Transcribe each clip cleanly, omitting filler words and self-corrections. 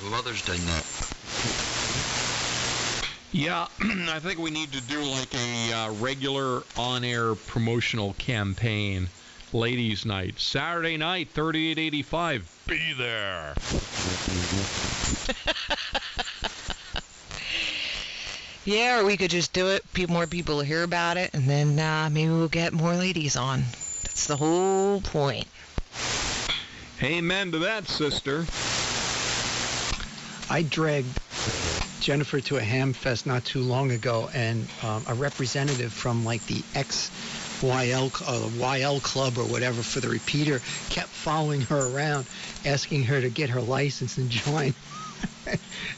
the Mother's Day net. Yeah, I think we need to do like a regular on-air promotional campaign. Ladies' night. Saturday night, 3885. Be there. Yeah, or we could just do it. More people will hear about it, and then maybe we'll get more ladies on. That's the whole point. Amen to that, sister. I dragged Jennifer to a ham fest not too long ago, and a representative from like the YL club or whatever for the repeater kept following her around, asking her to get her license and join.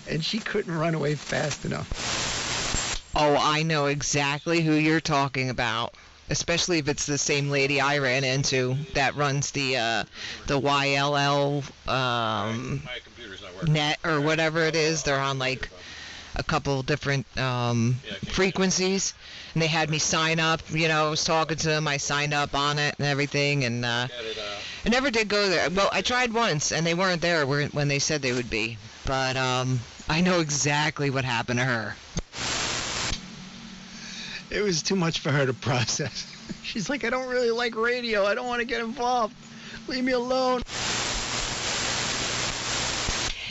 And she couldn't run away fast enough. Oh, I know exactly who you're talking about. Especially if it's the same lady I ran into that runs the YLL My computer's not working. net or whatever it is. They're on like a couple different frequencies, and they had me sign up. I was talking to them. I signed up on it and everything, and I never did go there. Well, I tried once, and they weren't there when they said they would be. But I know exactly what happened to her. It was too much for her to process. She's like, I don't really like radio. I don't want to get involved. Leave me alone.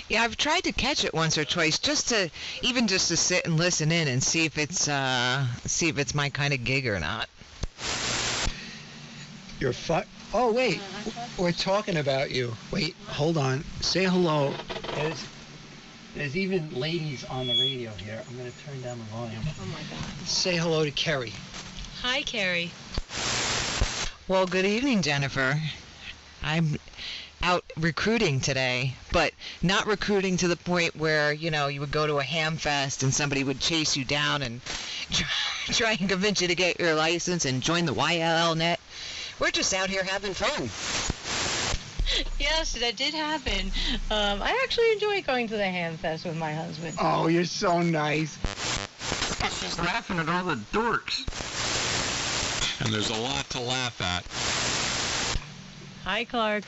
Yeah, I've tried to catch it once or twice, just to sit and listen in and see if it's my kind of gig or not. You're Oh wait, we're talking about you. Wait, hold on. Say hello. There's even ladies on the radio here. I'm going to turn down the volume. Oh my God. Say hello to Kerry. Hi, Carrie. Well, good evening, Jennifer. I'm out recruiting today, but not recruiting to the point where, you would go to a ham fest and somebody would chase you down and try and convince you to get your license and join the YLL net. We're just out here having fun. Yes, that did happen. I actually enjoy going to the ham fest with my husband. Oh, you're so nice. She's laughing at all the dorks. And there's a lot to laugh at. Hi, Clark.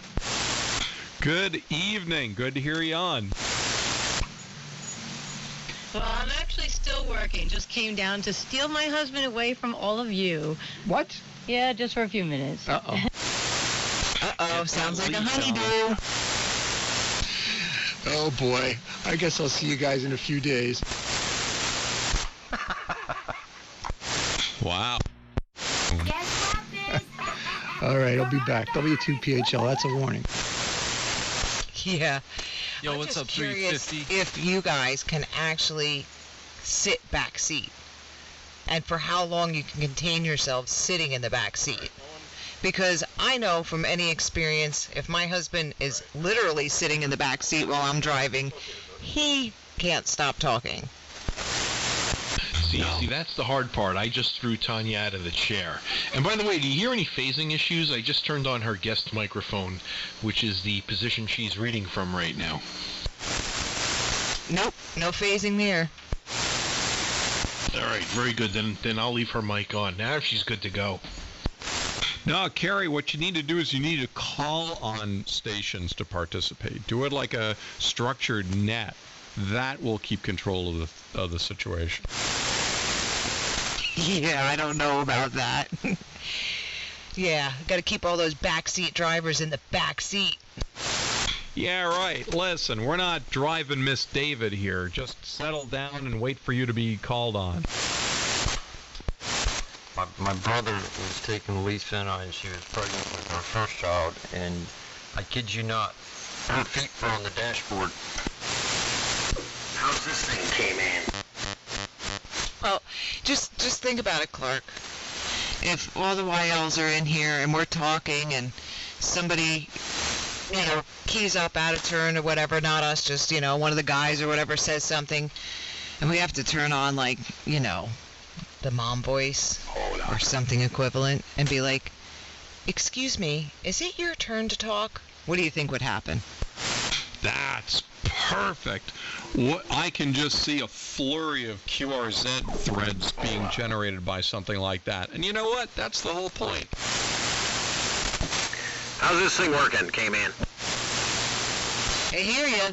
Good evening. Good to hear you on. Well, I'm actually still working. Just came down to steal my husband away from all of you. What? Yeah, just for a few minutes. Uh-oh. Uh-oh, sounds like a honeydew. Oh, boy. I guess I'll see you guys in a few days. Wow. All right, I'll be back. W2PHL, that's a warning. Yeah. Yo, I'm what's just up, curious 350? if you guys can actually sit back seat, and for how long you can contain yourselves sitting in the back seat. Because I know from any experience, if my husband is literally sitting in the back seat while I'm driving, he can't stop talking. See, that's the hard part. I just threw Tanya out of the chair. And by the way, do you hear any phasing issues? I just turned on her guest microphone, which is the position she's reading from right now. Nope, no phasing there. All right, very good. Then I'll leave her mic on. Now she's good to go. No, Carrie, what you need to do is you need to call on stations to participate. Do it like a structured net. That will keep control of the situation. Yeah, I don't know about that. Yeah, got to keep all those backseat drivers in the back seat. Yeah, right. Listen, we're not driving Miss David here. Just settle down and wait for you to be called on. My brother was taking Lisa and she was pregnant with our first child, and I kid you not, her feet were on the dashboard. How's this thing came in? Well, just think about it, Clark. If all the YLs are in here and we're talking and somebody, keys up out of turn or whatever, not us, just, one of the guys or whatever says something, and we have to turn on, like, the mom voice or something equivalent and be like, excuse me, is it your turn to talk? What do you think would happen? That's perfect. I can just see a flurry of QRZ threads being generated by something like that. And you know what? That's the whole point. How's this thing working, K-Man? I hear ya.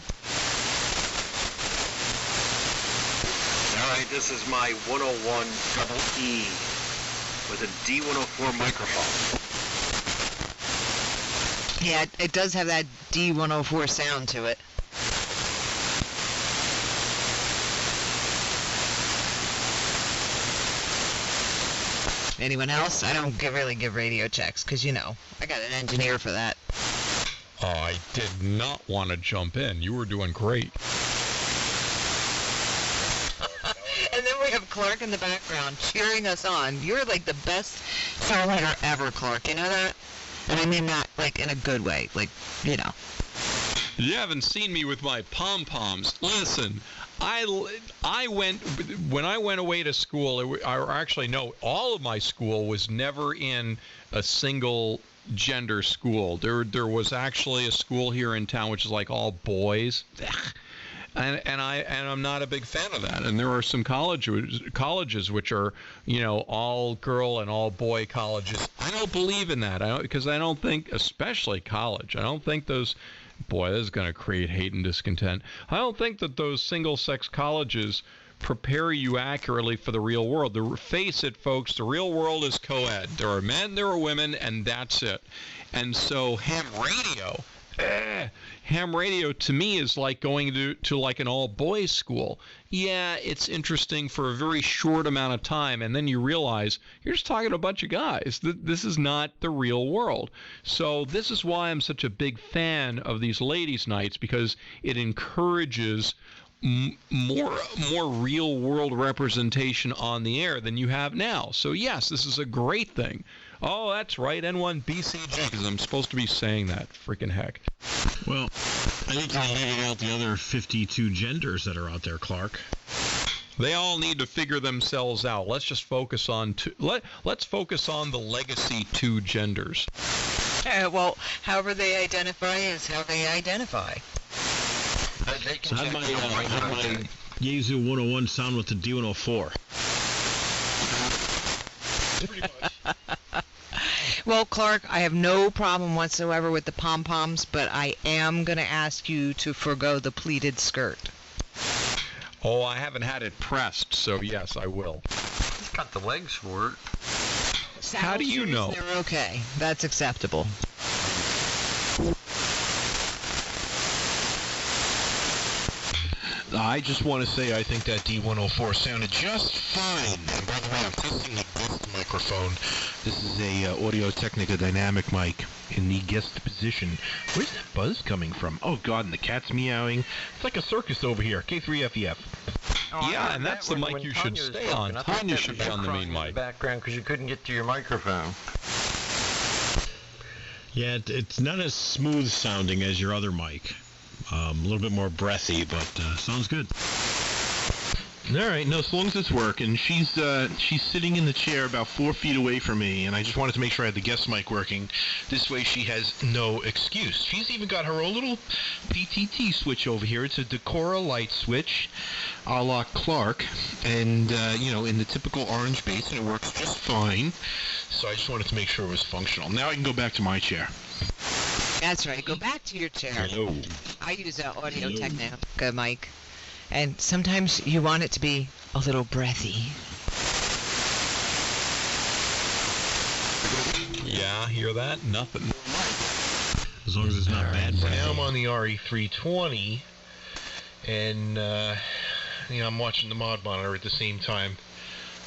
Alright, this is my 101 double E with a D104 microphone. Yeah, it does have that D104 sound to it. Anyone else? I don't really give radio checks because, you know, I got an engineer for that. Oh, I did not want to jump in. You were doing great. And then we have Clark in the background cheering us on. You're like the best songwriter ever, Clark. You know that? And I mean that like in a good way. Like, you know. You haven't seen me with my pom-poms. Listen, I went, when I went away to school, or actually, no, all of my school was never in a single gender school. There was actually a school here in town which is like all boys. And I'm not a big fan of that. And there are some colleges which are, you know, all girl and all boy colleges. I don't believe in that. Because I don't think, especially college, I don't think those, boy, this is going to create hate and discontent. I don't think that those single-sex colleges prepare you accurately for the real world. Face it, folks, the real world is co-ed. There are men, there are women, and that's it. And so ham radio to me is like going to like an all-boys school. Yeah, it's interesting for a very short amount of time, and then you realize you're just talking to a bunch of guys. This is not the real world. So this is why I'm such a big fan of these ladies' nights, because it encourages more real world representation on the air than you have now. So yes, this is a great thing. Oh, that's right, N1BCG, because I'm supposed to be saying that. Freaking heck. Well, I think you're leaving out the other 52 genders that are out there, Clark. They all need to figure themselves out. Let's just focus on let's focus on the legacy 2 genders. Well, however they identify is how they identify. So how'd my Yazoo 101 sound with the D104? Pretty much. Well, Clark, I have no problem whatsoever with the pom-poms, but I am going to ask you to forgo the pleated skirt. Oh, I haven't had it pressed, so yes, I will. He's got the legs for it. How do you know? They're okay. That's acceptable. I just want to say I think that D104 sounded just fine. And by the way, I'm testing the guest microphone. This is a Audio-Technica dynamic mic in the guest position. Where's that buzz coming from? Oh, God, and the cat's meowing. It's like a circus over here. K3FEF. Oh, yeah, and that's the mic you should stay on. Tanya should be on the main mic. Background because you couldn't get to your microphone. Yeah, it's not as smooth sounding as your other mic. A little bit more breathy, but sounds good. All right, no, as long as it's working. She's sitting in the chair about 4 feet away from me, and I just wanted to make sure I had the guest mic working. This way she has no excuse. She's even got her own little PTT switch over here. It's a Decora light switch, a la Clark, and, in the typical orange base, and it works just fine. So I just wanted to make sure it was functional. Now I can go back to my chair. That's right. Go back to your chair. Hello. I use an Audio-Technica mic, and sometimes you want it to be a little breathy. Yeah, hear that? Nothing. As long as it's not bad. So now I'm on the RE320, and I'm watching the mod monitor at the same time.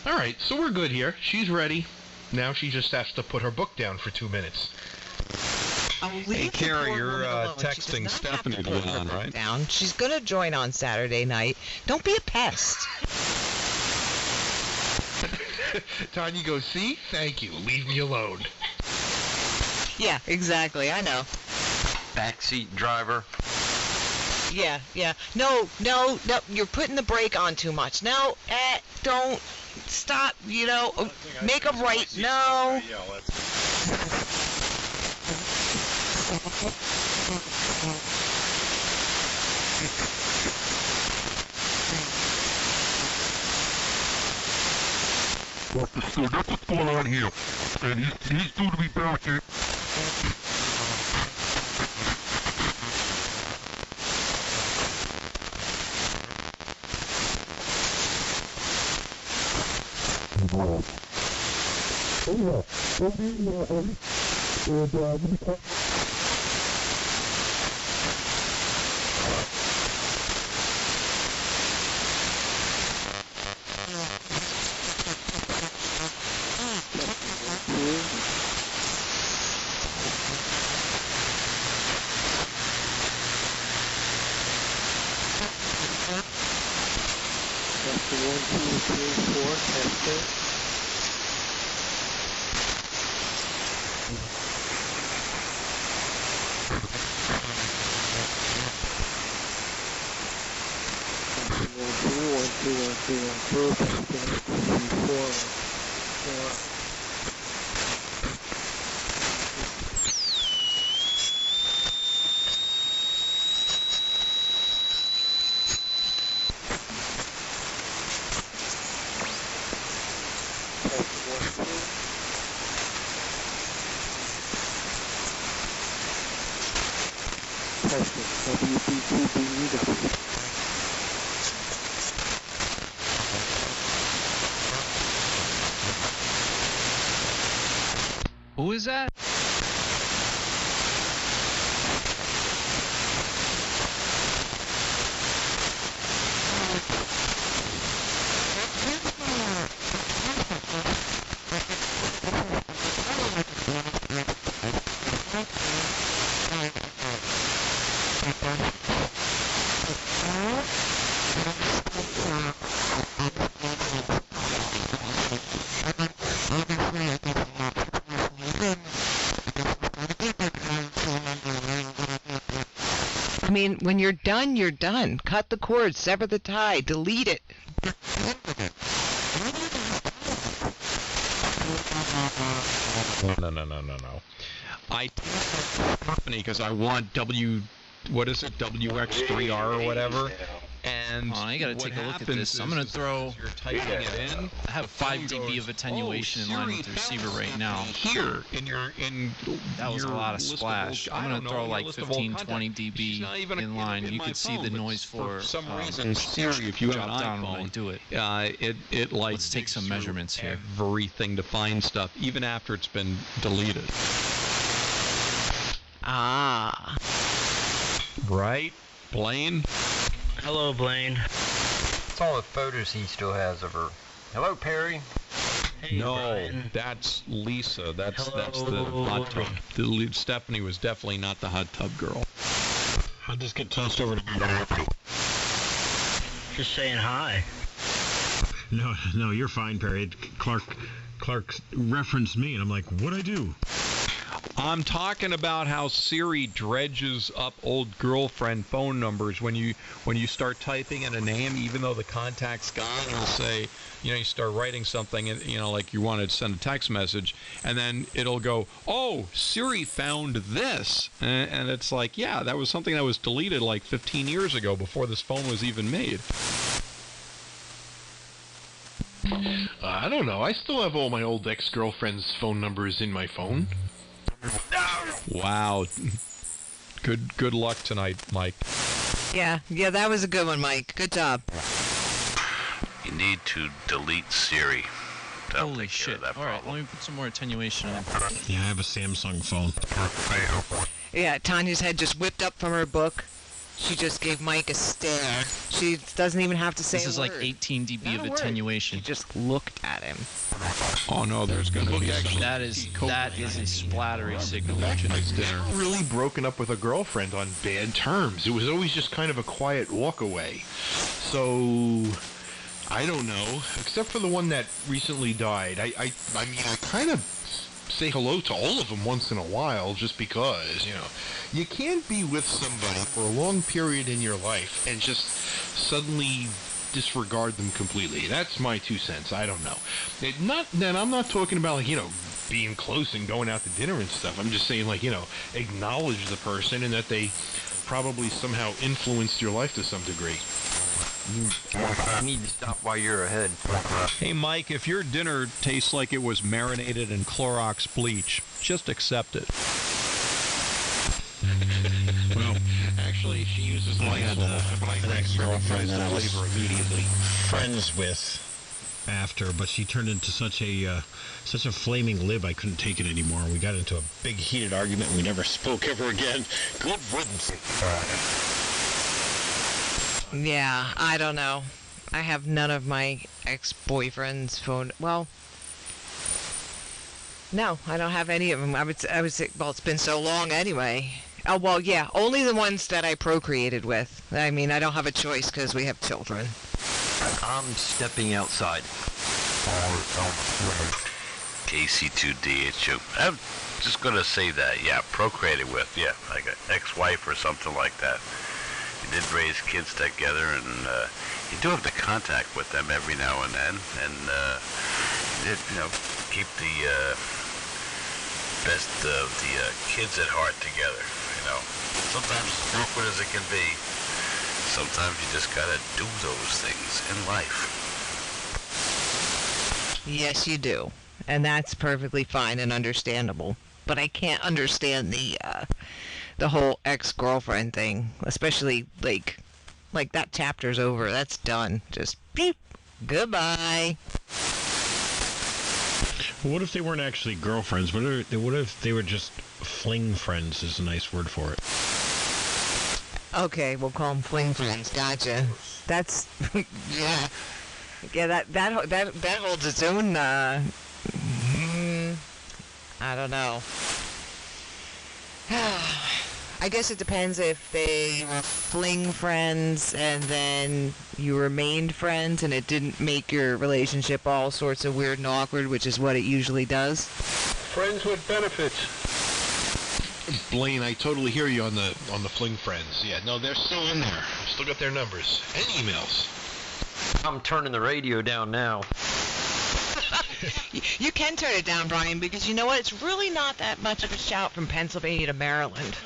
All right, so we're good here. She's ready. Now she just has to put her book down for 2 minutes. Hey, Carrie, you're texting Stephanie to get on, right? Down. She's going to join on Saturday night. Don't be a pest. Tanya goes, see? Thank you. Leave me alone. Yeah, exactly. I know. Backseat driver. Yeah. No. You're putting the brake on too much. No, don't. Stop, make a right. No. So that's what's going on here. And he's due to be back here. Who is that? I mean, when you're done, you're done. Cut the cord, sever the tie, delete it. No. I company because I want WX3R or whatever. And I gotta take a look at this. I'm gonna throw. You're typing it in. I have 5 dB of attenuation in line with the receiver right now. Here That was a lot of splash. I'm gonna throw like 15, 20 dB in line. You can see the noise floor. For some reason, Siri, if you have an drop down when I iPhone, do it. it like Let's take some measurements here. Everything to find stuff, even after it's been deleted. Ah. Right, Blaine? Hello, Blaine. It's all the photos he still has of her. Hello, Perry. Hey, No, Brian. that's Lisa. That's the Hello. hot tub. Stephanie was definitely not the hot tub girl. I'll just get tossed over to me. Just saying hi. No, you're fine, Perry. Clark referenced me, and I'm like, what'd I do? I'm talking about how Siri dredges up old girlfriend phone numbers when you start typing in a name, even though the contact's gone. It'll say, you start writing something, and like you wanted to send a text message, and then it'll go, "Oh, Siri found this," and it's like, yeah, that was something that was deleted like 15 years ago before this phone was even made. I don't know. I still have all my old ex-girlfriend's phone numbers in my phone. Wow. Good luck tonight, Mike. Yeah, that was a good one, Mike. Good job. You need to delete Siri. That'll Holy take care shit. of that Alright, problem. let me put some more attenuation on. Yeah, I have a Samsung phone. Yeah, Tanya's head just whipped up from her book. She just gave Mike a stare. She doesn't even have to say This a is like word. 18 dB Not of a word. attenuation. She just looked at him. Oh no, there's going to be some. That is a splattery signal. Tonight's dinner. Really broken up with a girlfriend on bad terms. It was always just kind of a quiet walk away. So, I don't know. Except for the one that recently died. I mean, I kind of say hello to all of them once in a while just because, You can't be with somebody for a long period in your life and just suddenly disregard them completely. That's my 2 cents. I don't know. I'm not talking about, being close and going out to dinner and stuff. I'm just saying, acknowledge the person and that they probably somehow influenced your life to some degree. You need to stop while you're ahead. Hey, Mike, if your dinner tastes like it was marinated in Clorox bleach, just accept it. Well, Actually, she uses I had an ex-girlfriend that I was immediately. friends with after, but she turned into such a flaming lib, I couldn't take it anymore. We got into a big heated argument, and we never spoke ever again. Good riddance. Yeah, I don't know. I have none of my ex-boyfriend's phone. Well, no, I don't have any of them. I would say, well, it's been so long anyway. Oh, well, yeah, only the ones that I procreated with. I mean, I don't have a choice because we have children. I'm stepping outside. KC2DHO. I'm just going to say that, yeah, procreated with, yeah, like an ex-wife or something like that. You did raise kids together, and you do have to contact with them every now and then, and you know, keep the best of the kids at heart together. You know, sometimes as awkward as it can be, sometimes you just gotta do those things in life. Yes, you do. And that's perfectly fine and understandable. But I can't understand the whole ex-girlfriend thing, especially like that chapter's over. That's done. Just beep. Goodbye. What if they weren't actually girlfriends? What if they were just fling friends is a nice word for it. Okay, we'll call them fling friends. Gotcha. That's yeah. Yeah, that holds its own I don't know. I guess it depends if they were fling friends and then you remained friends and it didn't make your relationship all sorts of weird and awkward, which is what it usually does. Friends with benefits. Blaine, I totally hear you on the fling friends. Yeah, no, they're still in there. Still got their numbers and emails. I'm turning the radio down now. You can turn it down, Brian, because you know what? It's really not that much of a shout from Pennsylvania to Maryland.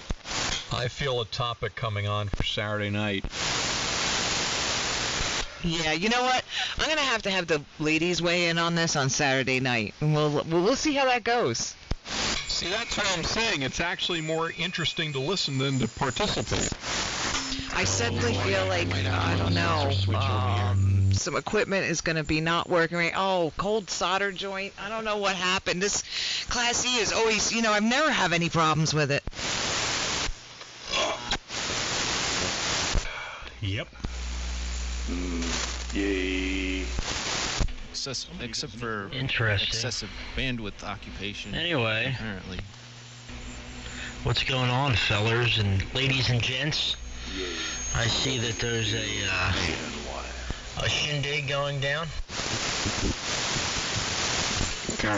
I feel a topic coming on for Saturday night. Yeah, you know what? I'm going to have the ladies weigh in on this on Saturday night, and we'll see how that goes. See, that's what I'm saying. It's actually more interesting to listen than to participate. I suddenly feel like, I don't know, some equipment is going to be not working right. Oh, cold solder joint. I don't know what happened. This Class E is always, I've never have any problems with it. Yep. Yay. Except for Interesting. excessive bandwidth occupation. Anyway. Apparently. What's going on, fellers and ladies and gents? I see that there's a shindig going down.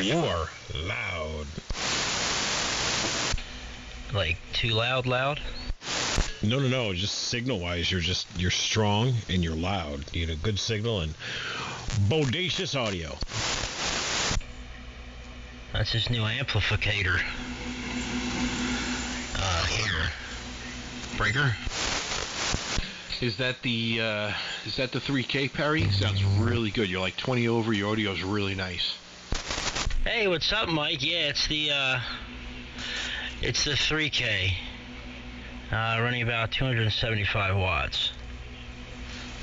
You are loud. Like, too loud? No. Just signal-wise, you're strong and you're loud. You get a good signal and bodacious audio. That's his new amplificator. Here. Breaker? Is that the 3K, Perry? Sounds really good. You're like 20 over. Your audio's really nice. Hey, what's up, Mike? Yeah, it's the 3K. Running about 275 watts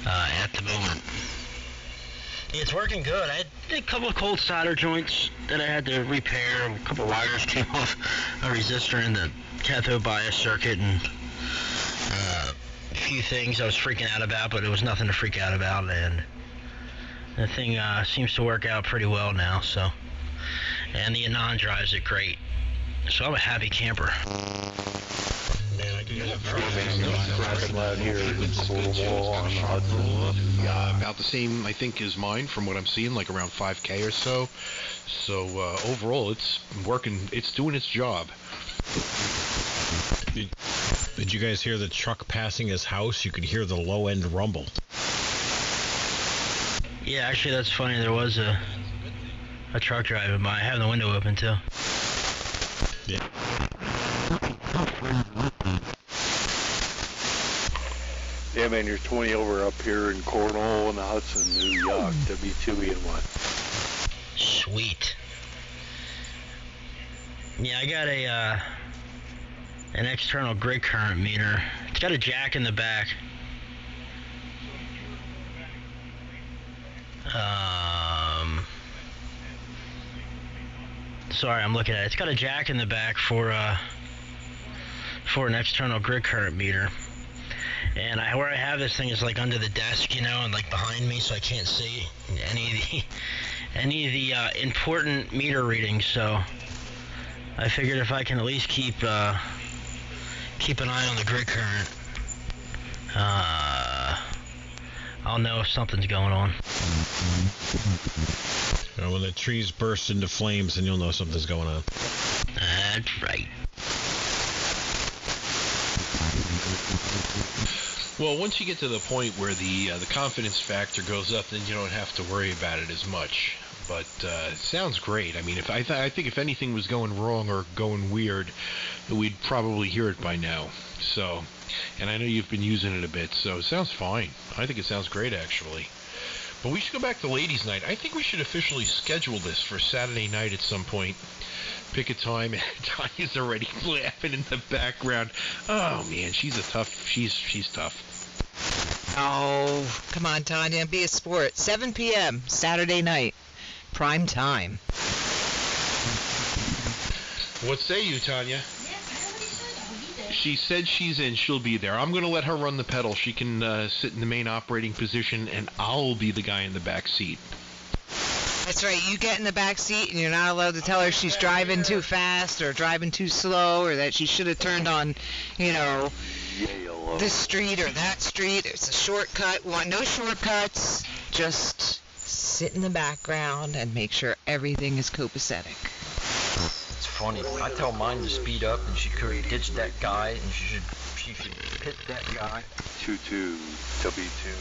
at the moment. It's working good. I did a couple of cold solder joints that I had to repair. A couple of wires came off a resistor in the cathode bias circuit, and a few things I was freaking out about, but it was nothing to freak out about, and the thing seems to work out pretty well now. So, and the Anon drives it great. So I'm a happy camper. About the same, I think, as mine from what I'm seeing, like around 5K or so. So overall, it's working. It's doing its job. Did you guys hear the truck passing his house? You could hear the low end rumble. Yeah, actually, that's funny. There was a truck driving by. I have the window open too. Yeah. Yeah, man, you're 20 over up here in Cornwall and the Hudson, New York, W2E1. Sweet. Yeah, I got an external grid current meter. It's got a jack in the back. Sorry, I'm looking at it. It's got a jack in the back for an external grid current meter. And where I have this thing is like under the desk, and like behind me, so I can't see any of the important meter readings. So I figured if I can at least keep an eye on the grid current, I'll know if something's going on. When the trees burst into flames, then you'll know something's going on. That's right. Well, once you get to the point where the confidence factor goes up, then you don't have to worry about it as much. But it sounds great. I mean, I think if anything was going wrong or going weird, we'd probably hear it by now. So, and I know you've been using it a bit, so it sounds fine. I think it sounds great, actually. But we should go back to ladies' night. I think we should officially schedule this for Saturday night at some point. Pick a time. Tanya's already laughing in the background. Oh man, she's tough. Oh, come on, Tanya, be a sport. 7 p.m. Saturday night, prime time. What say you, Tanya? She said she's in. She'll be there. I'm going to let her run the pedal. She can sit in the main operating position, and I'll be the guy in the back seat. That's right. You get in the back seat, and you're not allowed to tell her she's driving too fast or driving too slow or that she should have turned on, this street or that street. It's a shortcut. We want no shortcuts. Just sit in the background and make sure everything is copacetic. It's funny. I tell mine to speed up, and she could ditch that guy, and she should hit that guy. 22 W2.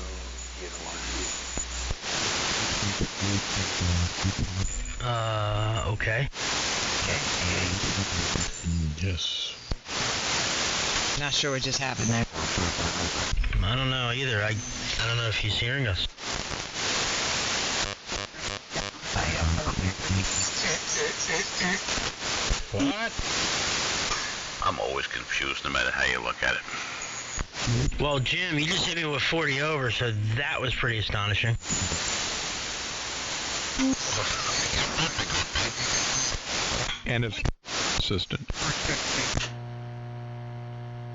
Okay. Yes. Not sure what just happened there. I don't know either. I don't know if he's hearing us. What? I'm always confused no matter how you look at it. Well, Jim, you just hit me with 40 over, so that was pretty astonishing. And it's consistent.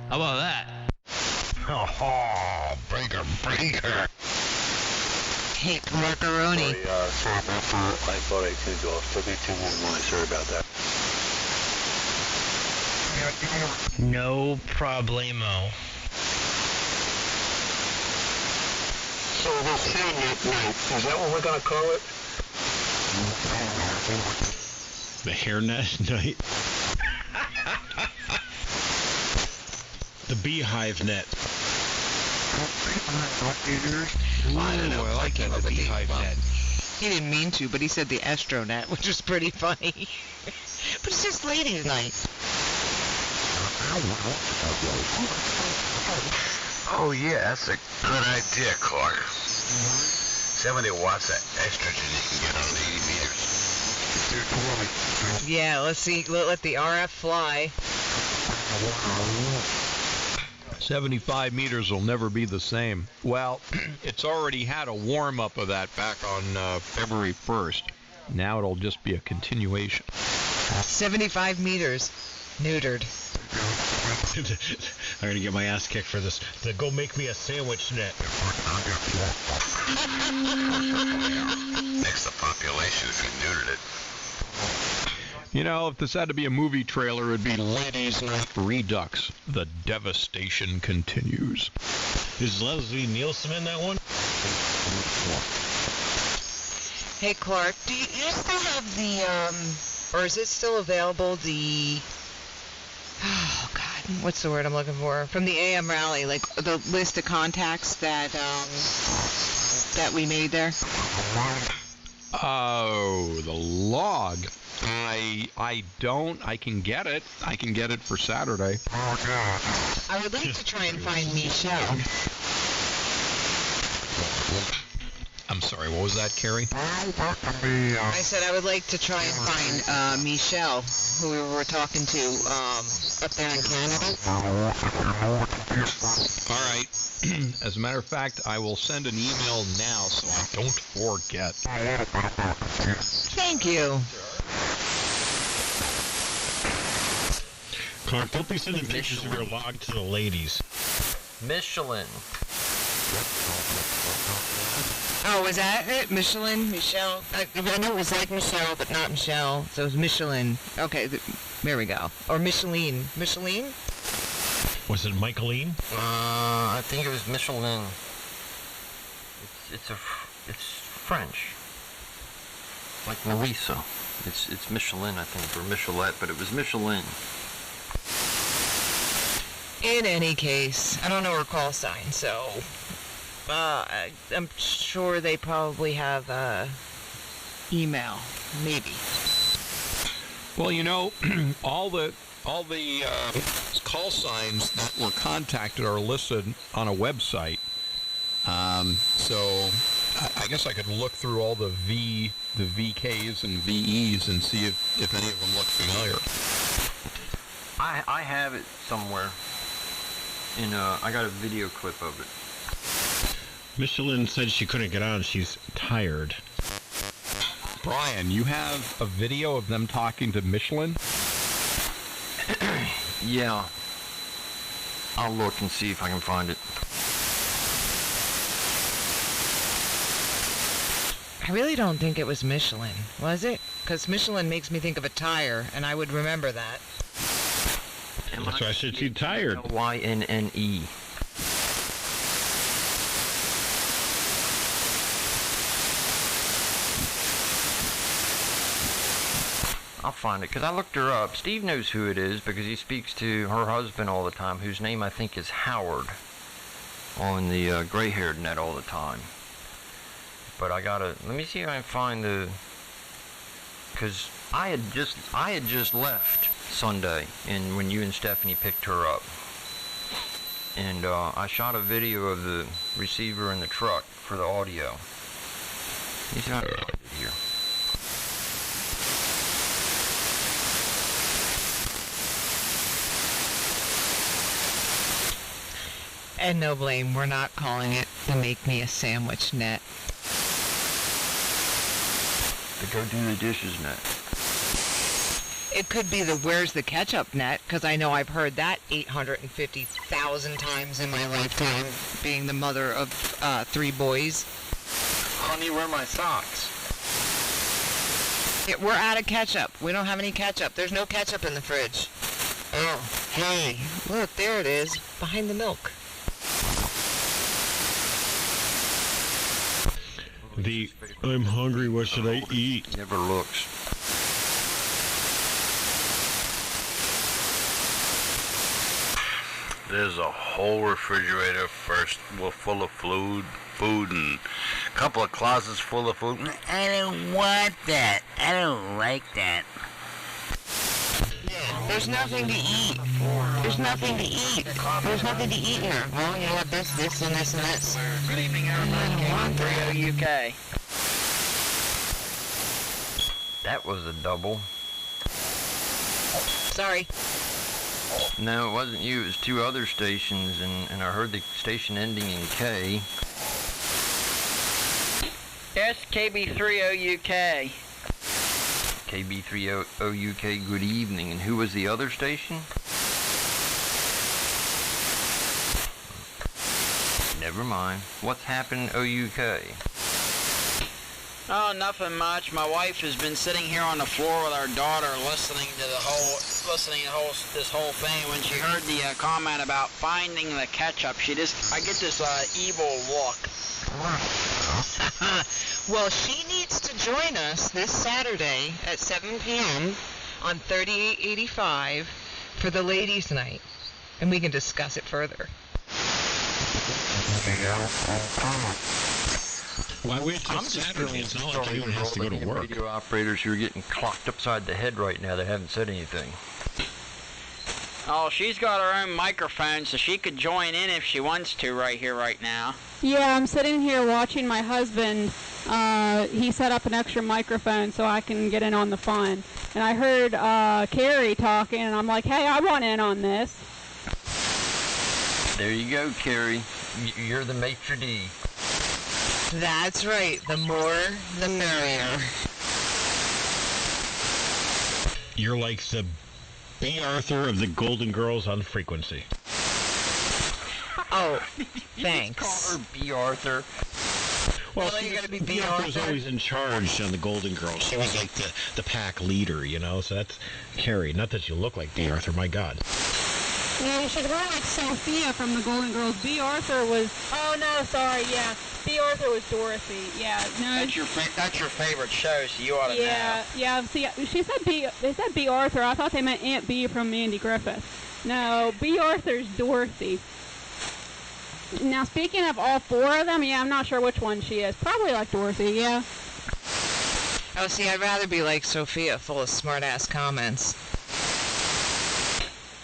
How about that? Oh, breaker. Hey, macaroni. Sorry about that. I thought I tuned off. 7211. Sorry about that. No problemo. So this hairnet night, is that what we're going to call it? The hairnet night. The beehive net. I don't know. I like that, the beehive net. He didn't mean to, but he said the astronet, which is pretty funny. But it's just ladies' night. Oh yeah, that's a good idea, Clark. 70 watts of estrogen you can get on 80 meters. Yeah, let's see. Let the RF fly. 75 meters will never be the same. Well, it's already had a warm-up of that back on February 1st. Now it'll just be a continuation. 75 meters. Neutered. I'm going to get my ass kicked for this. Go make me a sandwich net. Next to population if you neutered it. If this had to be a movie trailer, it'd be Ladies Night Redux. The devastation continues. Is Leslie Nielsen in that one? Hey, Clark, do you still have the, or is it still available, oh, God, what's the word I'm looking for? From the AM rally, like the list of contacts that we made there? Oh, the log. I don't. I can get it. I can get it for Saturday. I would like to try and find Michelle. I'm sorry, what was that, Carrie? I said I would like to try and find Michelle, who we were talking to up there in Canada. All right. As a matter of fact, I will send an email now so I don't forget. Thank you. Clark, don't be sending pictures of your log to the ladies. Michelin. Oh, was that it? Michelin? Michelle? I know it was like Michelle, but not Michelle. So it was Michelin. Okay, there we go. Or Michelin. Michelin? Was it Micheline? I think it was Michelin. It's French. Like Melissa. It's Michelin, I think, or Michelette, but it was Michelin. In any case, I don't know her call sign, so I'm sure they probably have email, maybe. Well, you know, all the call signs that were contacted are listed on a website. So I guess I could look through all the VKs and VEs and see if any of them look familiar. I have it somewhere. I got a video clip of it. Michelin said she couldn't get on. She's tired. Brian, you have a video of them talking to Michelin? Yeah. I'll look and see if I can find it. I really don't think it was Michelin, was it? Because Michelin makes me think of a tire, and I would remember that. That's why I said she's tired. YNNE. I'll find it, because I looked her up. Steve knows who it is, because he speaks to her husband all the time, whose name I think is Howard, on the gray-haired net all the time. But I gotta, let me see if I can find because I had just left Sunday, and when you and Stephanie picked her up. And I shot a video of the receiver in the truck for the audio. Let me see if I can find it here. And no blame, we're not calling it the Make Me a Sandwich net. The Go Do the Dishes net. It could be the Where's the Ketchup net, because I know I've heard that 850,000 times in my lifetime, being the mother of 3 boys. Honey, where are my socks? Yeah, we're out of ketchup. We don't have any ketchup. There's no ketchup in the fridge. Oh, hey, look, there it is, behind the milk. I'm hungry, what should I eat? Never looks. There's a whole refrigerator full of food and a couple of closets full of food. I don't want that. I don't like that. There's nothing to eat. There's nothing to eat. There's nothing to eat here. Well, you have this, and this, and this. Good evening, everybody. 130 UK. That was a double. Sorry. No, it wasn't you. It was 2 other stations, and I heard the station ending in K. Yes, KB30 UK. KB30 UK, good evening. And who was the other station? Never mind. What's happened, OUK? Oh, nothing much. My wife has been sitting here on the floor with our daughter, listening to this whole thing. When she heard the comment about finding the ketchup, I get this evil look. Well, she needs to join us this Saturday at 7 p.m. on 3885 for the ladies' night, and we can discuss it further. Why wait till Saturday? It's not like anyone has to go to work. Radio operators who are getting clocked upside the head right now that haven't said anything. Oh, she's got her own microphone, so she could join in if she wants to right here, right now. Yeah, I'm sitting here watching my husband. He set up an extra microphone so I can get in on the fun. And I heard Carrie talking, and I'm like, hey, I want in on this. There you go, Carrie. You're the maitre d'. That's right. The more, the merrier. You're like the B. Arthur of the Golden Girls on frequency. Oh, You thanks. call her B. Arthur. Well, you're going to be B. B. Arthur was Arthur? always in charge on the Golden Girls. She was like the pack leader, you know, so that's Carrie. Not that you look like B. Arthur, my God. Yeah, you should go like Sophia from the Golden Girls. B. Arthur was... Oh, no, sorry, yeah. B. Arthur was Dorothy. Yeah, no. That's your favorite show, so you ought to know. Yeah. See, she said B. They said B. Arthur. I thought they meant Aunt B from Andy Griffith. No, B. Arthur's Dorothy. Now, speaking of all four of them, yeah, I'm not sure which one she is. Probably like Dorothy, yeah. Oh, see, I'd rather be like Sophia, full of smart-ass comments.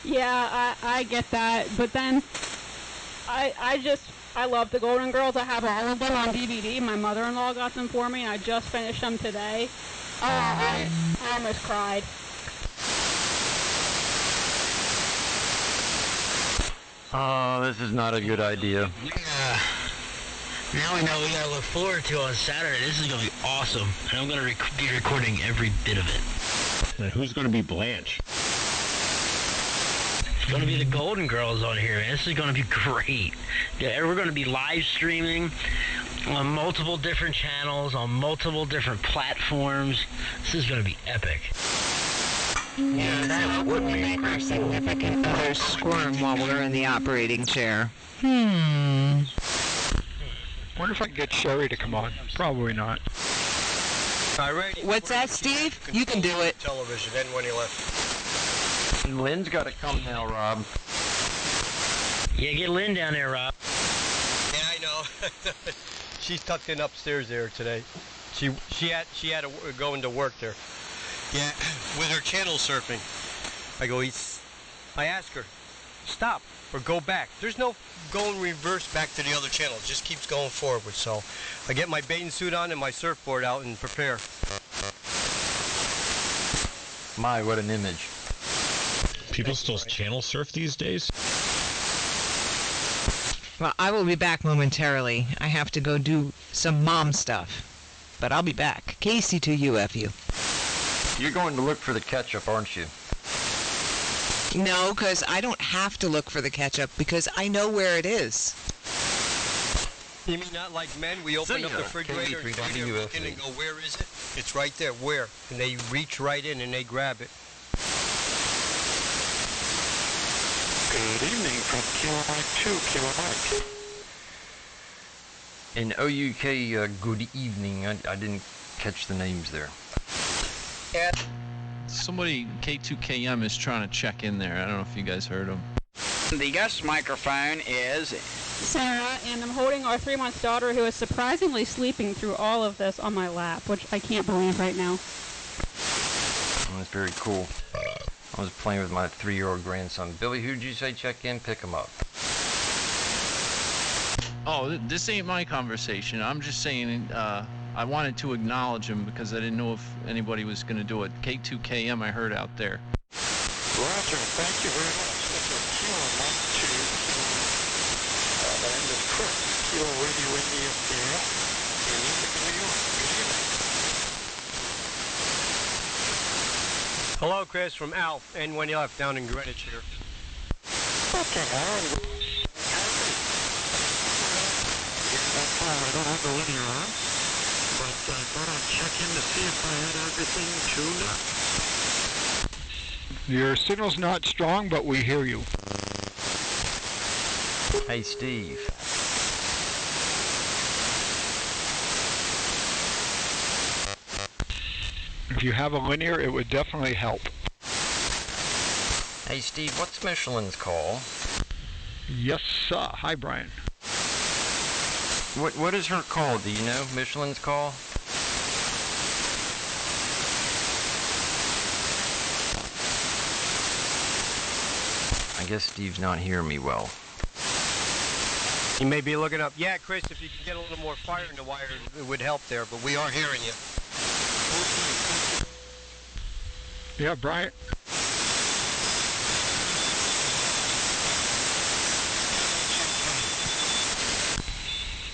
Yeah, I get that. But then, I love the Golden Girls. I have all of them on DVD. My mother-in-law got them for me, and I just finished them today. Oh, I almost cried. Oh, this is not a good idea. Now we know we gotta look forward to on Saturday. This is gonna be awesome, and I'm gonna be recording every bit of it. And who's going to be Blanche? It's gonna be the Golden Girls on here, man. This is gonna be great. Yeah, we're gonna be live streaming on multiple different channels, on multiple different platforms. This is gonna be epic. Yeah, that would make our significant other squirm while we're in the operating chair. Wonder if I can get Sherry to come on. Probably not. What's that, Steve? You can do it. Television, then when he left. Lynn's got to come now, Rob. Yeah, get Lynn down there, Rob. Yeah, I know. She's tucked in upstairs there today. She had to go into work there. Yeah, with her channel surfing. I ask her, stop or go back. There's no going reverse back to the other channel. It just keeps going forward. So I get my bathing suit on and my surfboard out and prepare. My, what an image. People still channel surf these days? Well, I will be back momentarily. I have to go do some mom stuff. But I'll be back. KC2UFU. You're going to look for the ketchup, aren't you? No, because I don't have to look for the ketchup because I know where it is. You mean not like men? We open up the refrigerator and look in and go, where is it? It's right there. Where? And they reach right in and they grab it. Good evening from Kilo 2, Kilo In OUK, good evening. I didn't catch the names there. Yeah. Somebody, K2KM, is trying to check in there. I don't know if you guys heard him. The guest microphone is Sarah, and I'm holding our 3-month daughter who is surprisingly sleeping through all of this on my lap, which I can't believe right now. That's very cool. I was playing with my 3-year-old grandson. Billy, who'd you say check in? Pick him up. Oh, this ain't my conversation. I'm just saying I wanted to acknowledge him because I didn't know if anybody was going to do it. K2KM I heard out there. Roger, thank you very much. That's a Kilo 92. My name is Chris. Kilo Radio India Sierra. In Utica, New York. Good evening. Hello, Chris, from Al and when you left down in Greenwich here. Okay, Aaron. I don't have the linear on, but I thought I'd check in to see if I had everything tuned up. Your signal's not strong, but we hear you. Hey, Steve. If you have a linear, it would definitely help. Hey, Steve, what's Michelin's call? Yes, sir. Hi, Brian. What is her call? Do you know Michelin's call? I guess Steve's not hearing me well. You may be looking up. Yeah, Chris, if you could get a little more fire in the wire, it would help there, but we are hearing you. Yeah, Brian.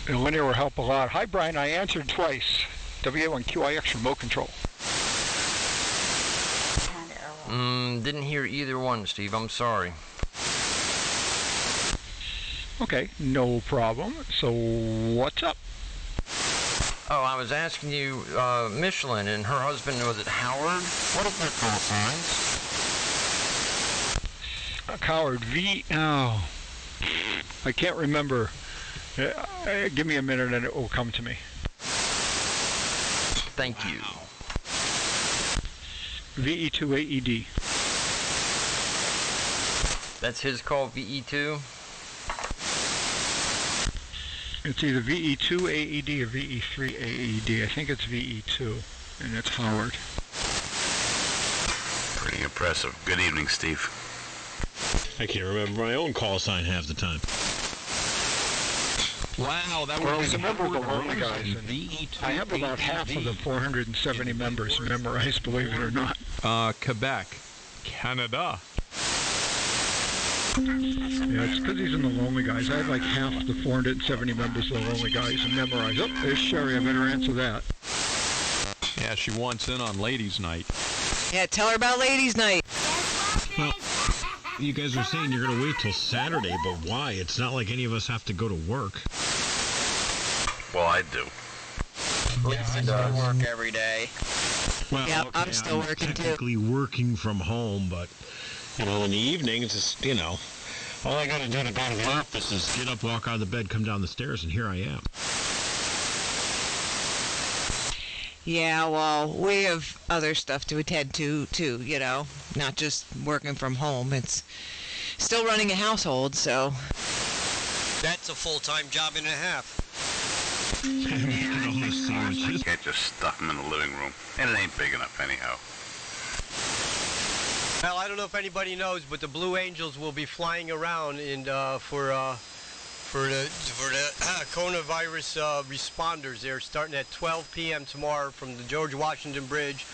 The linear will help a lot. Hi, Brian. I answered twice. WA1QIX remote control. Didn't hear either one, Steve. I'm sorry. Okay, no problem. So what's up? Oh, I was asking you, Michelin and her husband, was it Howard? What are their call signs? Howard V. Oh, I can't remember. Give me a minute and it will come to me. Thank you. VE2AED. That's his call, VE2? It's either VE2AED or VE3AED. I think it's VE2, and it's Howard. Pretty impressive. Good evening, Steve. I can't remember my own call sign half the time. Wow, that Well, was I remember the lonely guys. And VE2. I have about half of the 470 members memorized, believe it or not. Quebec, Canada. Yeah, it's because he's in the Lonely Guys. I have like half the 470 members of the Lonely Guys memorized. Oh, there's Sherry. I better answer that. Yeah, she wants in on ladies' night. Yeah, tell her about ladies' night. Well, you guys are saying you're going to wait till Saturday, but why? It's not like any of us have to go to work. Well, I do. Lisa does work every day. Well, Yeah, okay, I'm still working too. technically working from home, but, you know, in the evening, it's just, you know, all I got to do to go to the office is get up, walk out of the bed, come down the stairs, and here I am. Yeah, well, we have other stuff to attend to, too, you know, not just working from home. It's still running a household, so. That's a full-time job and a half. You can't just stuff them in the living room. And it ain't big enough anyhow. Well, I don't know if anybody knows, but the Blue Angels will be flying around for the coronavirus responders. They're starting at 12 p.m. tomorrow from the George Washington Bridge,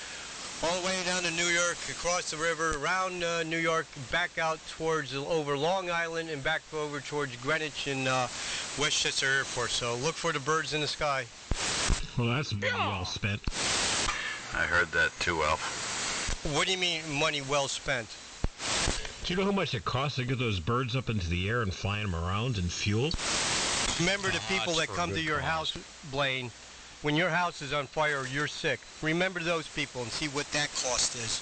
all the way down to New York, across the river, around New York, back out towards over Long Island, and back over towards Greenwich and Westchester Airport. So look for the birds in the sky. Well, that's well spent. I heard that too, Alf. What do you mean money well spent? Do you know how much it costs to get those birds up into the air and fly them around in fuel? Remember the people that come to your house, Blaine, when your house is on fire or you're sick. Remember those people and see what that cost is.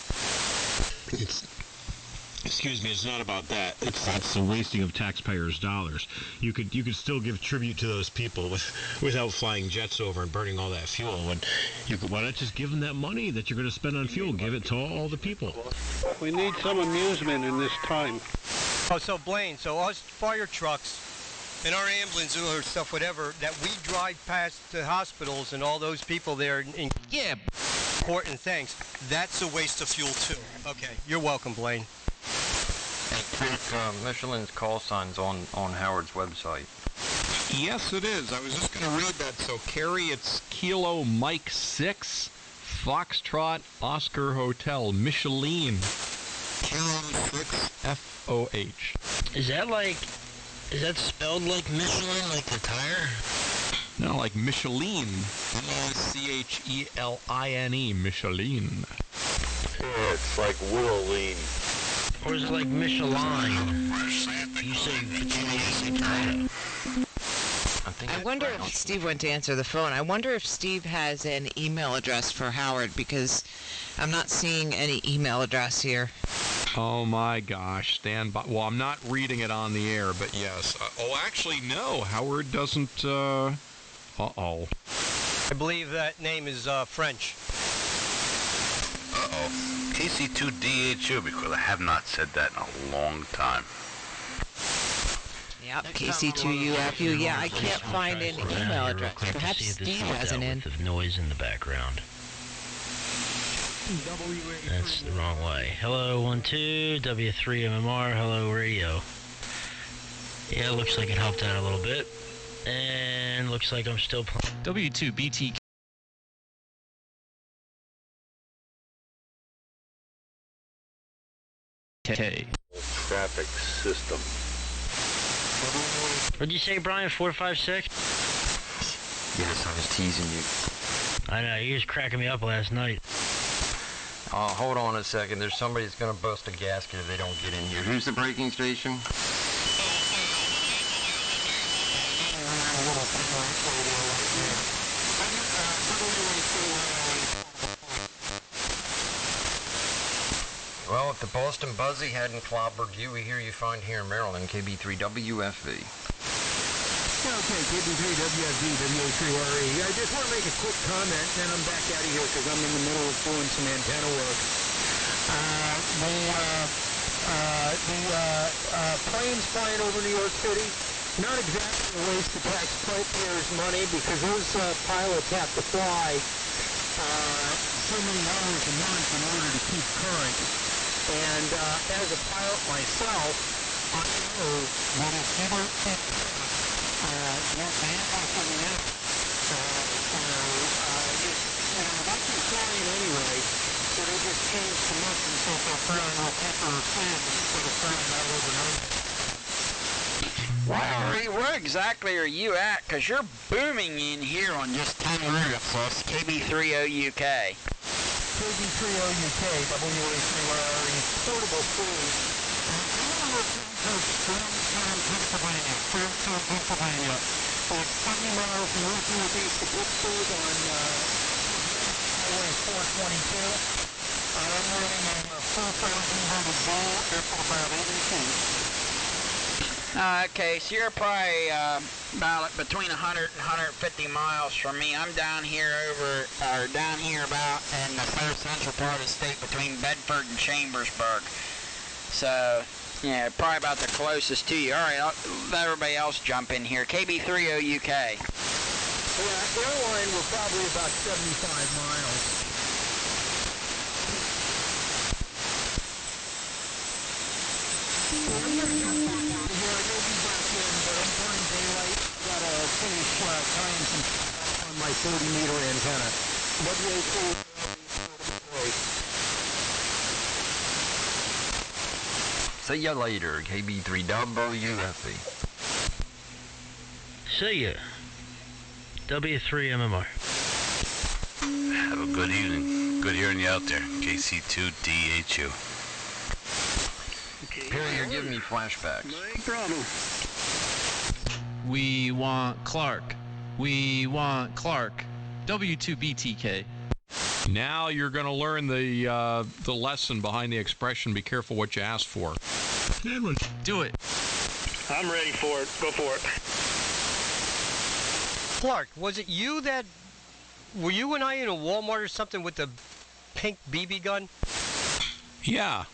Excuse me, it's not about that. It's the wasting of taxpayers' dollars. You could still give tribute to those people without flying jets over and burning all that fuel. Why not just give them that money that you're going to spend on fuel? Give it to all the people. We need some amusement in this time. Oh, so Blaine, so us fire trucks and our ambulance or stuff, whatever, that we drive past the hospitals and all those people there in important things, that's a waste of fuel too. Okay, you're welcome, Blaine. And Michelin's call signs on Howard's website. Yes, it is. I was just going to read that. So, Carrie, it's Kilo Mike 6, Foxtrot Oscar Hotel, Michelin. Kilo 6, F-O-H. Is that spelled like Michelin, like the tire? No, like Michelin. M-I-C-H-E-L-I-N-E, Michelin. Yeah, it's like Willoline. Or is it like Michelin? You say tomato. I wonder if Steve went to answer the phone. I wonder if Steve has an email address for Howard, because I'm not seeing any email address here. Oh my gosh, stand by. Well, I'm not reading it on the air, but yes. Actually, no. Howard doesn't, uh-oh. I believe that name is French. Uh-oh. KC2DHU, because I have not said that in a long time. Yep, KC2UFU. Yeah, I can't find an email address. Perhaps Steve has an in. The noise in the background. That's the wrong way. Hello, 1-2, W3MMR, hello, radio. Yeah, looks like it helped out a little bit. And looks like I'm still playing. W2BT. Traffic system. What'd you say, Brian? 456? Yes, I was teasing you. I know, you was cracking me up last night. Hold on a second. There's somebody that's going to bust a gasket if they don't get in here. Who's the braking station? Well, if the Boston Buzzy hadn't clobbered you, we hear you find here in Maryland, KB3WFV. Okay, KB3WFV, WA3RE. I just want to make a quick comment, then I'm back out of here because I'm in the middle of doing some antenna work. Planes flying over New York City, not exactly a waste of taxpayers' money because those pilots have to fly so many hours a month in order to keep current. And as a pilot myself, I know that if you don't keep your vehicle from the air, that's your flying anyway, so they just change the look and so they're flying all paper or film instead of flying out overnight. Where exactly are you at? Because you're booming in here on just 10 roofs. KB30UK. KB30UK, WA3RE, portable food. Pennsylvania. It's 70 miles northeast of Pittsburgh on Highway 422. I'm running on a 4,100 volt for about 80 feet. Okay, so you're probably about between 100 and 150 miles from me. I'm down here about in the south central part of the state between Bedford and Chambersburg. So, yeah, probably about the closest to you. All right, I'll let everybody else jump in here. KB30UK. Yeah, airline, we're probably about 75 miles. Finish tying some on my 30-meter antenna. See ya later, KB3WFV. See ya. W3MMR. Have a good evening. Good hearing you out there. KC2DHU. Perry, you're giving me flashbacks. No problem. We want Clark. We want Clark. W2BTK. Now you're going to learn the lesson behind the expression, be careful what you ask for. Do it. I'm ready for it. Go for it. Clark, was it you that... Were you and I in a Walmart or something with the pink BB gun? Yeah.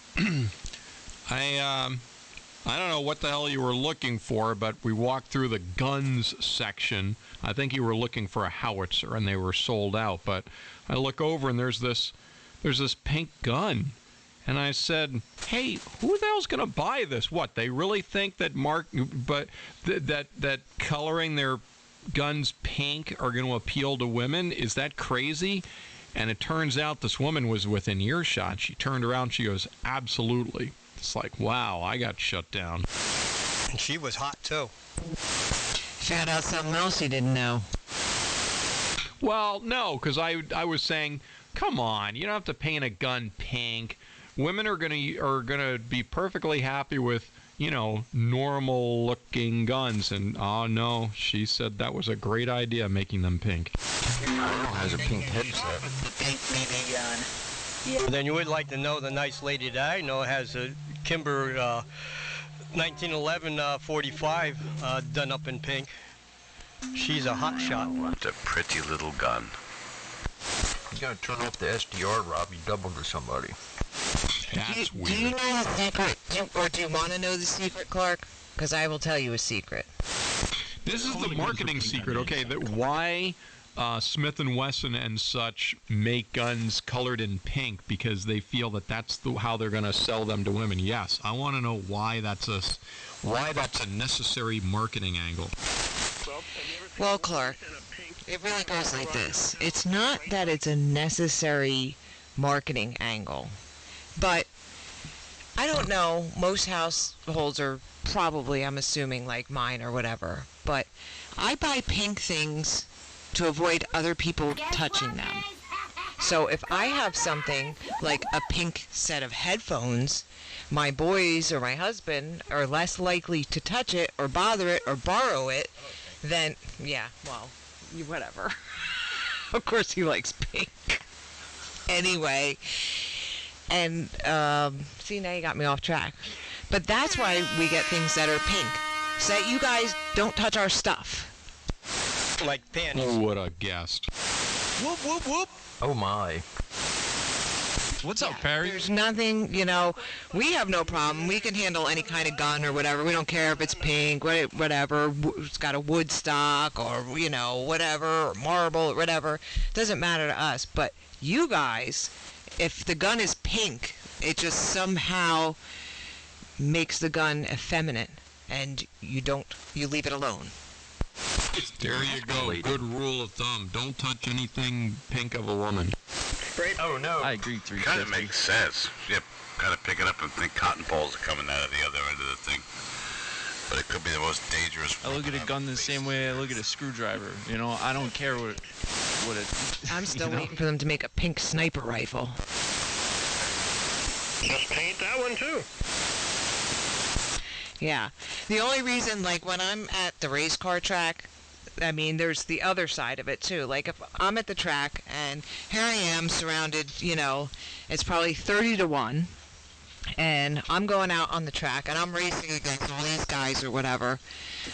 I don't know what the hell you were looking for, but we walked through the guns section. I think you were looking for a howitzer, and they were sold out. But I look over, and there's this pink gun. And I said, hey, who the hell's going to buy this? What, they really think that that coloring their guns pink are going to appeal to women? Is that crazy? And it turns out this woman was within earshot. She turned around, she goes, absolutely. It's like, wow, I got shut down. And she was hot, too. Found out something else you didn't know. Well, no, because I was saying, come on, you don't have to paint a gun pink. Women are gonna be perfectly happy with, normal-looking guns. And, oh, no, she said that was a great idea, making them pink. Has a pink headset. Pink BB gun. Yeah. Then you would like to know the nice lady that I know has a Kimber 1911 45 done up in pink. She's a hot shot. It's a pretty little gun. You gotta turn off the SDR, Rob. You doubled to somebody. That's weird. Do you know the secret? Or do you want to know the secret, Clark? Because I will tell you a secret. This is the marketing secret, okay, that why Smith & Wesson and such make guns colored in pink, because they feel that that's how they're going to sell them to women. Yes, I want to know why that's a necessary marketing angle. Well, Clark, it really goes like this. It's not that it's a necessary marketing angle, but I don't know, most households are probably, I'm assuming, like mine or whatever, but I buy pink things to avoid other people touching them. So if I have something like a pink set of headphones, my boys or my husband are less likely to touch it or bother it or borrow it than, yeah, well, whatever. Of course he likes pink. Anyway, and see, now you got me off track. But that's why we get things that are pink, so that you guys don't touch our stuff. Like panties. Oh, what a guest. Whoop, whoop, whoop. Oh my. What's up, Perry? There's nothing, you know, we have no problem. We can handle any kind of gun or whatever. We don't care if it's pink, whatever. It's got a wood stock or, you know, whatever, or marble or whatever. Doesn't matter to us. But you guys, if the gun is pink, it just somehow makes the gun effeminate, and you leave it alone. There you go. Good rule of thumb. Don't touch anything pink of a woman. Great. Oh no. I agree. 350. Kind of makes sense. Yep. Kind of pick it up and think cotton balls are coming out of the other end of the thing. But it could be the most dangerous. I look at a gun the same way I look at a screwdriver. You know, I don't care what it. I'm still waiting for them to make a pink sniper rifle. Just paint that one too. Yeah. The only reason, like, when I'm at the race car track, I mean, there's the other side of it, too. Like, if I'm at the track, and here I am surrounded, you know, it's probably 30 to 1, and I'm going out on the track, and I'm racing against all these guys or whatever.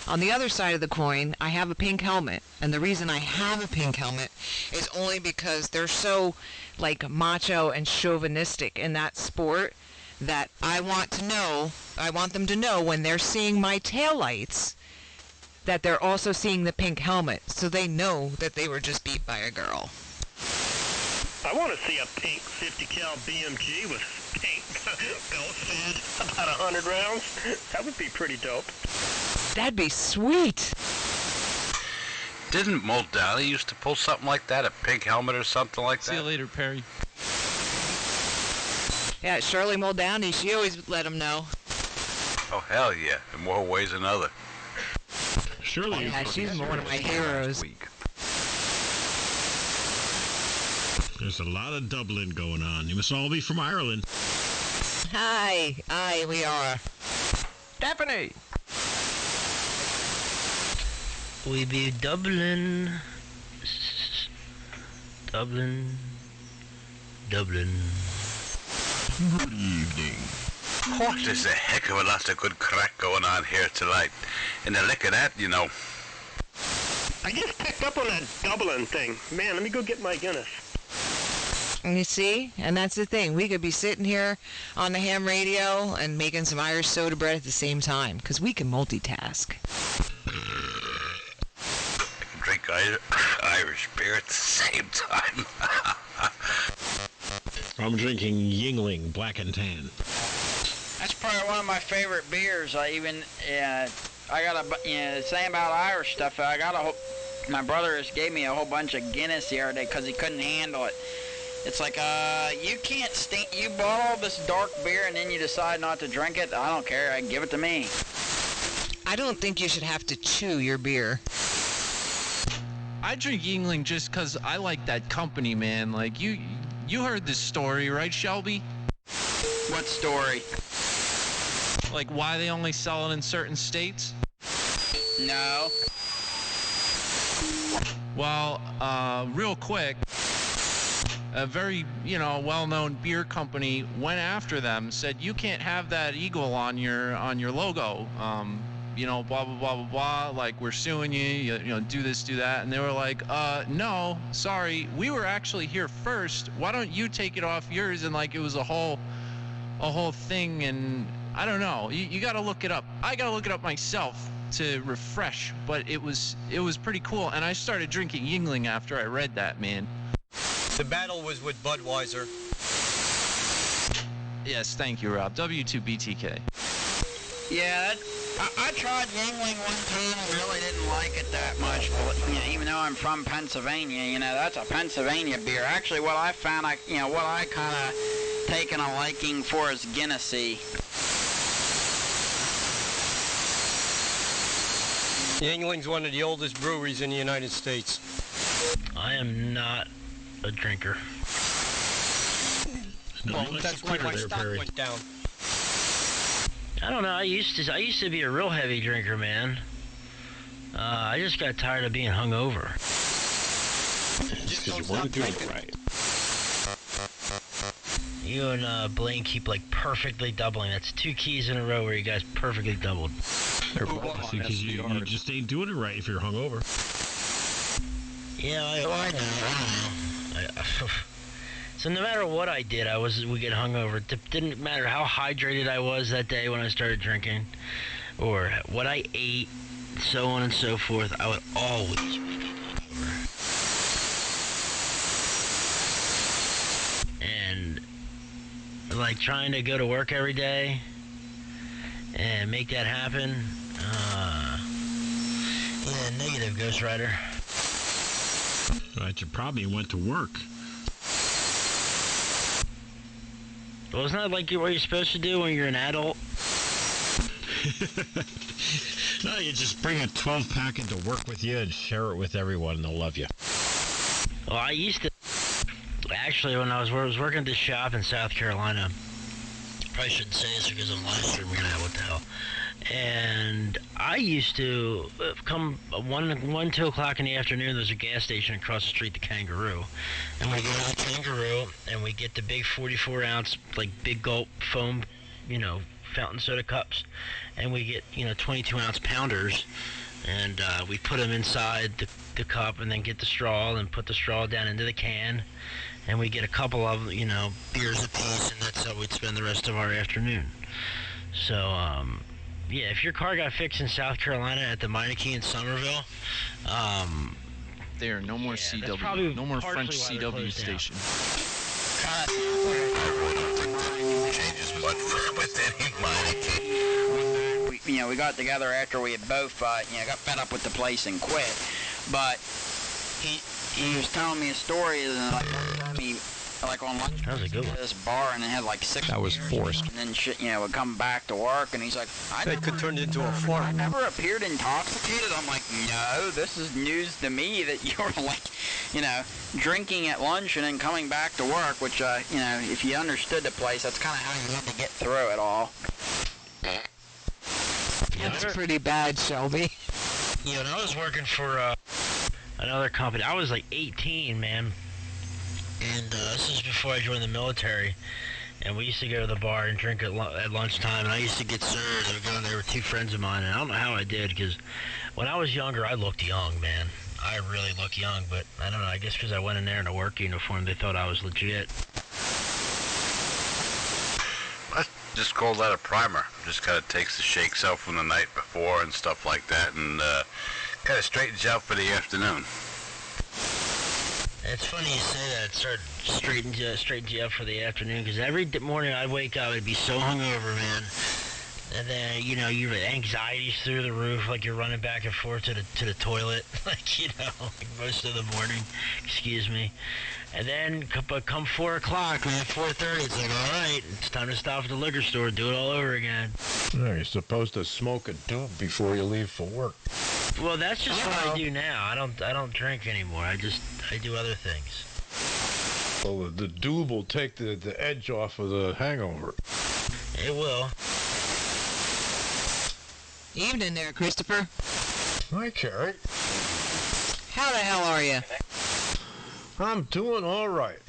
On the other side of the coin, I have a pink helmet, and the reason I have a pink helmet is only because they're so, like, macho and chauvinistic in that sport that I want them to know when they're seeing my taillights that they're also seeing the pink helmet, so they know that they were just beat by a girl. I want to see a pink 50 cal BMG with pink belt fed about 100 rounds. That would be pretty dope. That'd be sweet. Didn't Moldali used to pull something like that, a pink helmet or something like that? See you later, Perry. Yeah, Shirley Muldowney, she always let them know. Oh, hell yeah, in more ways than other. Surely. Yeah, she's one of my heroes. There's a lot of Dublin going on. You must all be from Ireland. Hi, we are. Stephanie! We be Dublin. Dublin. Good evening. What is a heck of a lot of good crack going on here tonight. And the lick of that, you know. I just picked up on that Dublin thing. Man, let me go get my Guinness. You see? And that's the thing. We could be sitting here on the ham radio and making some Irish soda bread at the same time, because we can multitask. I can drink Irish beer at the same time. I'm drinking Yingling Black and Tan. That's probably one of my favorite beers. I got the same about Irish stuff. My brother just gave me a whole bunch of Guinness the other day because he couldn't handle it. It's like, you can't you bought all this dark beer and then you decide not to drink it. I don't care. Give it to me. I don't think you should have to chew your beer. I drink Yingling just because I like that company, man. Like, you heard this story, right, Shelby? What story? Like, why they only sell it in certain states? No. Well, real quick, a very, well-known beer company went after them, said you can't have that eagle on your logo. Blah blah blah blah blah. Like, we're suing you. Do this, do that. And they were like, no, sorry, we were actually here first. Why don't you take it off yours? And like, it was a whole thing. And I don't know. You got to look it up. I got to look it up myself to refresh. But it was pretty cool. And I started drinking Yingling after I read that, man. The battle was with Budweiser. Yes, thank you, Rob. W2BTK. Yeah, I tried Yingling one time and really didn't like it that much. But even though I'm from Pennsylvania, that's a Pennsylvania beer. Actually, what I found, what I kind of taken a liking for is Guinnessy. Yingling's one of the oldest breweries in the United States. I am not a drinker. Well, that's why my stock went down. I don't know. I used to be a real heavy drinker, man. I just got tired of being hungover. Just because you want to do it right. You and Blaine keep like perfectly doubling. That's 2 keys in a row where you guys perfectly doubled. Because you just ain't doing it right if you're hungover. Yeah, I know. So no matter what I did, we get hungover. It didn't matter how hydrated I was that day when I started drinking, or what I ate, so on and so forth. I would always be hungover. And like trying to go to work every day and make that happen. Yeah, negative, Ghost Rider. Right, you probably went to work. Wasn't that like what you're supposed to do when you're an adult? No, you just bring a 12-pack into work with you and share it with everyone, and they'll love you. Well, I used to... Actually, when I was working at this shop in South Carolina, probably shouldn't say this because I'm live streaming now, what the hell. And I used to come 2 o'clock in the afternoon, there's a gas station across the street, the Kangaroo. And we go to the Kangaroo, and we get the big 44-ounce, like, big gulp foam, fountain soda cups. And we get, 22-ounce pounders. And we put them inside the cup and then get the straw and put the straw down into the can. And we get a couple of, beers apiece, and that's how we'd spend the rest of our afternoon. So, yeah, if your car got fixed in South Carolina at the Meineke in Somerville, there, no more CW, no more French CW station. Changes with any Meineke. We got together after we had both, got fed up with the place and quit. But he was telling me a story, and like on lunch, that was a good one. This bar, and it had like 6. That was forced. And then would come back to work, and he's like, That could turn into a farm. I never appeared intoxicated. I'm like, no, this is news to me that you're like, drinking at lunch and then coming back to work, which, if you understood the place, that's kind of how you had to get through it all. That's pretty bad, Shelby. When I was working for another company, I was like 18, man. And this is before I joined the military. And we used to go to the bar and drink at lunchtime. And I used to get served. I would go in there with 2 friends of mine. And I don't know how I did, because when I was younger, I looked young, man. I really looked young. But I don't know. I guess because I went in there in a work uniform, they thought I was legit. I just call that a primer. Just kind of takes the shakes out from the night before and stuff like that, and kind of straightens you out for the afternoon. It's funny you say that. It started straightens you up for the afternoon, because every morning I'd wake up, I'd be so hungover, man. And then, your anxiety's through the roof, like you're running back and forth to the toilet, like most of the morning, excuse me. And then, come 4 o'clock, man, 4:30, it's like, all right, it's time to stop at the liquor store, do it all over again. No, you're supposed to smoke a doob before you leave for work. Well, that's just what I do now. I don't drink anymore. I do other things. Well, the doob will take the edge off of the hangover. It will. Evening there, Christopher. Hi, Carrie. How the hell are you? I'm doing all right.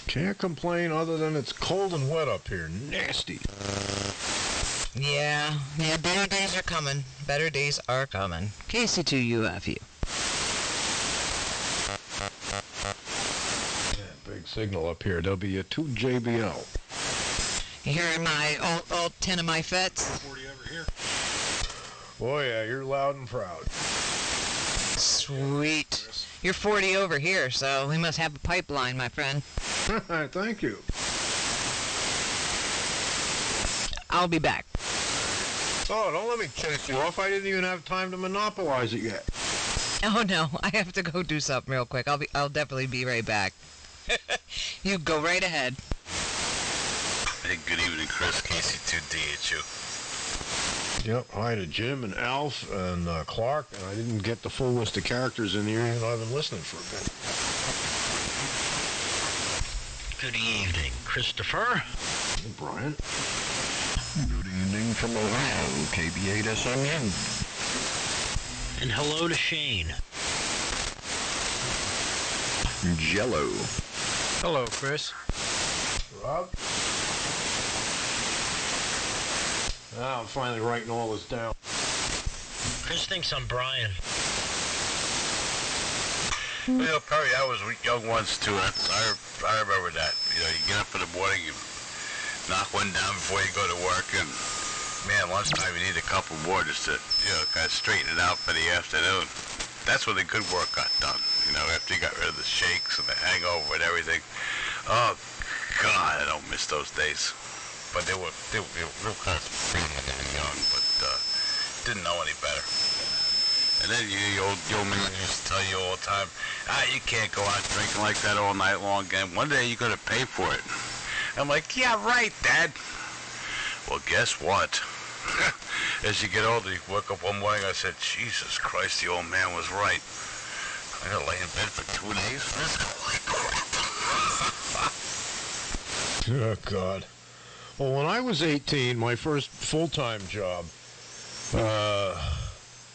Can't complain other than it's cold and wet up here. Nasty. Yeah, better days are coming. Better days are coming. KC2UFU. Yeah, big signal up here. There'll be a 2 JBL. You hearing my all 10 of my fets? 40 over here. Oh yeah, you're loud and proud. Sweet. You're 40 over here, so we must have a pipeline, my friend. Thank you. I'll be back. Oh, don't let me chase you off. I didn't even have time to monopolize it yet. Oh no, I have to go do something real quick. I'll definitely be right back. You go right ahead. Hey, good evening, Chris. KC2DHU. Yep, hi to Jim and Alf and Clark, and I didn't get the full list of characters in here, even though I've been listening for a bit. Good evening, Christopher. Hey, Brian. Good evening from Ohio, KB8SMN. And hello to Shane. Jello. Hello, Chris. Rob? Now I'm finally writing all this down. Chris thinks I'm Brian. Well, Perry, I was young once too. I remember that. You know, you get up in the morning, you knock one down before you go to work, and man, lunchtime you need a couple more just to, you know, kind of straighten it out for the afternoon. That's when the good work got done. You know, after you got rid of the shakes and the hangover and everything. Oh God, I don't miss those days. But they were real kind of young, but didn't know any better. And then the old man used to tell you all the time, you can't go out drinking like that all night long, and one day you're going to pay for it. I'm like, yeah, right, Dad. Well, guess what? As you get older, you wake up one morning, I said, Jesus Christ, the old man was right. I got to lay in bed for 2 days. Oh, God. Well, when I was 18, my first full-time job,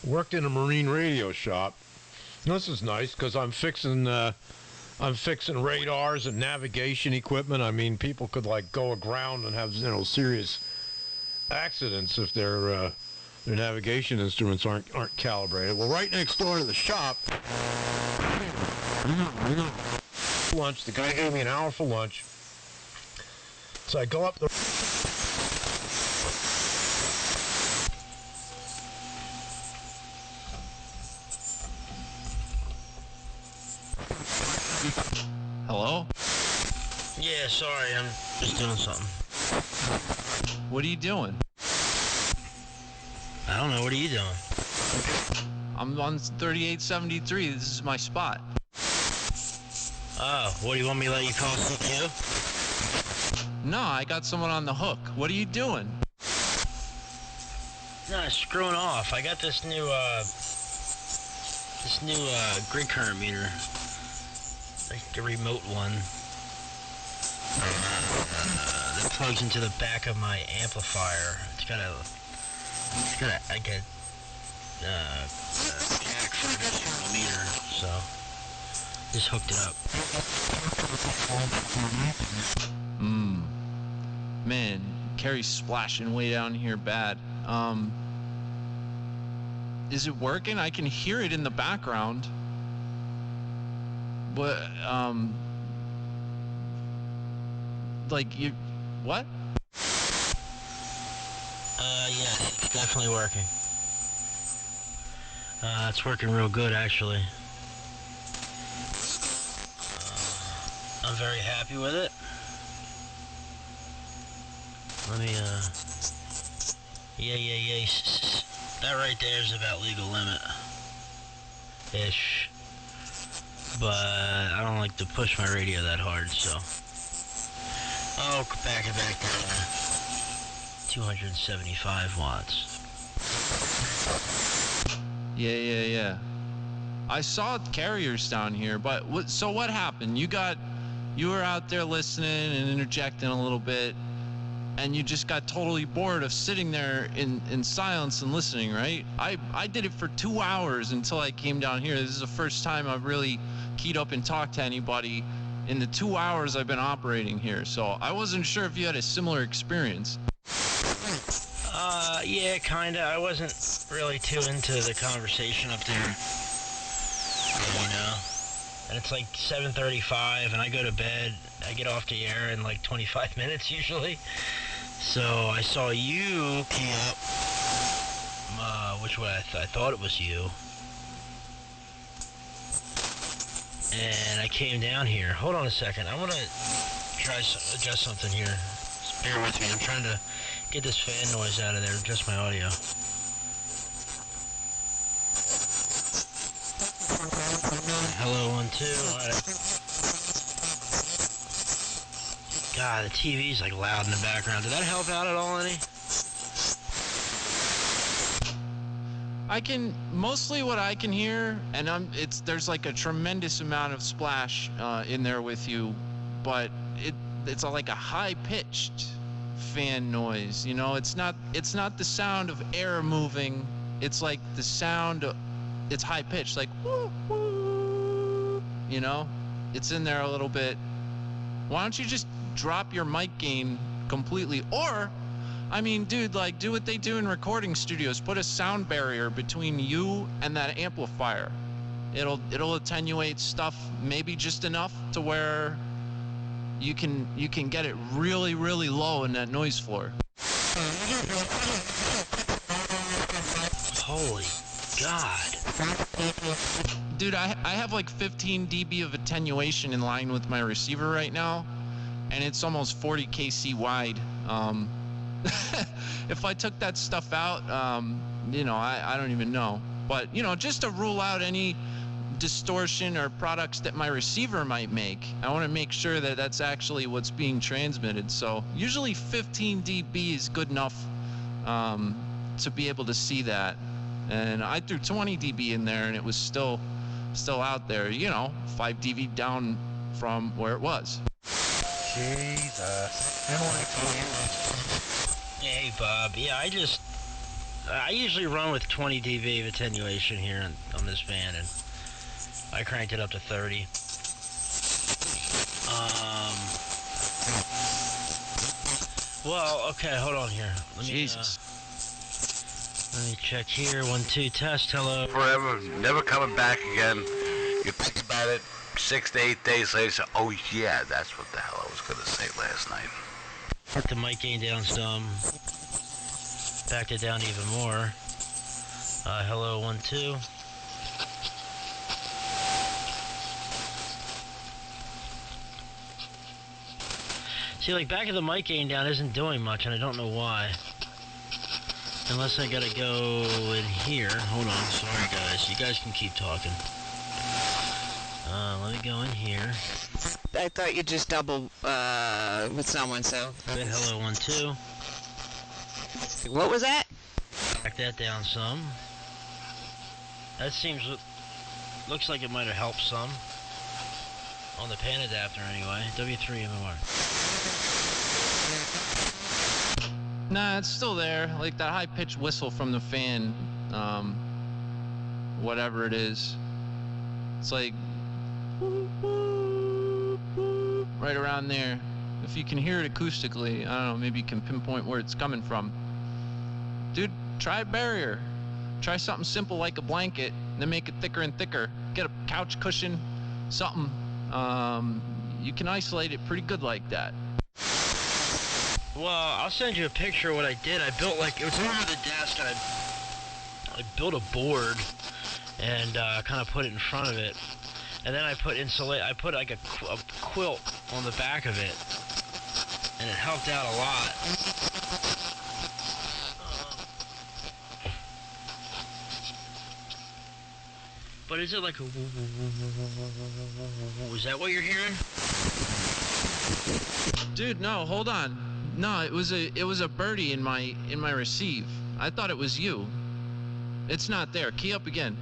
worked in a marine radio shop. This is nice because I'm fixing radars and navigation equipment. I mean, people could like go aground and have serious accidents if their navigation instruments aren't calibrated. Well, right next door to the shop, lunch. The guy gave me an hour for lunch. So I go up the... Hello? Yeah, sorry, I'm just doing something. What are you doing? I don't know, what are you doing? I'm on 3873. This is my spot. Oh, what do you want me to let you call CQ? No, I got someone on the hook. What are you doing? No, screwing off. I got this new grid current meter. Like the remote one. That plugs into the back of my amplifier. It's got a jack for a serial meter, so just hooked it up. Man, Carrie's splashing way down here bad. Is it working? I can hear it in the background. But, like, you... What? Yeah, it's definitely working. It's working real good, actually. I'm very happy with it. Let me, yeah. That right there is about legal limit. Ish. But I don't like to push my radio that hard, so. Oh, back it back down to 275 watts. Yeah. I saw carriers down here, but so what happened? You were out there listening and interjecting a little bit, and you just got totally bored of sitting there in silence and listening, right? I did it for 2 hours until I came down here. This is the first time I've really keyed up and talked to anybody in the 2 hours I've been operating here, so I wasn't sure if you had a similar experience. Yeah, kinda. I wasn't really too into the conversation up there, you know. And it's like 7:35, and I go to bed. I get off the air in like 25 minutes usually. So I saw you key up, which way I thought it was you. And I came down here. Hold on a second. I want to try adjust something here. Just bear with me. I'm trying to get this fan noise out of there. Adjust my audio. Hello, 1, 2. God, the TV's like loud in the background. Did that help out at all, any? mostly what I can hear, and there's like a tremendous amount of splash in there with you, but it's like a high-pitched fan noise. You know, it's not the sound of air moving. It's like the sound. It's high-pitched, like woo woo. You know, it's in there a little bit. Why don't you just drop your mic gain completely, or I mean, dude, like, do what they do in recording studios. Put a sound barrier between you and that amplifier. It'll attenuate stuff maybe just enough to where you can get it really, really low in that noise floor. Holy God. Dude, I have like 15 dB of attenuation in line with my receiver right now, and it's almost 40 kc wide. If I took that stuff out, I don't even know. But, just to rule out any distortion or products that my receiver might make, I want to make sure that that's actually what's being transmitted. So usually 15 dB is good enough to be able to see that. And I threw 20 dB in there, and it was still out there, 5 dB down from where it was. Jesus. Hey, Bob. Yeah, I usually run with 20 dB of attenuation here on this van, and I cranked it up to 30. Well, okay, hold on here. Jesus. Let me check here. 1, 2, test. Hello. Forever, never coming back again. You think about it, 6 to 8 days later, say, oh yeah, that's what the hell I was going to say last night. Put the mic gain down some. Backed it down even more. Hello, 1, 2. See, like, back of the mic gain down isn't doing much, and I don't know why. Unless I gotta go in here. Hold on, sorry guys. You guys can keep talking. Let me go in here. I thought you just double with someone, so. Say hello, 1, 2. What was that? Back that down some. That looks like it might have helped some. On the pan adapter anyway. W3 MMR. Nah, it's still there. Like that high-pitched whistle from the fan, whatever it is. It's like right around there. If you can hear it acoustically, I don't know, maybe you can pinpoint where it's coming from. Dude, try a barrier. Try something simple like a blanket, then make it thicker and thicker. Get a couch cushion, something. You can isolate it pretty good like that. Well, I'll send you a picture of what I did. I built it was over the desk, and I built a board and kind of put it in front of it. And then I put like a quilt on the back of it, and it helped out a lot. But is it like a... Is that what you're hearing? Dude, no, hold on. No, it was a birdie in my receive. I thought it was you. It's not there. Key up again.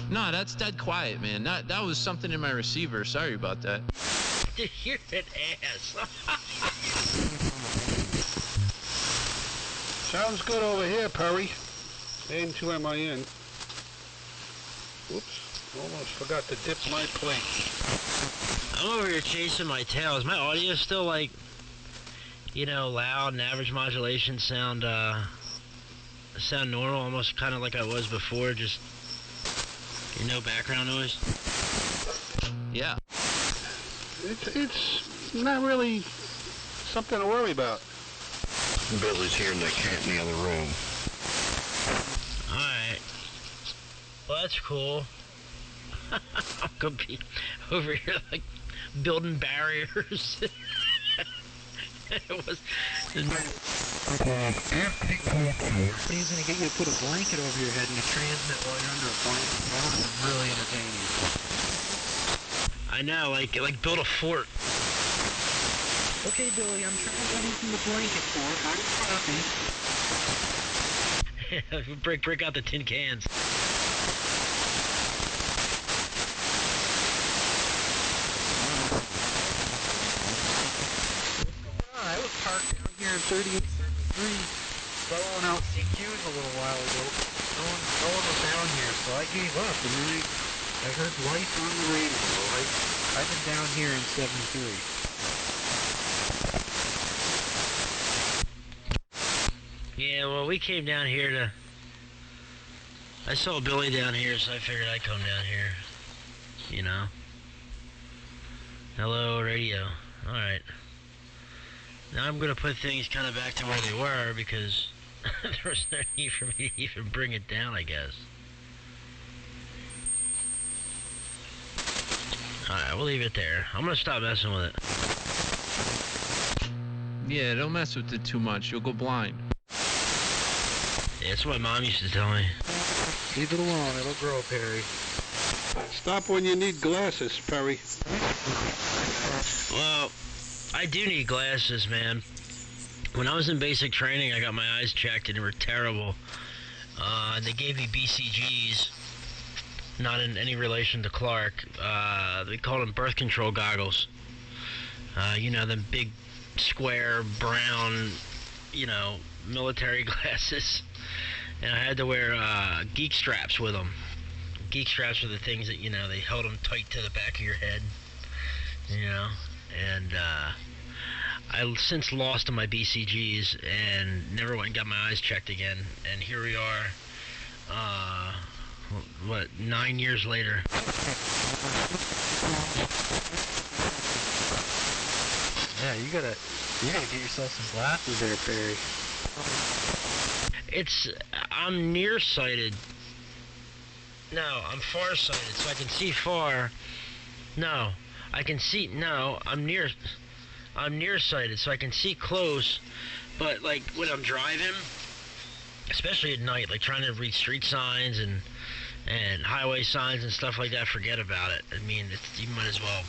No, that's dead quiet, man. That was something in my receiver. Sorry about that. You're an ass. Sounds good over here, Perry. AIM2MIN. Oops. Almost forgot to dip my plate. I'm over here chasing my tail. Is my audio still like, loud and average modulation sound normal? Almost kind of like I was before, just no background noise? Yeah. It's not really something to worry about. Billy's here and the cat in the other room. Alright. Well, that's cool. I'm gonna be over here like building barriers. It was. He's gonna get you to put a blanket over your head and a transmit while you're under a blanket. That would have been really entertaining. I know, like build a fort. Okay, Billy, I'm trying to run into the blanket for it. How do you stop me? break out the tin cans. I was parked down here in 3873, blowing out CQs a little while ago. No one was down here, so I gave up, and then I heard life on the radio. I've been down here in 73. Yeah, well, we came down here to... I saw Billy down here, so I figured I'd come down here. You know? Hello, radio. Alright. Now I'm going to put things kind of back to where they were, because there was no need for me to even bring it down, I guess. Alright, we'll leave it there. I'm going to stop messing with it. Yeah, don't mess with it too much. You'll go blind. Yeah, that's what my mom used to tell me. Leave it alone, it'll grow, Perry. Stop when you need glasses, Perry. Well, I do need glasses, man. When I was in basic training, I got my eyes checked, and they were terrible. They gave me BCGs, not in any relation to Clark. They called them birth control goggles. You know, them big, square, brown, you know, military glasses. And I had to wear geek straps with them. Geek straps are the things that, you know, they held them tight to the back of your head. You know? And I've since lost my BCGs and never went and got my eyes checked again. And here we are, 9 years later. Yeah, you gotta get yourself some glasses there, Perry. I'm nearsighted. No, I'm farsighted, so I can see far. No, I can see. No, I'm nearsighted, so I can see close. But like when I'm driving, especially at night, like trying to read street signs and highway signs and stuff like that, forget about it. I mean, you might as well.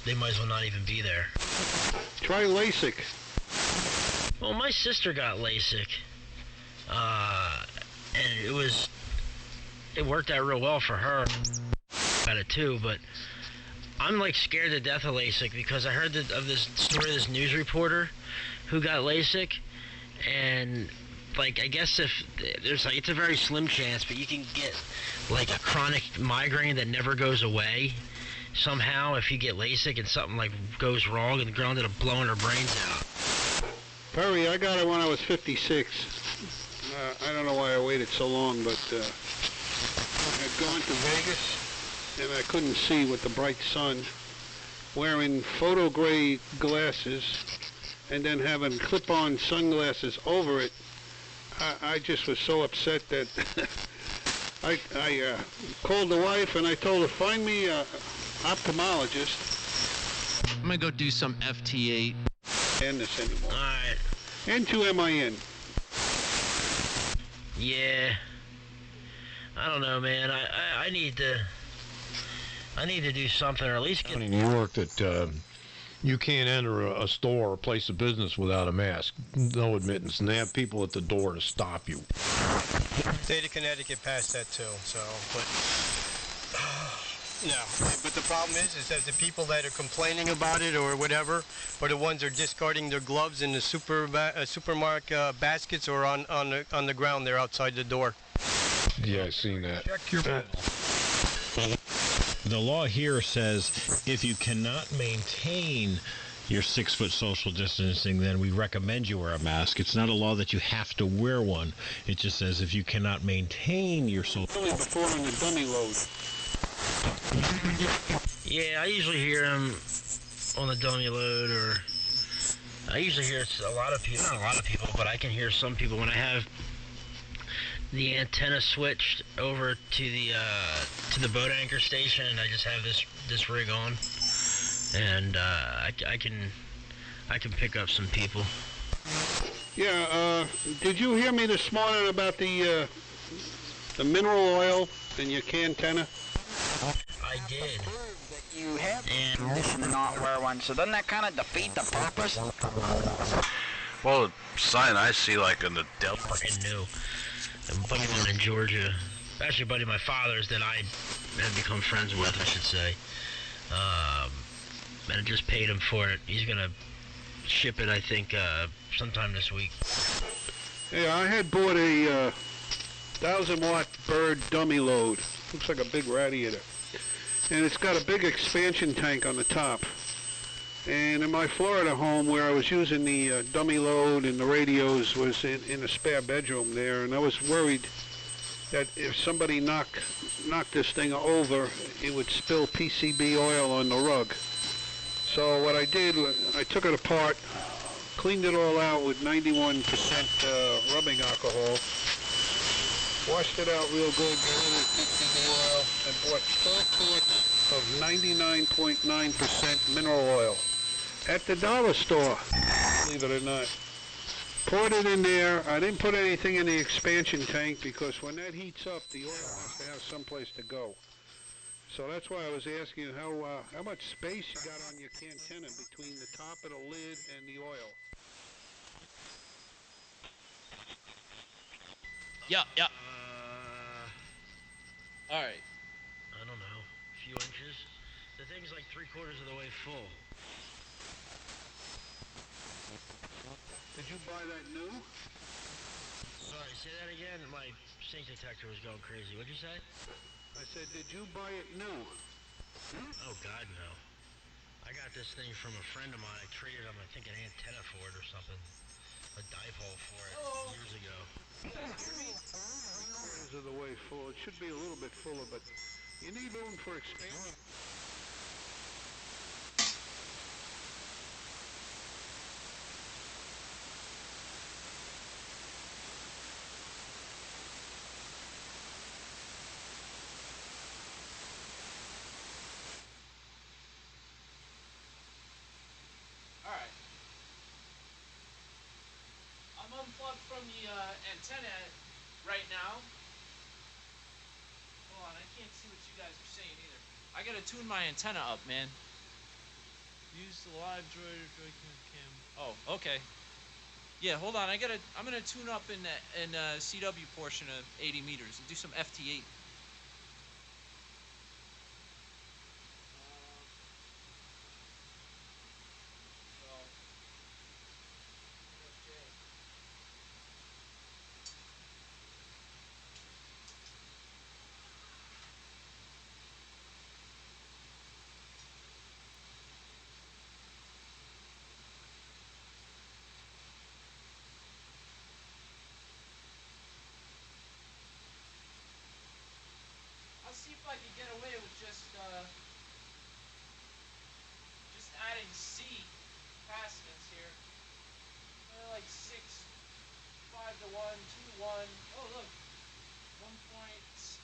They might as well not even be there. Try LASIK. Well, my sister got LASIK. And it worked out real well for her. Got it too, but I'm like scared to death of LASIK because I heard of this story of this news reporter who got LASIK, and like I guess if there's like it's a very slim chance, but you can get like a chronic migraine that never goes away somehow if you get LASIK and something like goes wrong and the girl ended up blowing her brains out. Perry, I got it when I was 56. I don't know why I waited so long, but I'd gone to Vegas and I couldn't see with the bright sun, wearing photo gray glasses and then having clip-on sunglasses over it. I just was so upset that I called the wife and I told her, find me an ophthalmologist. I'm gonna go do some FT8. And this anymore. Alright. N2MIN. Yeah. I don't know, man. I need to do something, or at least get... In New York that you can't enter a store or place of business without a mask. No admittance. And they have people at the door to stop you. State of Connecticut passed that too, so, but... No, but the problem is that the people that are complaining about it or whatever are the ones that are discarding their gloves in the supermarket baskets or on the ground there outside the door. Yeah, I seen that. Check your bill. The law here says if you cannot maintain your 6-foot social distancing, then we recommend you wear a mask. It's not a law that you have to wear one. It just says if you cannot maintain your social... Only before on the dummy load. Yeah, I usually hear them on the dummy load, or I usually hear a lot of people, not a lot of people, but I can hear some people when I have the antenna switched over to the boat anchor station, and I just have this rig on, and I can pick up some people. Yeah, did you hear me this morning about the mineral oil in your antenna? I did. That you you have permission to not wear one, so doesn't that kind of defeat the purpose? Well, the sign I see, like in the Delta. Fucking new. A buddy of mine in Georgia, actually a buddy of my father's that I have become friends with, I should say. And I just paid him for it. He's gonna ship it, I think, sometime this week. Yeah, I had bought a 1,000-watt bird dummy load. Looks like a big radiator. And it's got a big expansion tank on the top. And in my Florida home, where I was using the dummy load and the radios, was in a spare bedroom there, and I was worried that if somebody knocked this thing over, it would spill PCB oil on the rug. So what I did, I took it apart, cleaned it all out with 91% rubbing alcohol, washed it out real good, got rid of the PCB oil, and bought 4 quarts of 99.9% mineral oil at the dollar store, believe it or not. Poured it in there. I didn't put anything in the expansion tank because when that heats up, the oil has to have someplace to go. So that's why I was asking you how much space you got on your antenna between the top of the lid and the oil. Yeah. All right. I don't know, a few inches. The thing's like 3/4 of the way full. Did you buy that new? Sorry, say that again. My sync detector was going crazy. What'd you say? I said, did you buy it new? Oh, God, no. I got this thing from a friend of mine. I traded him, I think, an antenna for it or something. A dipole for it years ago. 3/4 of the way full. It should be a little bit fuller, but you need room for expansion. All right. I'm unplugged from the antenna right now. Hold on, I can't see what you guys are saying either. I gotta tune my antenna up, man. Use the live droid or droid cam. Oh, okay. Yeah, hold on. I'm gonna tune up in CW portion of 80 meters and do some FT8. I'll see if I can get away with just adding C capacitance here. Like 6, 5 to 1, 2 to 1. Oh look, 1.4.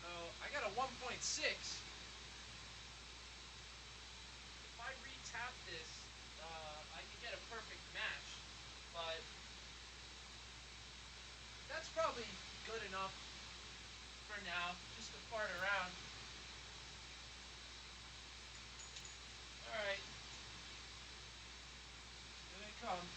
So I got a 1.6. If I re-tap this, I can get a perfect match, but that's probably good enough for now, just to fart around. Alright. Here they come.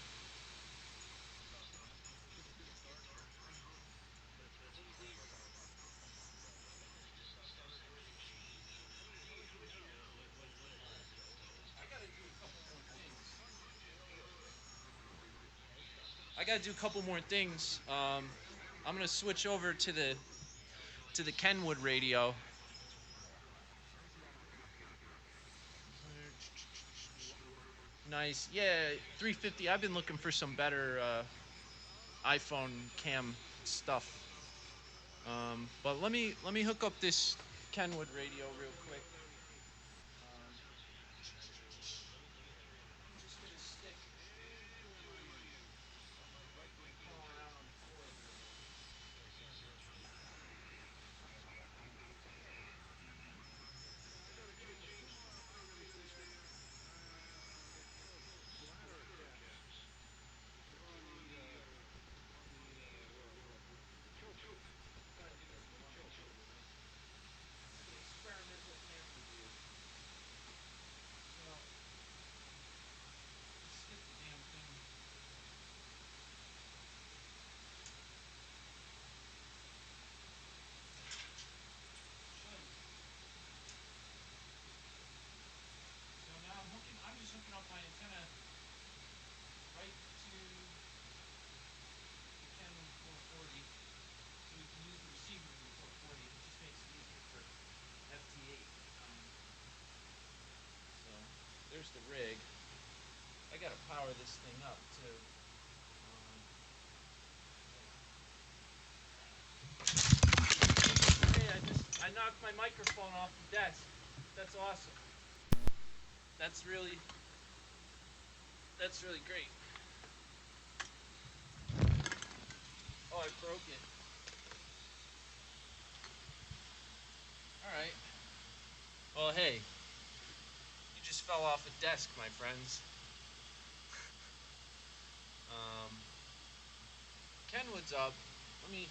I gotta do a couple more things. I'm gonna switch over to the Kenwood radio. Nice. Yeah, 350. I've been looking for some better iPhone cam stuff. But let me hook up this Kenwood radio real quick. I'm just gonna stick. here's the rig. I gotta power this thing up too. Hey, I knocked my microphone off the desk. That's awesome. That's really great. Oh, I broke it. All right. Well, hey, you just fell off a desk, my friends. Kenwood's up. Let me.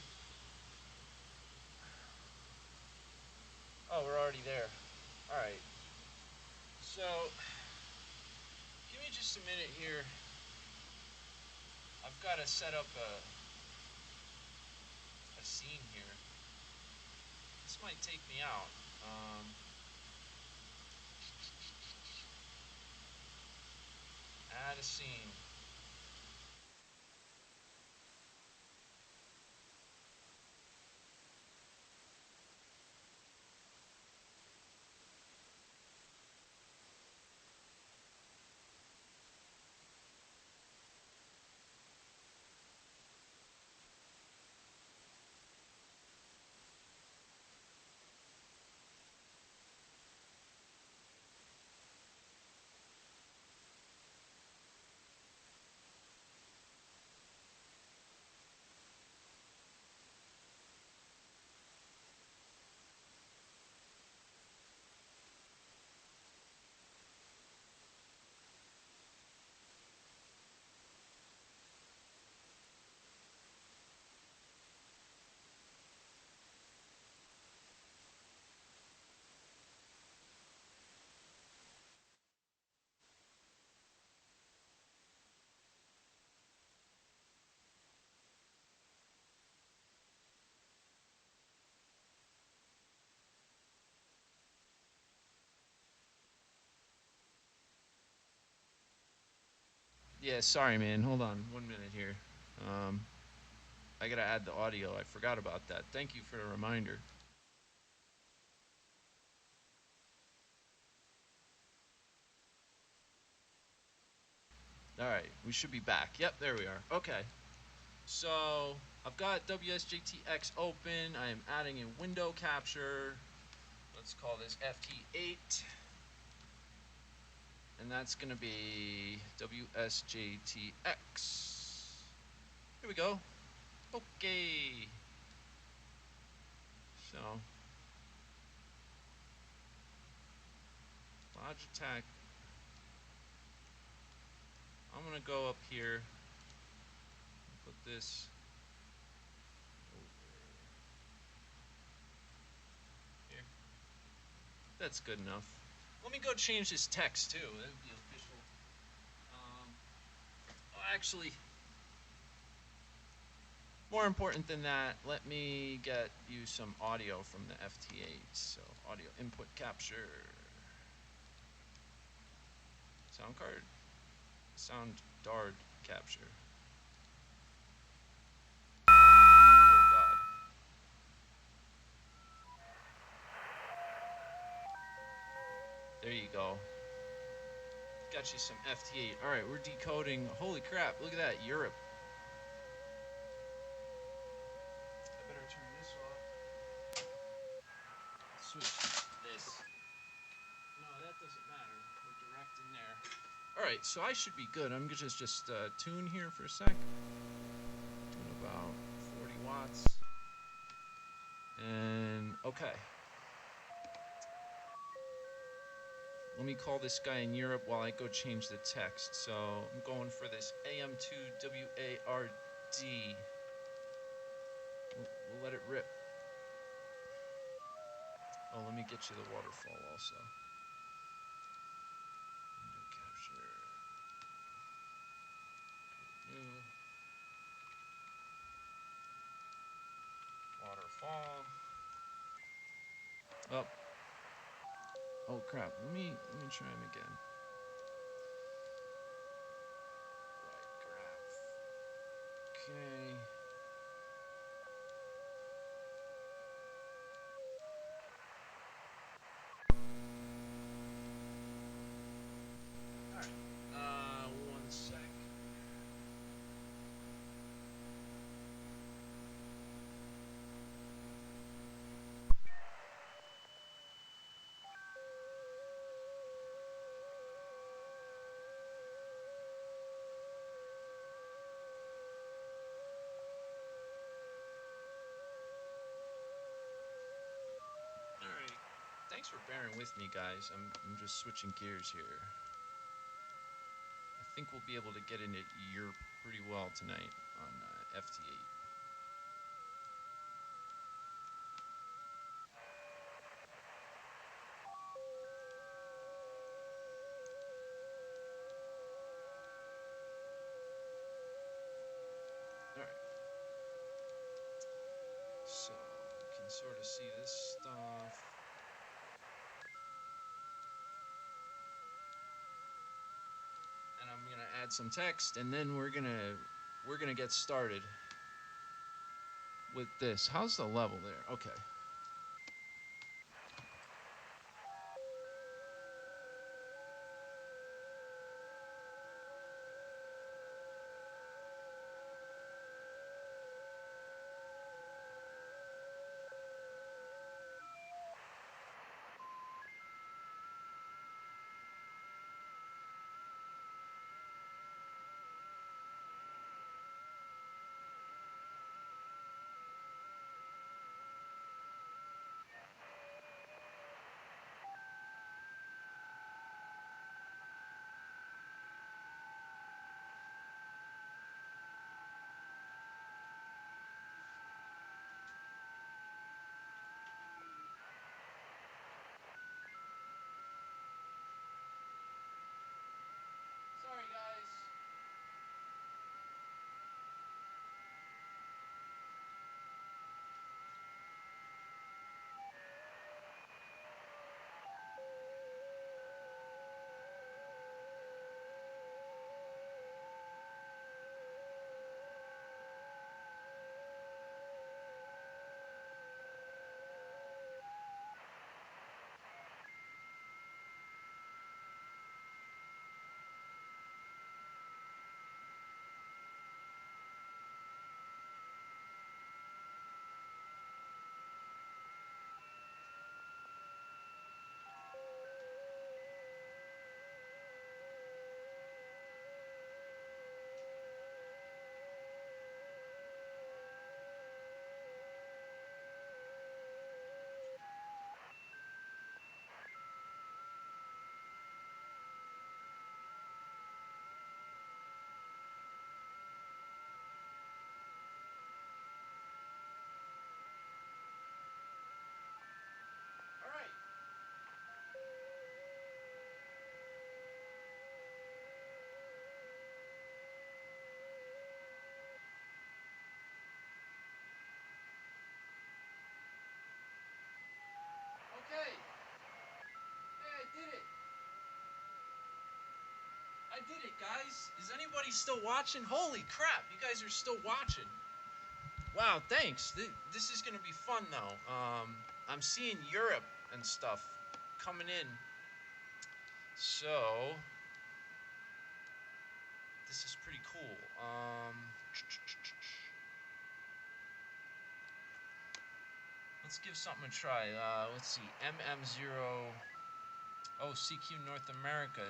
Oh, we're already there. All right. So, give me just a minute here. I've got to set up a scene here. This might take me out. Add a scene. Yeah, sorry, man. Hold on 1 minute here. I gotta add the audio. I forgot about that. Thank you for the reminder. All right, we should be back. Yep, there we are. Okay. So I've got WSJTX open. I am adding in window capture. Let's call this FT8. And that's going to be WSJTX. Here we go. Okay. So, Logitech. I'm going to go up here. Put this over here. That's good enough. Let me go change this text too. That would be official. Actually, more important than that, let me get you some audio from the FT8. So, audio input capture. Sound card. Sound DARD capture. Oh god. There you go. Got you some FT8. Alright, we're decoding. Holy crap, look at that. Europe. I better turn this off. Switch to this. No, that doesn't matter. We're direct in there. Alright, so I should be good. I'm gonna just tune here for a sec. Tune about 40 watts. And okay. Let me call this guy in Europe while I go change the text. So I'm going for this AM2WARD. We'll let it rip. Oh, let me get you the waterfall also. Window capture. New. Waterfall. Oh. Oh crap. Let me try him again. Right graph. Okay. thanks for bearing with me, guys. I'm just switching gears here. I think we'll be able to get into Europe pretty well tonight on FT8. Alright. So, you can sort of see this stuff. And I'm gonna add some text, and then we're gonna get started with this. How's the level there? Okay. Sorry, guys. Okay. Hey, I did it. I did it, guys. Is anybody still watching? Holy crap, you guys are still watching. Wow, thanks. This is going to be fun, though. I'm seeing Europe and stuff coming in. So, this is pretty cool. Let's give something a try. Let's see. MM0. Oh, CQ North America.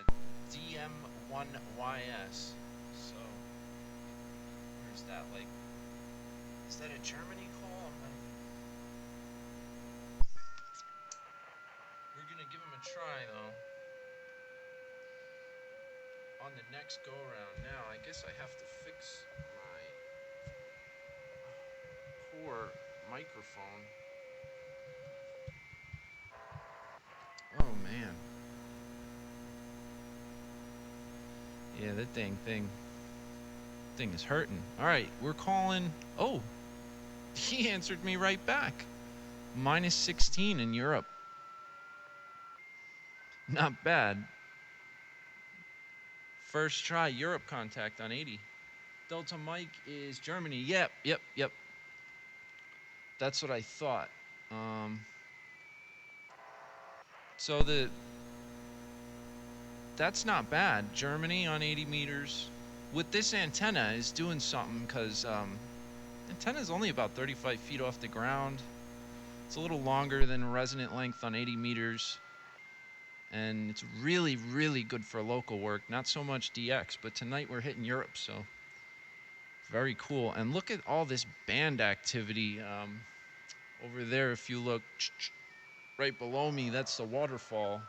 DM1YS. So, where's that? Like, is that a Germany call? We're gonna give him a try, though. On the next go-around. Now, I guess I have to fix my poor microphone. Oh, man. Yeah, that thing is hurting. All right, we're calling. Oh, he answered me right back. -16 in Europe. Not bad. First try Europe contact on 80. Delta Mike is Germany. Yep. That's what I thought. So that's not bad. Germany on 80 meters. With this antenna is doing something because antenna is only about 35 feet off the ground. It's a little longer than resonant length on 80 meters. And it's really, really good for local work. Not so much DX, but tonight we're hitting Europe, so very cool. And look at all this band activity over there. If you look, right below me, that's the waterfall.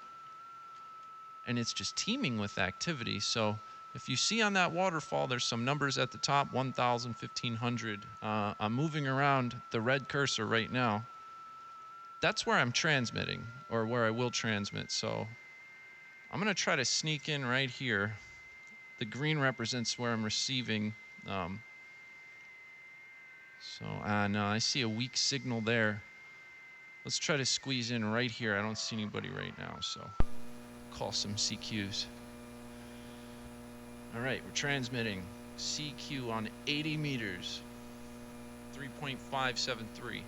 And it's just teeming with activity. So if you see on that waterfall, there's some numbers at the top, 1,000, 1,500. I'm moving around the red cursor right now. That's where I'm transmitting, or where I will transmit. So I'm going to try to sneak in right here. The green represents where I'm receiving. No, I see a weak signal there. Let's try to squeeze in right here. I don't see anybody right now, so call some CQs. All right, we're transmitting CQ on 80 meters, 3.573.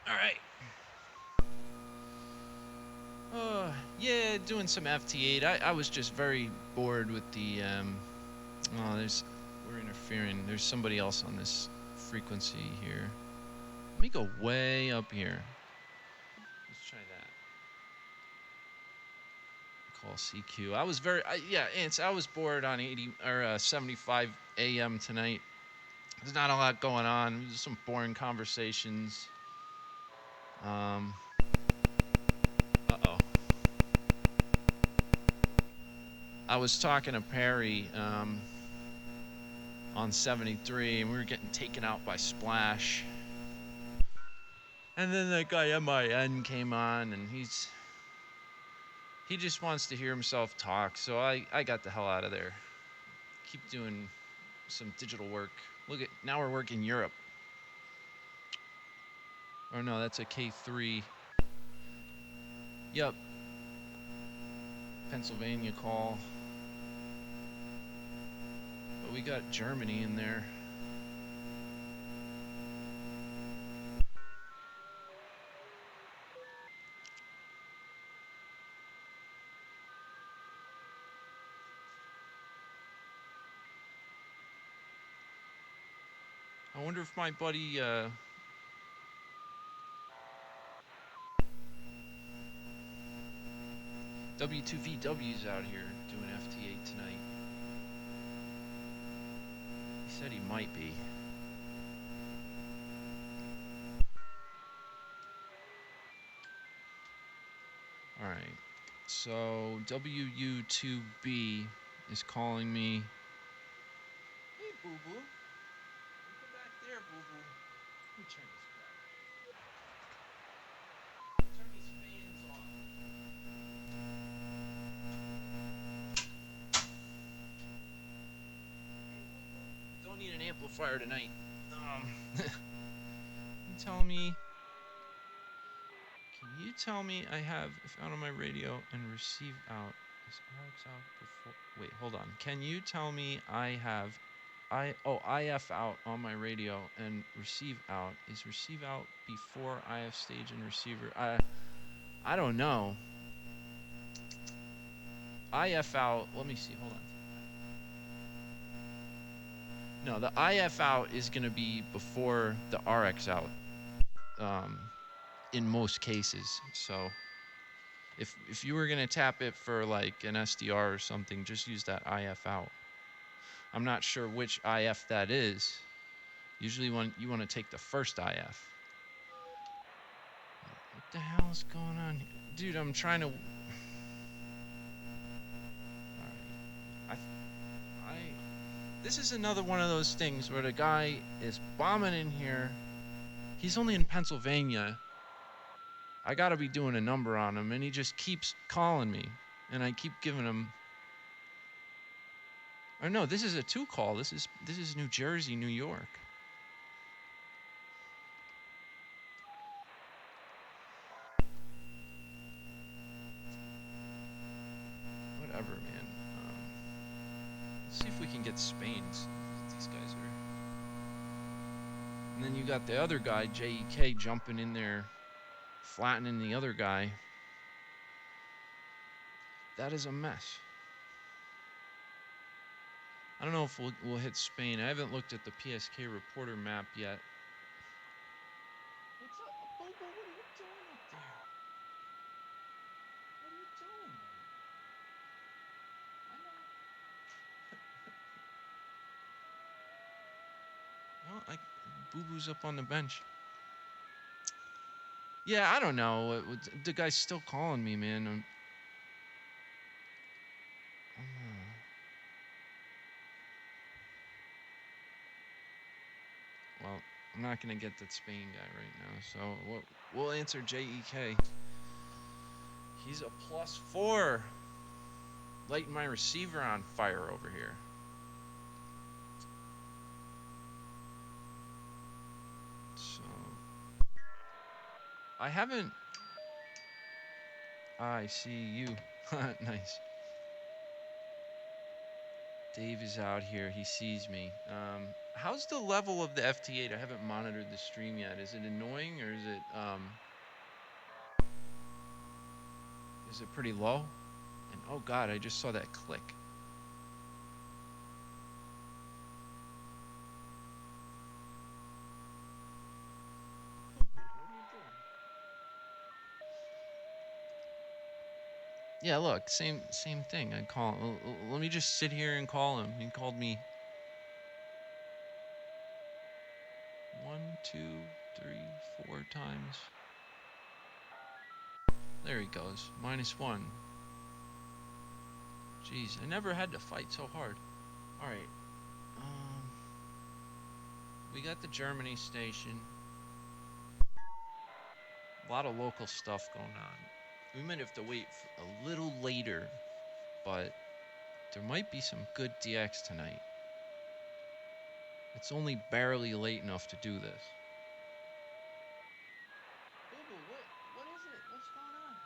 All right. Yeah, doing some FT8. I was just very bored with the, we're interfering. There's somebody else on this frequency here. Let me go way up here. Let's try that. Call CQ. I was I was bored on 80 or 75 AM tonight. There's not a lot going on. Just some boring conversations. Uh-oh. I was talking to Perry on 73, and we were getting taken out by Splash. And then that guy MIN came on, and he just wants to hear himself talk, so I got the hell out of there. Keep doing some digital work. Look at, now we're working Europe. Or no, that's a K3. Yep. Pennsylvania call. But we got Germany in there. I wonder if my buddy W2VW's out here doing FT8 tonight. He said he might be. Alright, so WU2B is calling me. Hey, boo-boo. Come back there, boo-boo. Let me turn this back. Turn these fans on. Don't need an amplifier tonight. Can you tell me I have, if out on my radio and receive out, is RX out before, wait, hold on. Can you tell me I have, IF out on my radio and receive out, is receive out before IF stage and receiver? I don't know. IF out, let me see, hold on. No, the IF out is going to be before the RX out. In most cases. So if you were going to tap it for like an SDR or something, just use that IF out. I'm not sure which IF that is. Usually when you want to take the first IF. What the hell is going on here? Dude, I'm trying to... Alright. This is another one of those things where the guy is bombing in here. He's only in Pennsylvania. I gotta be doing a number on him, and he just keeps calling me, and I keep giving him. Or no, this is a 2 call. This is New Jersey, New York. can get Spain's. These guys are. And then you got the other guy, JEK, jumping in there, flattening the other guy. That is a mess. I don't know if we'll hit Spain. I haven't looked at the PSK reporter map yet. What's up, Bobo? What are you doing up there? What are you doing, man? I know. Boo Boo's up on the bench. Yeah, I don't know. The guy's still calling me, man. Well, I'm not gonna get that Spain guy right now, so we'll answer JEK. He's a +4. Lighting my receiver on fire over here. So I haven't. I see you. Nice. Dave is out here. He sees me. How's the level of the FT8? I haven't monitored the stream yet. Is it annoying or is it pretty low? And oh god, I just saw that click. Yeah, look, same thing. I call. Let me just sit here and call him. He called me 1, 2, 3, 4 times. There he goes. -1. Jeez, I never had to fight so hard. All right. We got the Germany station. A lot of local stuff going on. We might have to wait for a little later, but there might be some good DX tonight. It's only barely late enough to do this. Boo-boo, what is it? What's going on?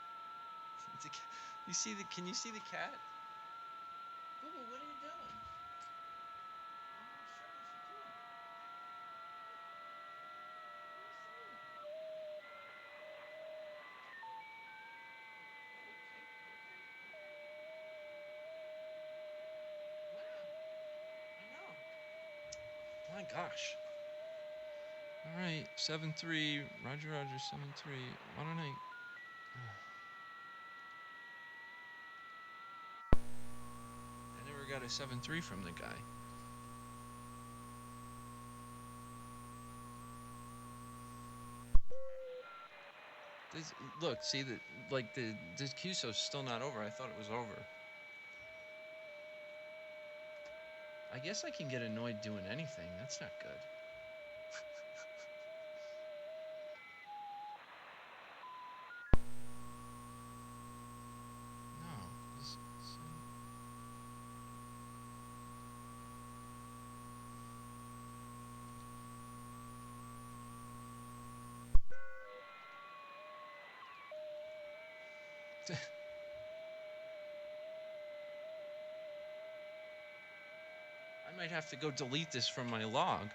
Can you see the cat? Boo-boo, what are you doing? My gosh. All right, 7-3, Roger, 7-3. Why don't I... I never got a 7-3 from the guy. Look, see that, like the QSO's still not over. I thought it was over. I guess I can get annoyed doing anything. That's not good. I might have to go delete this from my log.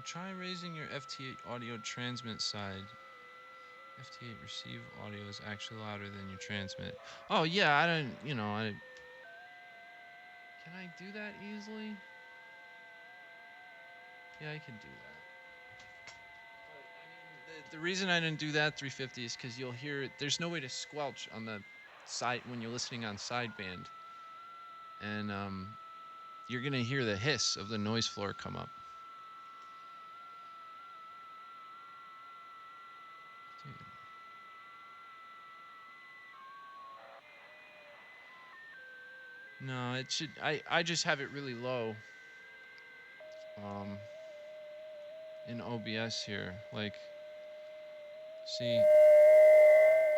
Try raising your FT8 audio transmit side. FT8 receive audio is actually louder than your transmit. Oh yeah, I don't, can I do that easily? Yeah, I can do that. But I mean, the reason I didn't do that 350 is because you'll hear it. There's no way to squelch on the side when you're listening on sideband, and you're gonna hear the hiss of the noise floor come up. No, it should. I just have it really low. In OBS here, like, see.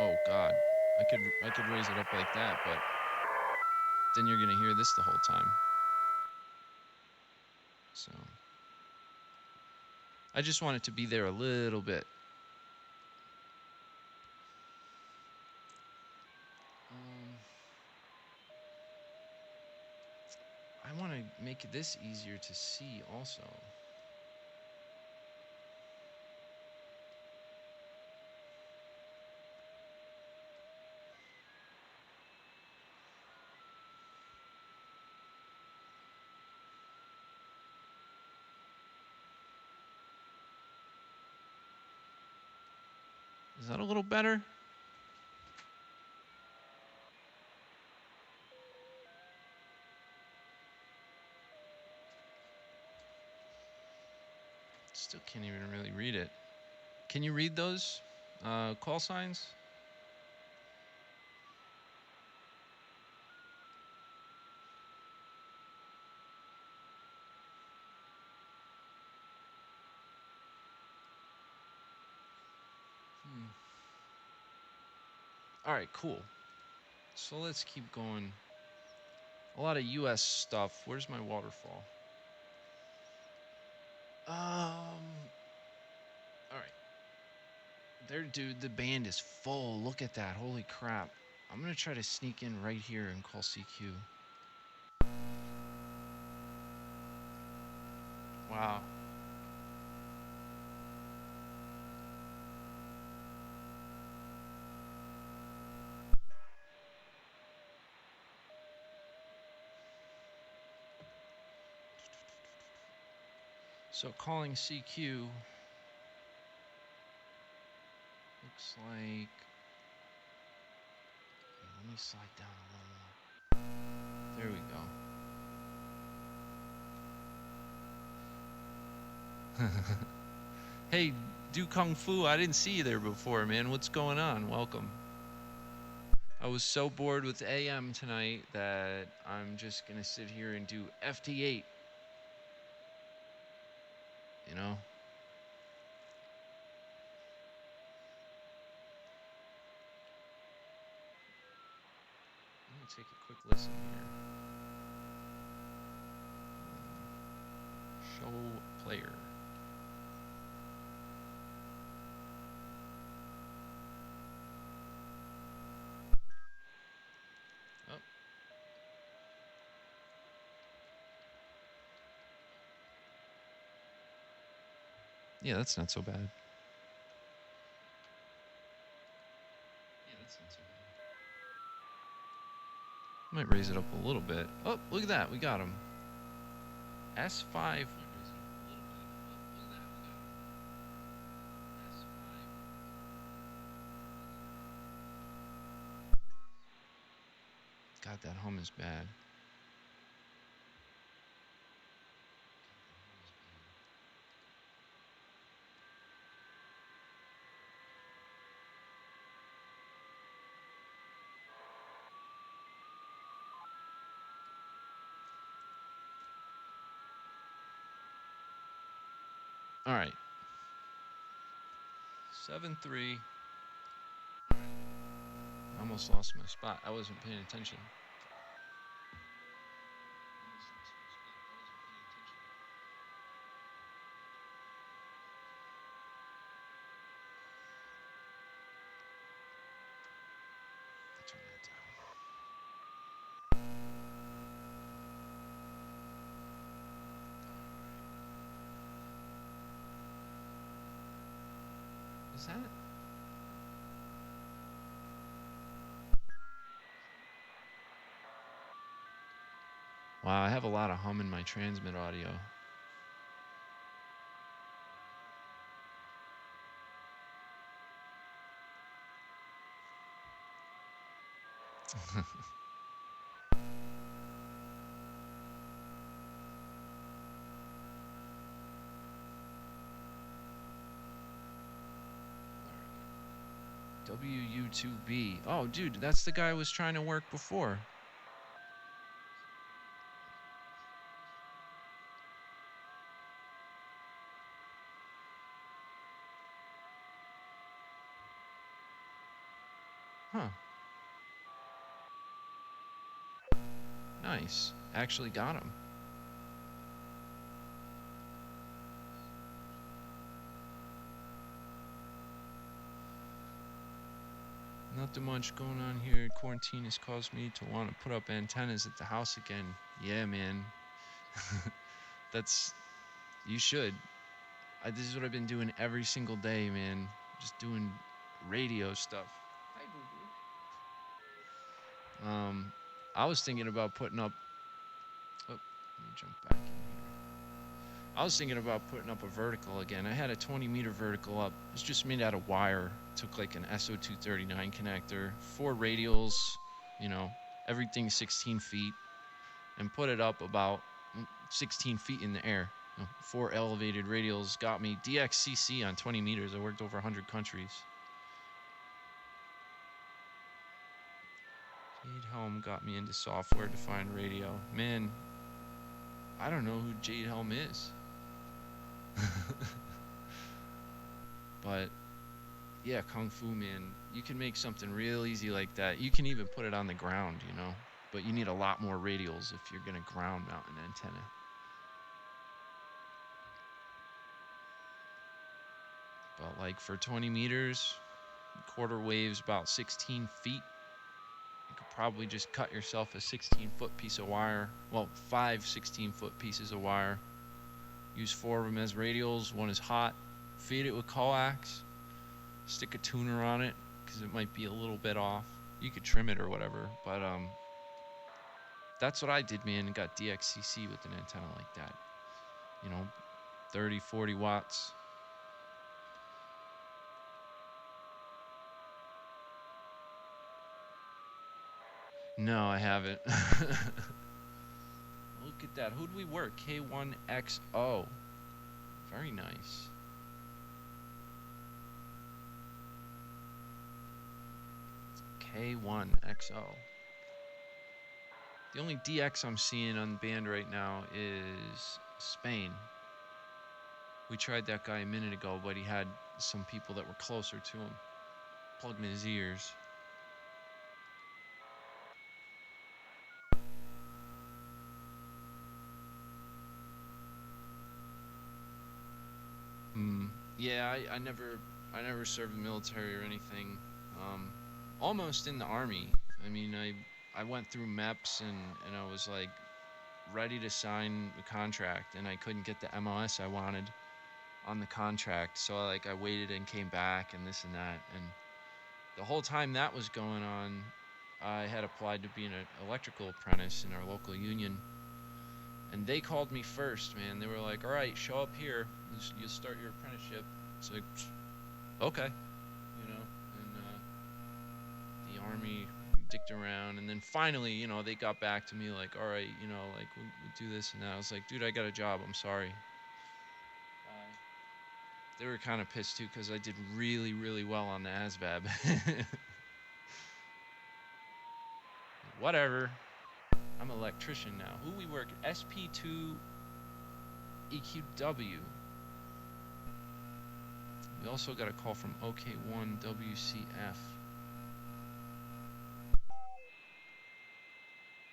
Oh God, I could raise it up like that, but then you're gonna hear this the whole time. So I just want it to be there a little bit. I want to make this easier to see also. Is that a little better? Still can't even really read it. Can you read those call signs? All right, cool. So let's keep going. A lot of US stuff. Where's my waterfall? All right. There, dude, the band is full. Look at that. Holy crap. I'm going to try to sneak in right here and call CQ. Wow. So calling CQ looks like... Let me slide down a little more. There we go. Hey, Do Kung Fu, I didn't see you there before, man. What's going on? Welcome. I was so bored with AM tonight that I'm just going to sit here and do FT8. You know? Let me take a quick listen here. Show player. Oh. Yeah, that's not so bad. Might raise it up a little bit. Oh, look at that. We got him. S5. God, that hum is bad. All right. 7-3. I almost lost my spot. I wasn't paying attention. Turn that down. Is that? Wow, I have a lot of hum in my transmit audio. WU2B. Oh, dude, that's the guy I was trying to work before. Huh. Nice. Actually got him. Nothing much going on here. Quarantine has caused me to want to put up antennas at the house again. Yeah, man. You should. This is what I've been doing every single day, man. Just doing radio stuff. Hi, boo boo. I was thinking about putting up. Oh, let me jump back in here. I was thinking about putting up a vertical again. I had a 20-meter vertical up. It's just made out of wire. Took like an SO239 connector, 4 radials, everything 16 feet, and put it up about 16 feet in the air. 4 elevated radials got me DXCC on 20 meters. I worked over 100 countries. Jade Helm got me into software-defined radio. Man, I don't know who Jade Helm is. But yeah, Kung Fu, man, you can make something real easy like that. You can even put it on the ground, but you need a lot more radials if you're going to ground mount an antenna. But like for 20 meters, quarter waves about 16 feet, you could probably just cut yourself a 16-foot piece of wire. Well, 5 16-foot pieces of wire. Use 4 of them as radials. 1 is hot. Feed it with coax. Stick a tuner on it because it might be a little bit off. You could trim it or whatever, but that's what I did, man, and got DXCC with an antenna like that. 30, 40 watts. No, I haven't. Look at that. Who'd we work? K1XO. Very nice. K1XO. The only DX I'm seeing on the band right now is Spain. We tried that guy a minute ago, but he had some people that were closer to him. Plugged in his ears. Yeah, I never served the military or anything. Almost in the army. I mean, I went through MEPS and I was like ready to sign the contract, and I couldn't get the MOS I wanted on the contract, so I waited and came back and this and that, and the whole time that was going on, I had applied to be an electrical apprentice in our local union, and they called me first, man. They were like, all right, show up here, you'll start your apprenticeship. It's like, okay, and the army dicked around, and then finally, they got back to me like, all right, we'll do this and that. I was like, dude, I got a job, I'm sorry. They were kind of pissed too because I did really, really well on the ASVAB. Whatever. I'm an electrician now. Who we work at? SP2 EQW. We also got a call from OK1 WCF.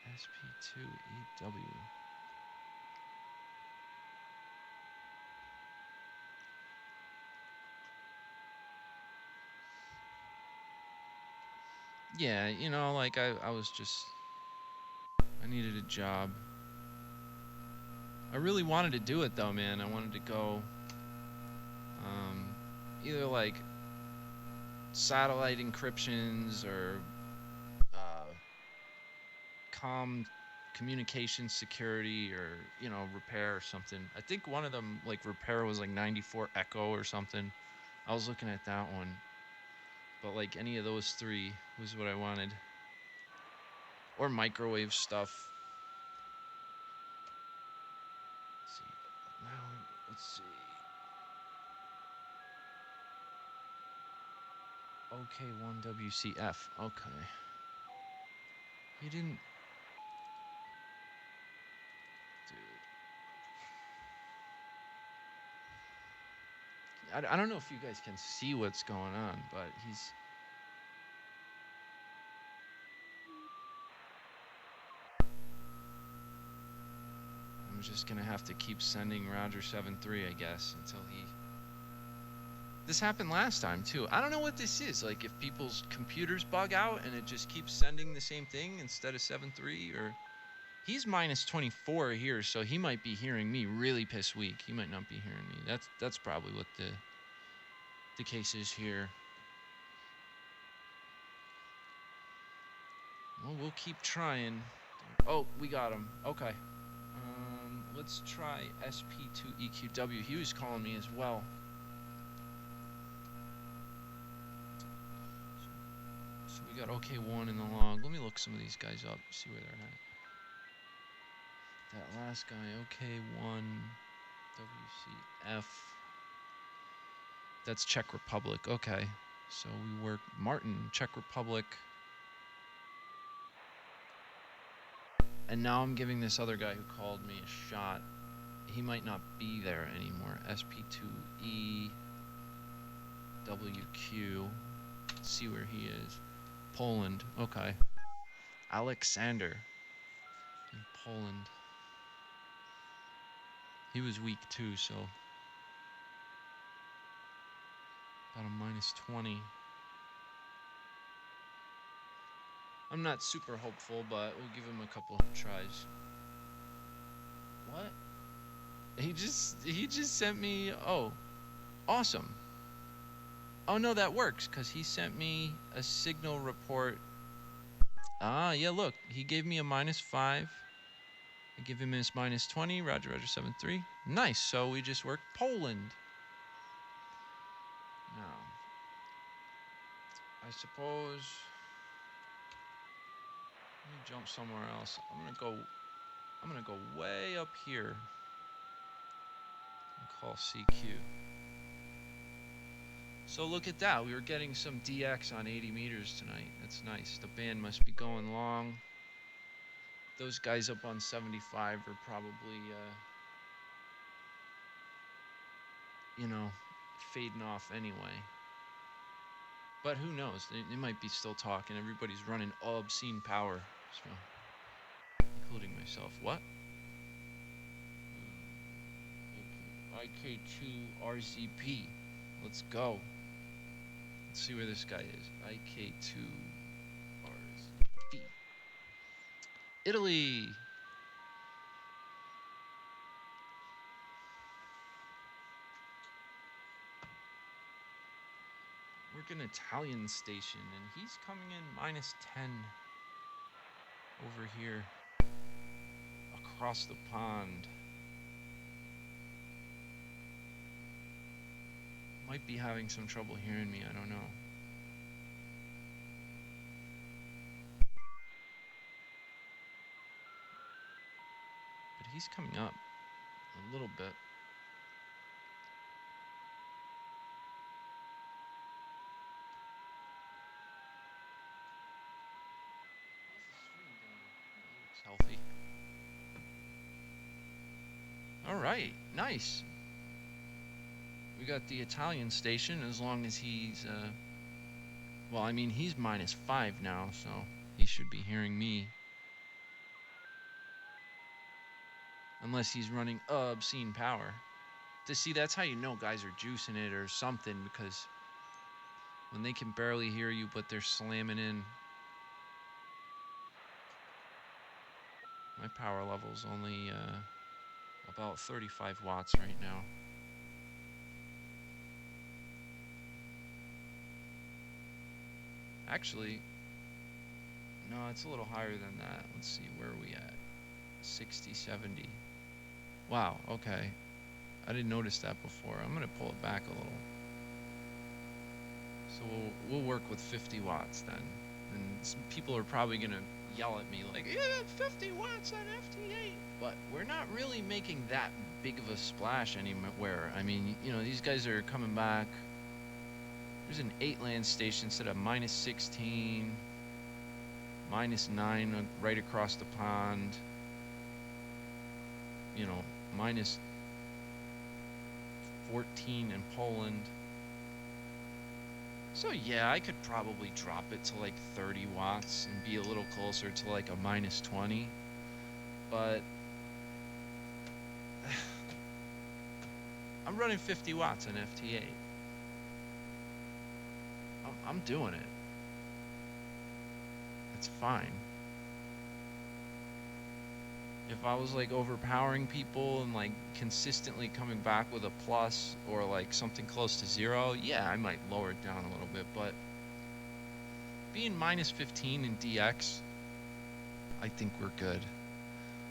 SP2 EW. Yeah, I was just, I needed a job. I really wanted to do it though, man. I wanted to go, either like satellite encryptions or communication security or repair or something. I think one of them, like repair, was like 94 Echo or something. I was looking at that one, but like any of those 3 was what I wanted, or microwave stuff. Let's see. OK1 WCF. Okay. He didn't. Dude. I don't know if you guys can see what's going on, but he's I'm just gonna have to keep sending Roger 73, I guess, until he... This happened last time, too. I don't know what this is. Like, if people's computers bug out and it just keeps sending the same thing instead of 73, or... He's minus 24 here, so he might be hearing me really piss weak. He might not be hearing me. That's probably what the case is here. Well, we'll keep trying. Oh, we got him. Okay. Let's try SP2EQW. He was calling me as well. So we got OK1 in the log. Let me look some of these guys up, see where they're at. That last guy, OK1, WCF. That's Czech Republic. Okay. So we work Martin, Czech Republic. And now I'm giving this other guy who called me a shot. He might not be there anymore. SP2E WQ. Let's see where he is. Poland. Okay. Alexander in Poland. He was weak too, so about a minus 20. I'm not super hopeful, but we'll give him a couple of tries. What? He just sent me, oh, awesome. Oh no, that works, because he sent me a signal report. Ah, yeah, look, he gave me a minus 5. I give him his minus 20, Roger, Roger 73. Nice, so we just worked Poland. Now, I suppose, let me jump somewhere else. I'm gonna go way up here and call CQ. So look at that, we were getting some DX on 80 meters tonight. That's nice. The band must be going long. Those guys up on 75 are probably, you know, fading off anyway. But who knows? They might be still talking. Everybody's running obscene power, so, including myself. What? Okay. IK2 RZP. Let's go. Let's see where this guy is. IK2 RZP. Italy. Working Italian station, and he's coming in minus 10 over here across the pond. Might be having some trouble hearing me, I don't know. But he's coming up a little bit. Healthy. All right, nice. We got the Italian station as long as he's, well, I mean, he's minus 5 now, so he should be hearing me. Unless he's running obscene power. To see, that's how you know guys are juicing it or something, because when they can barely hear you, but they're slamming in. My power level's only, about 35 watts right now. Actually, no, it's a little higher than that. Let's see, where are we at? 60, 70. Wow, okay. I didn't notice that before. I'm going to pull it back a little. So we'll work with 50 watts then. And some people are probably going to yell at me like, yeah, 50 watts on FT8. But we're not really making that big of a splash anywhere. I mean, you know, these guys are coming back. There's an 8 land station instead of minus 16, minus 9 right across the pond. You know, minus 14 in Poland. So yeah, I could probably drop it to like 30 watts and be a little closer to like a minus 20. But I'm running 50 watts on FT8. I'm doing it. It's fine. If I was like overpowering people and like consistently coming back with a plus or like something close to 0, yeah, I might lower it down a little bit, but being minus 15 in DX, I think we're good.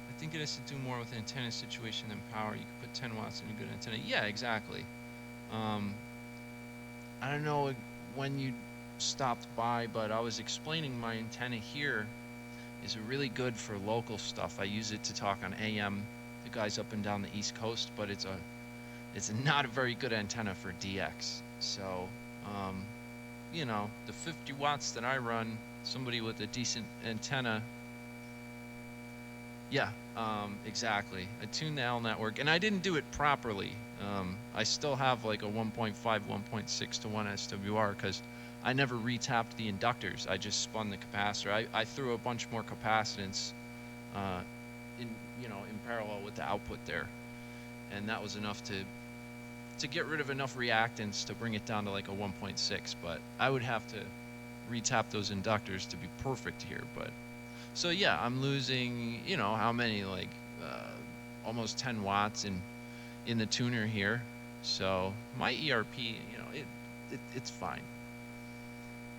I think it has to do more with antenna situation than power. You can put 10 watts in a good antenna. Yeah, exactly. I don't know when you stopped by, but I was explaining my antenna here is really good for local stuff. I use it to talk on AM, the guys up and down the East Coast, but it's not a very good antenna for DX. So, you know, the 50 watts that I run, somebody with a decent antenna, yeah, exactly. I tuned the L network, and I didn't do it properly. I still have like a 1.5, 1.6 to 1 SWR because I never retapped the inductors. I just spun the capacitor. I threw a bunch more capacitance in parallel with the output there, and that was enough to get rid of enough reactance to bring it down to like a 1.6. But I would have to retap those inductors to be perfect here. But so yeah, I'm losing, you know, how many, like almost 10 watts in the tuner here. So my ERP, you know, it's fine.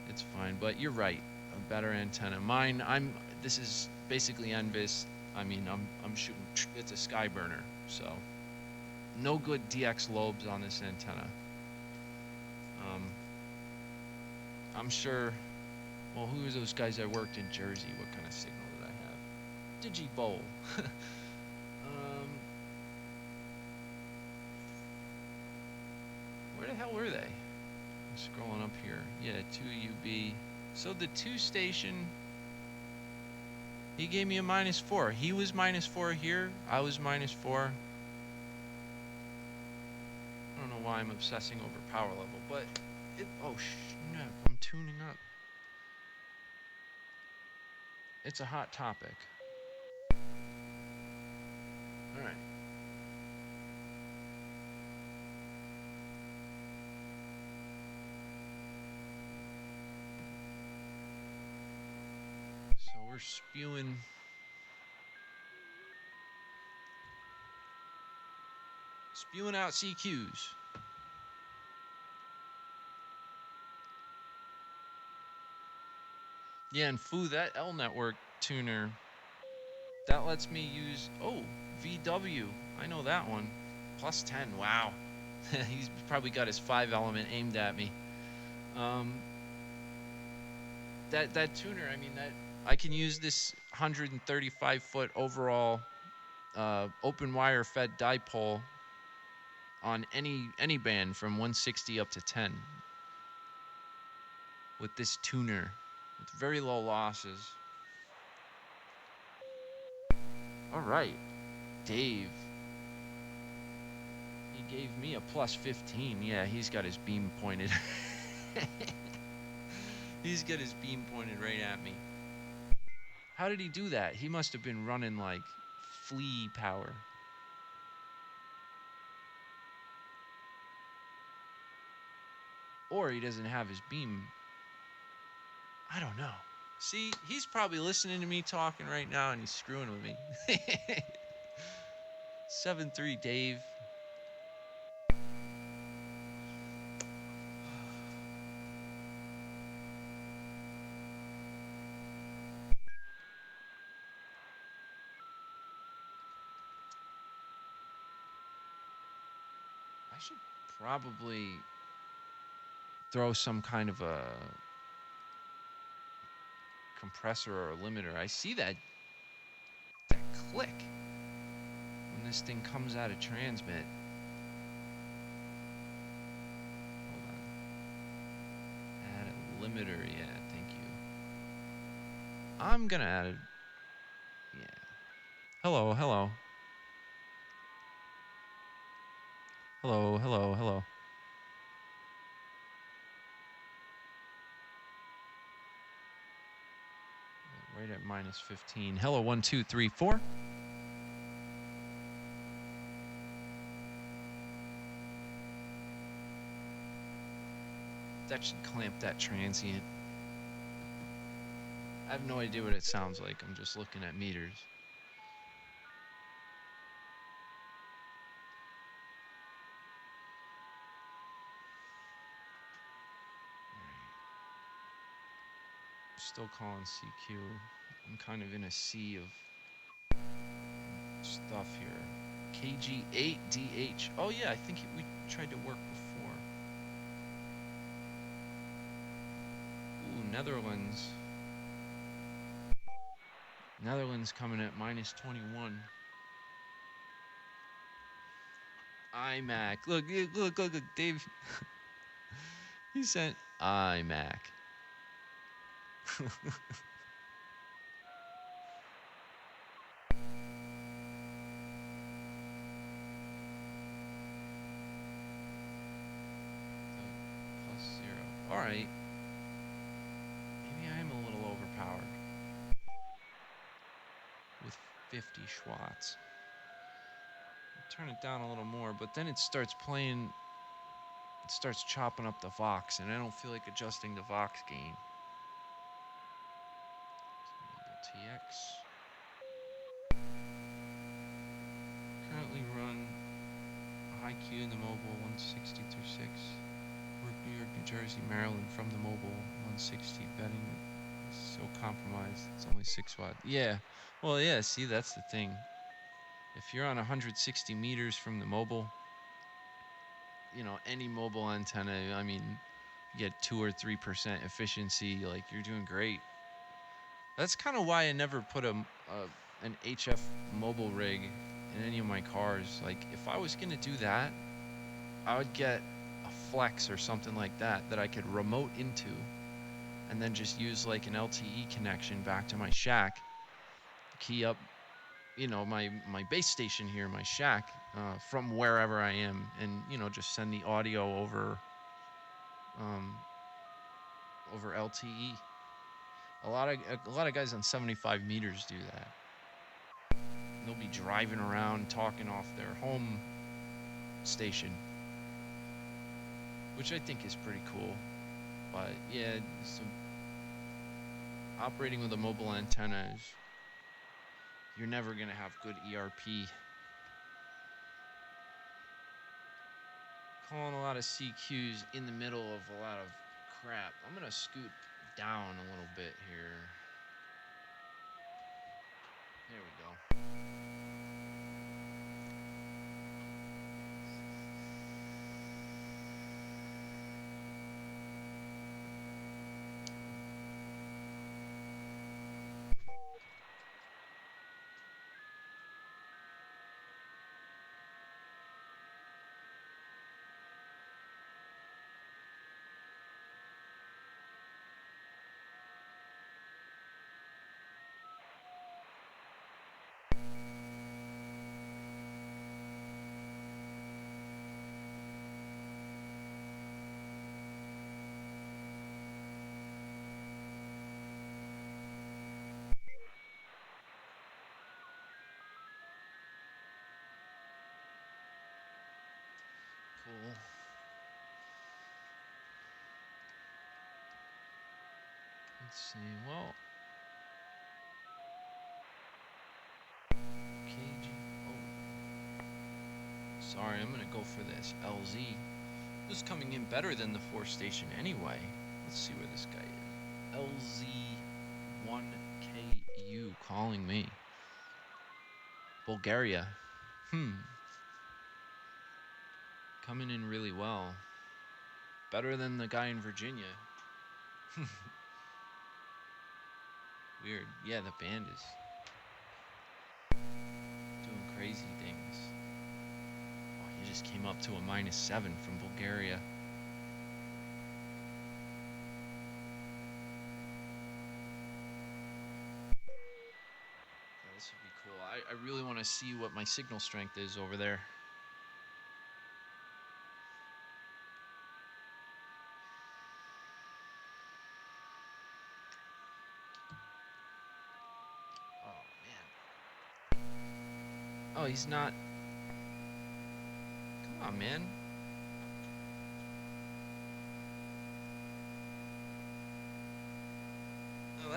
It's fine, but you're right. A better antenna. Mine, this is basically NVIS. I mean, I'm shooting. It's a Skyburner, so no good DX lobes on this antenna. I'm sure. Well, who are those guys that worked in Jersey? What kind of signal did I have? Digibowl. Where the hell were they? I'm scrolling up here. Yeah, 2UB. So the 2 station, he gave me a -4. He was -4 here. I was -4. I don't know why I'm obsessing over power level, but oh snap, I'm tuning up. It's a hot topic. All right. So we're spewing out CQs. Yeah, and that L network tuner, that lets me use, VW. I know that one. +10, wow. He's probably got his 5 element aimed at me. That tuner, I mean, that I can use this 135-foot overall open wire fed dipole on any band from 160 up to 10 with this tuner with very low losses. All right, Dave. He gave me a +15. Yeah, he's got his beam pointed. He's got his beam pointed right at me. How did he do that? He must have been running like flea power. Or he doesn't have his beam. I don't know. See, he's probably listening to me talking right now and he's screwing with me. 7-3 Dave. I should probably throw some kind of a compressor or a limiter. I see that click when this thing comes out of transmit. Hold on. Add a limiter, yeah, thank you. I'm gonna add it. Yeah. Hello, hello. Hello, hello, hello. Right at -15. Hello, 1, 2, 3, 4. that should clamp that transient. I have no idea what it sounds like. I'm just looking at meters. Still calling CQ. I'm kind of in a sea of stuff here. KG8DH. Oh yeah, I think we tried to work before. Ooh, Netherlands. Netherlands coming at minus 21. iMac. Look, Dave. He sent iMac. +0. Alright. Maybe I am a little overpowered. With 50 Schwatts. Turn it down a little more, but then it starts playing. It starts chopping up the Vox, and I don't feel like adjusting the Vox gain. TX. Currently run high Q in the mobile 160 through 6. Work New York, New Jersey, Maryland from the mobile 160. Betting is so compromised. It's only 6 watt. Yeah. Well, yeah. See, that's the thing. If you're on 160 meters from the mobile, you know, any mobile antenna, I mean, you get 2 or 3% efficiency. Like, you're doing great. That's kind of why I never put an HF mobile rig in any of my cars. Like, if I was gonna do that, I would get a Flex or something like that I could remote into, and then just use like an LTE connection back to my shack, key up, you know, my base station here, my shack, from wherever I am, and you know, just send the audio over LTE. A lot of guys on 75 meters do that. They'll be driving around talking off their home station, which I think is pretty cool. But yeah, so operating with a mobile antenna is, you're never gonna have good ERP. Calling a lot of CQs in the middle of a lot of crap. I'm gonna scoot down a little bit here. There we go. Cool. Let's see. Well, KG. Oh, sorry. I'm gonna go for this LZ. This is coming in better than the 4 station anyway. Let's see where this guy is. LZ1KU calling me. Bulgaria. Coming in really well. Better than the guy in Virginia. Weird. Yeah, the band is doing crazy things. Oh, he just came up to a -7 from Bulgaria. Yeah, this would be cool. I really want to see what my signal strength is over there. Oh, he's not. Come on, man.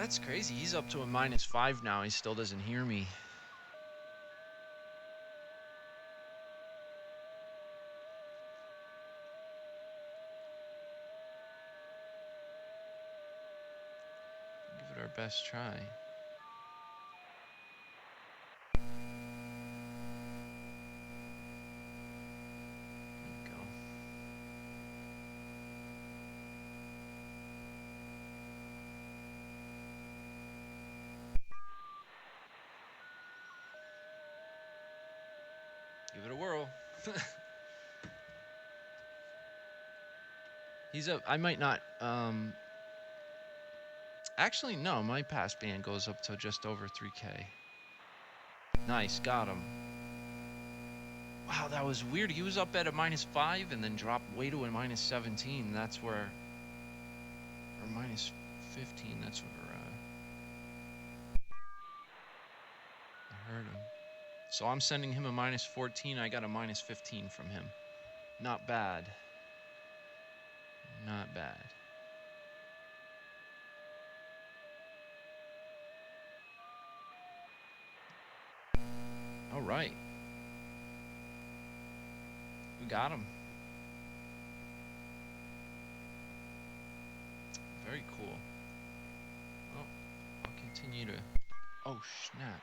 That's crazy. He's up to a -5 now. He still doesn't hear me. Give it our best try. Give it a whirl. He's up. I might not. Actually, no. My passband goes up to just over 3K. Nice, got him. Wow, that was weird. He was up at a -5 and then dropped way to a -17. That's where, or -15. That's where I heard him. So I'm sending him a -14. I got a -15 from him. Not bad. Not bad. All right. We got him. Very cool. Well, I'll continue to... Oh, snap.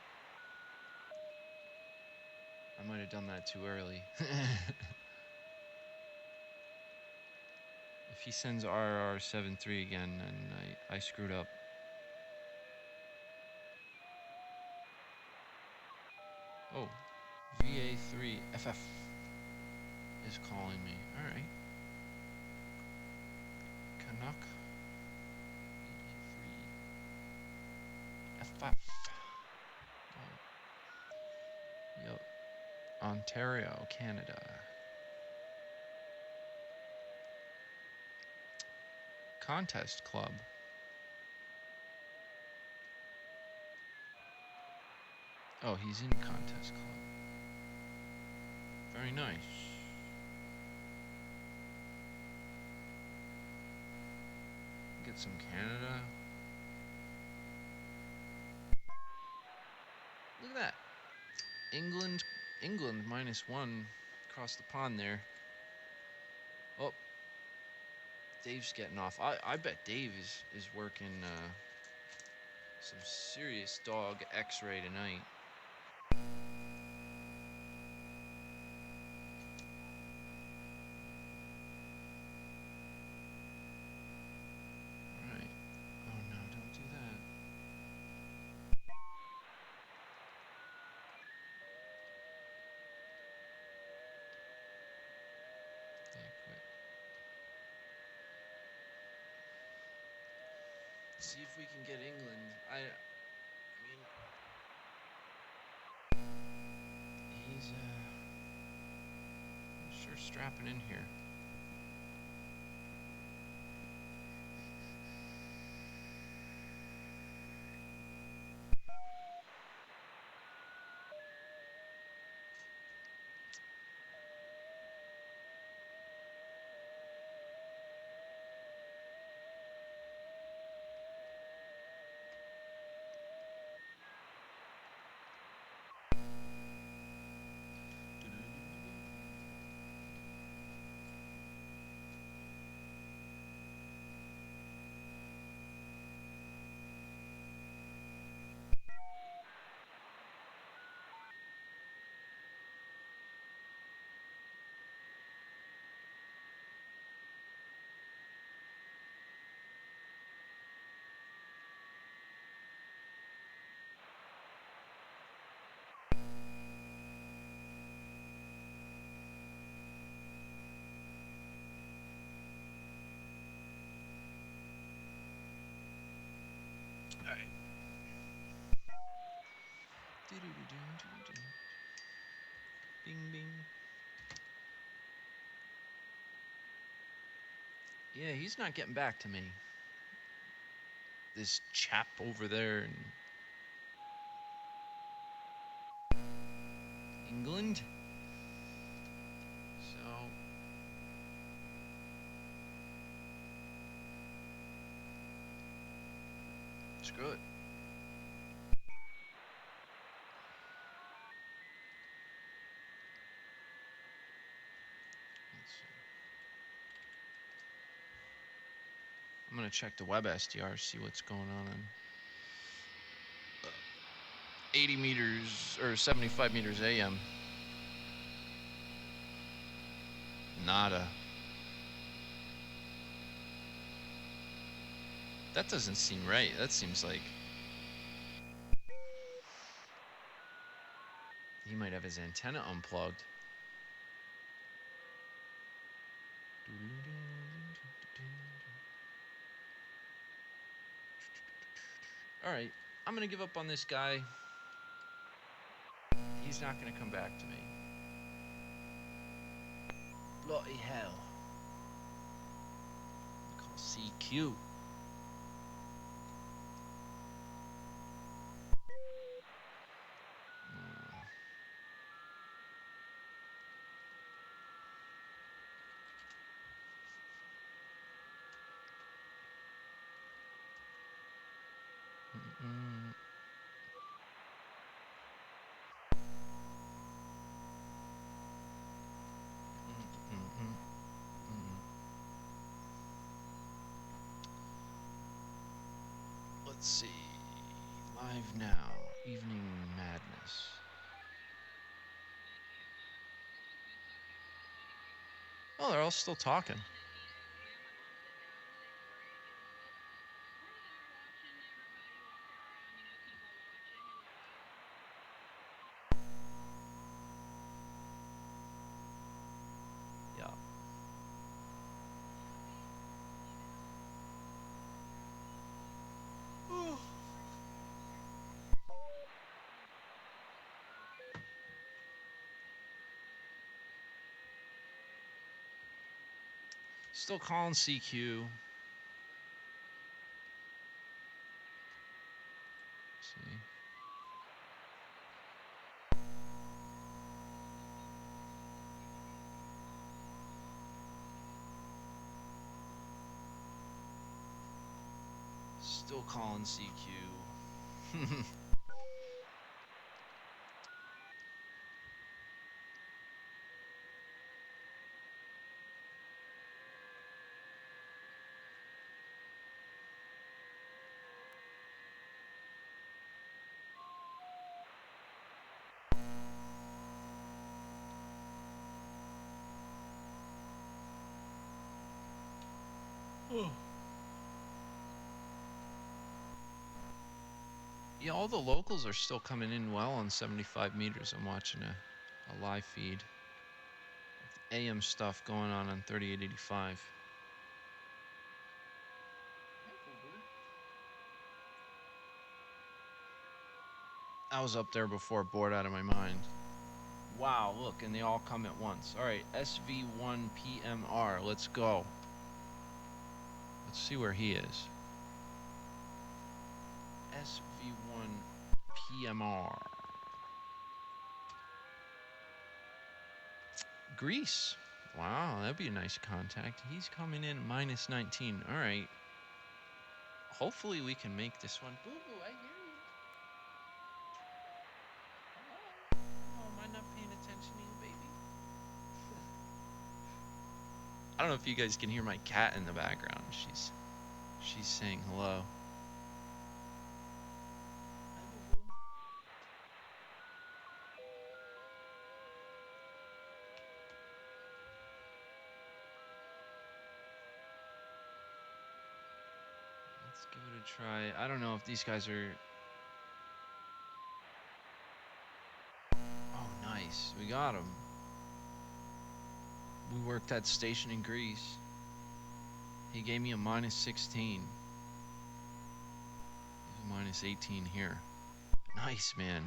I might have done that too early. If he sends RR73 again, then I screwed up. Oh, VA3FF is calling me. Alright. Canuck VA3FF. Oh. Yep. Ontario, Canada. Contest Club. Oh, he's in Contest Club. Very nice. Get some Canada. Look at that. England -1 across the pond there. Oh, Dave's getting off. I bet Dave is working some serious dog x-ray tonight. Alright. Oh no, don't do that. Yeah, quit. See if we can get England. I mean, he's sure strapping in here. Alright. Bing bing. Yeah, he's not getting back to me. This chap over there in England. So good. Let's see. I'm gonna check the web SDR, see what's going on in 80 meters or 75 meters AM. Nada. That doesn't seem right. That seems like he might have his antenna unplugged. All right, I'm gonna give up on this guy. He's not gonna come back to me. Bloody hell. Call CQ. Let's see. Live now. Evening Madness. Oh, they're all still talking. Yeah. Still calling CQ. See. Still calling CQ. Yeah, all the locals are still coming in well on 75 meters. I'm watching a live feed. AM stuff going on 3885. I was up there before, bored out of my mind. Wow, look, and they all come at once. All right, SV1PMR, let's go. Let's see where he is. SV1PMR. Greece. Wow, that'd be a nice contact. He's coming in minus 19. All right. Hopefully we can make this one. Boo boo, I hear you. Hello? Oh, am I not paying attention to you, baby? I don't know if you guys can hear my cat in the background. She's saying hello. Let's give it a try. I don't know if these guys are... Oh, nice. We got him. We worked that station in Greece. He gave me a minus 16. He's a minus 18 here. Nice, man.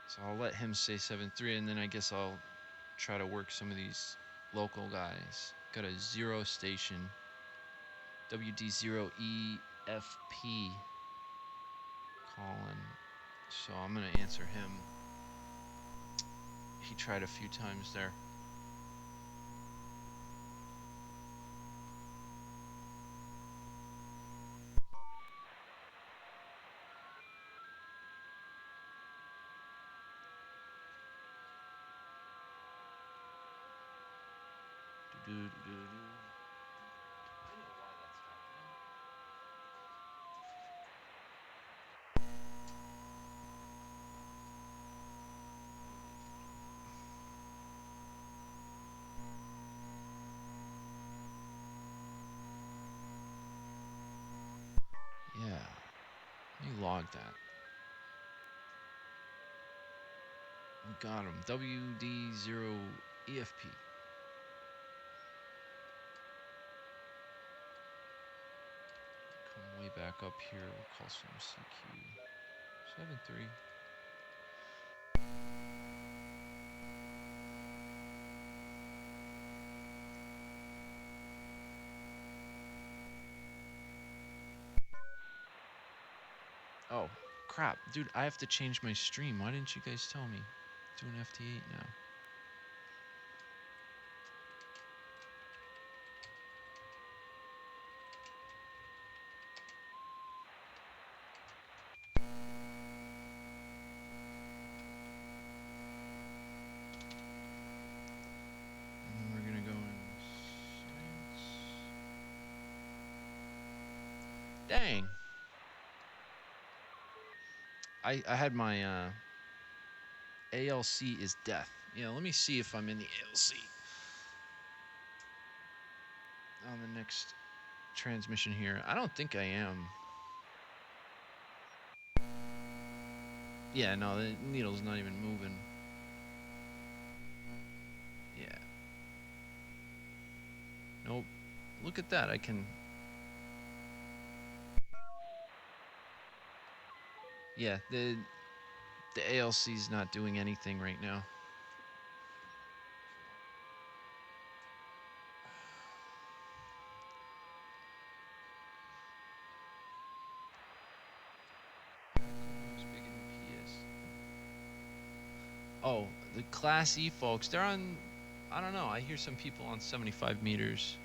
So I'll let him say 7-3, and then I guess I'll try to work some of these local guys. Got a 0 station. WD0EFP calling. So I'm going to answer him. He tried a few times there. Yeah. Let me log that. We got him. WD0EFP. Come way back up here. We'll call some CQ73. Oh, crap. Dude, I have to change my stream. Why didn't you guys tell me? Doing FT8 now. And then we're going to go in science. Dang. I had my ALC is death. Yeah, let me see if I'm in the ALC on the next transmission here. I don't think I am. Yeah, no, the needle's not even moving. Yeah. Nope. Look at that. I can... Yeah, the ALC's not doing anything right now. Oh, the Class E folks, they're on, I don't know, I hear some people on 75 meters.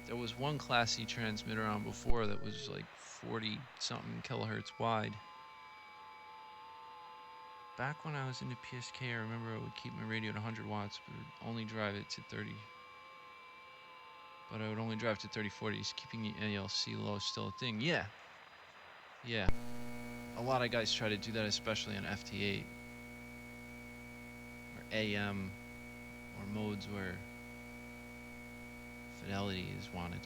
There was one Class E transmitter on before that was like 40-something kilohertz wide. Back when I was into PSK, I remember I would keep my radio at 100 watts, but would only drive it to 30. But I would only drive to 30-40s. Keeping the ALC low is still a thing. Yeah. Yeah. A lot of guys try to do that, especially on FT8. Or AM, or modes where fidelity is wanted.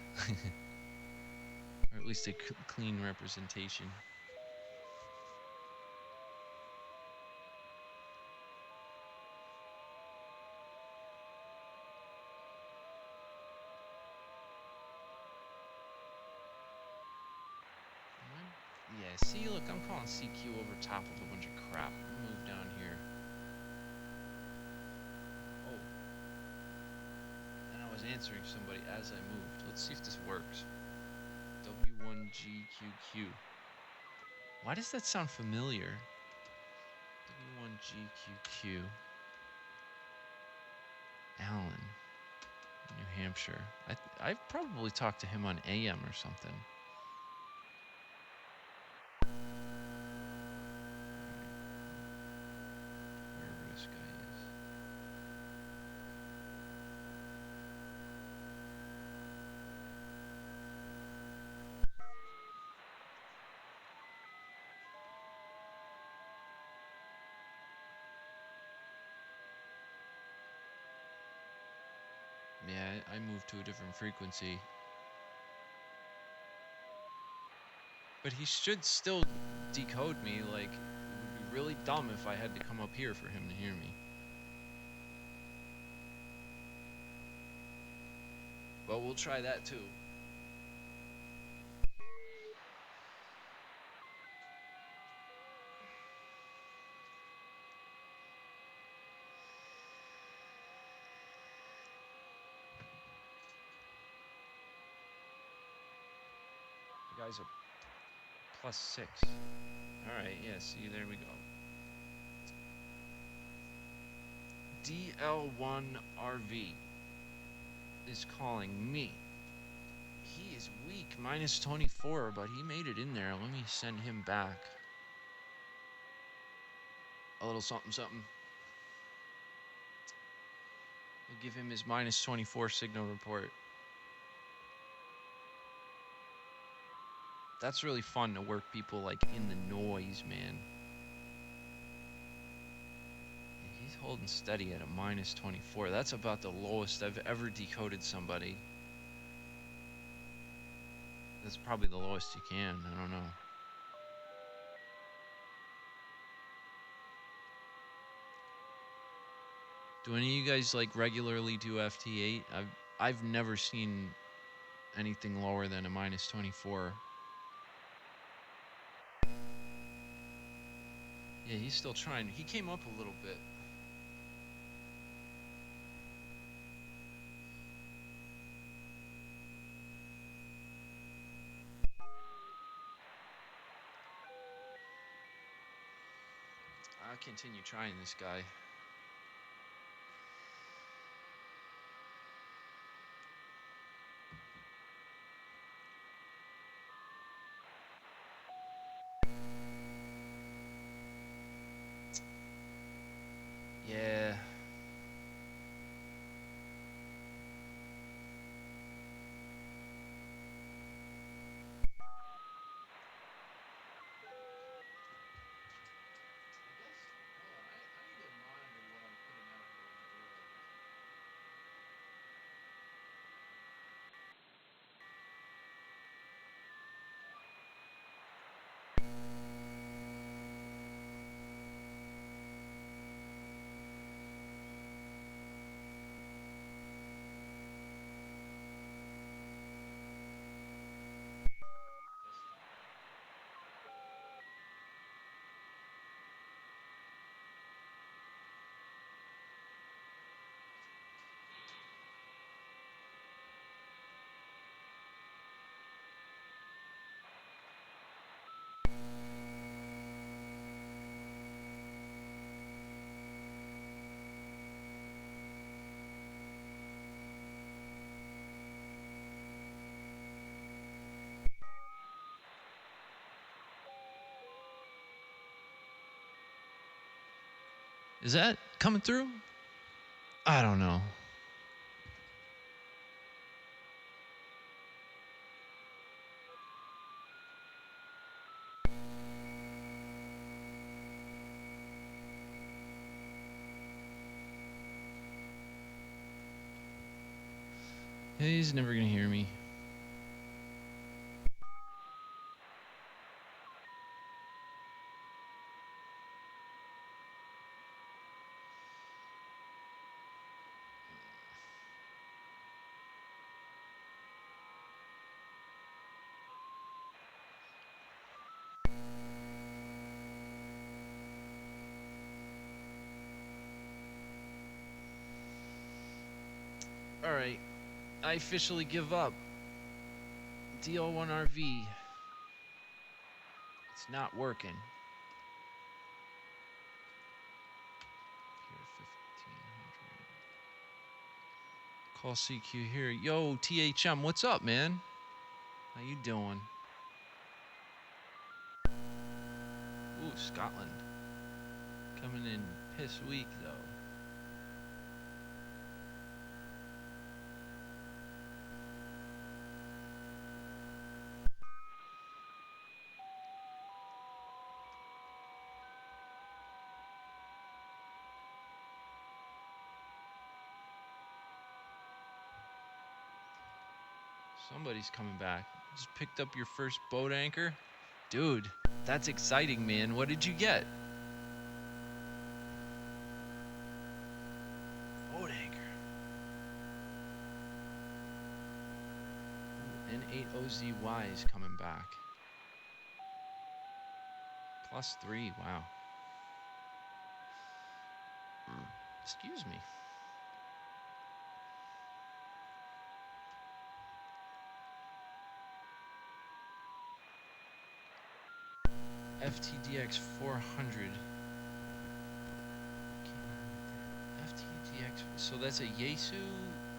Or at least a clean representation. Yeah, see, look, I'm calling CQ over top of a bunch of crap. Let me move down here. Oh. And I was answering somebody as I moved. Let's see if this works. W1GQQ. Why does that sound familiar? W1GQQ. Allen, New Hampshire. I've probably talked to him on AM or something. Wherever this guy is. Yeah, I moved to a different frequency. But he should still decode me. Like, it would be really dumb if I had to come up here for him to hear me. But we'll try that too. You guys are +6. Alright, yeah, see, there we go. DL1RV is calling me. He is weak, -24, but he made it in there. Let me send him back a little something something. I'll give him his minus 24 signal report. That's really fun to work people like in the noise, man. He's holding steady at a minus 24. That's about the lowest I've ever decoded somebody. That's probably the lowest you can. I don't know. Do any of you guys like regularly do FT8? I've never seen anything lower than a minus 24. Yeah, he's still trying. He came up a little bit. I'll continue trying this guy. Yeah. Is that coming through? I don't know. He's never gonna hear me. All right, I officially give up. DL1RV. It's not working. Call CQ here. Yo, THM, what's up, man? How you doing? Ooh, Scotland. Coming in piss weak, though. Somebody's coming back. Just picked up your first boat anchor? Dude, that's exciting, man. What did you get? Boat anchor. Ooh, N8OZY is coming back. +3, wow. Excuse me. FTDX 400. FTDX. So that's a Yaesu,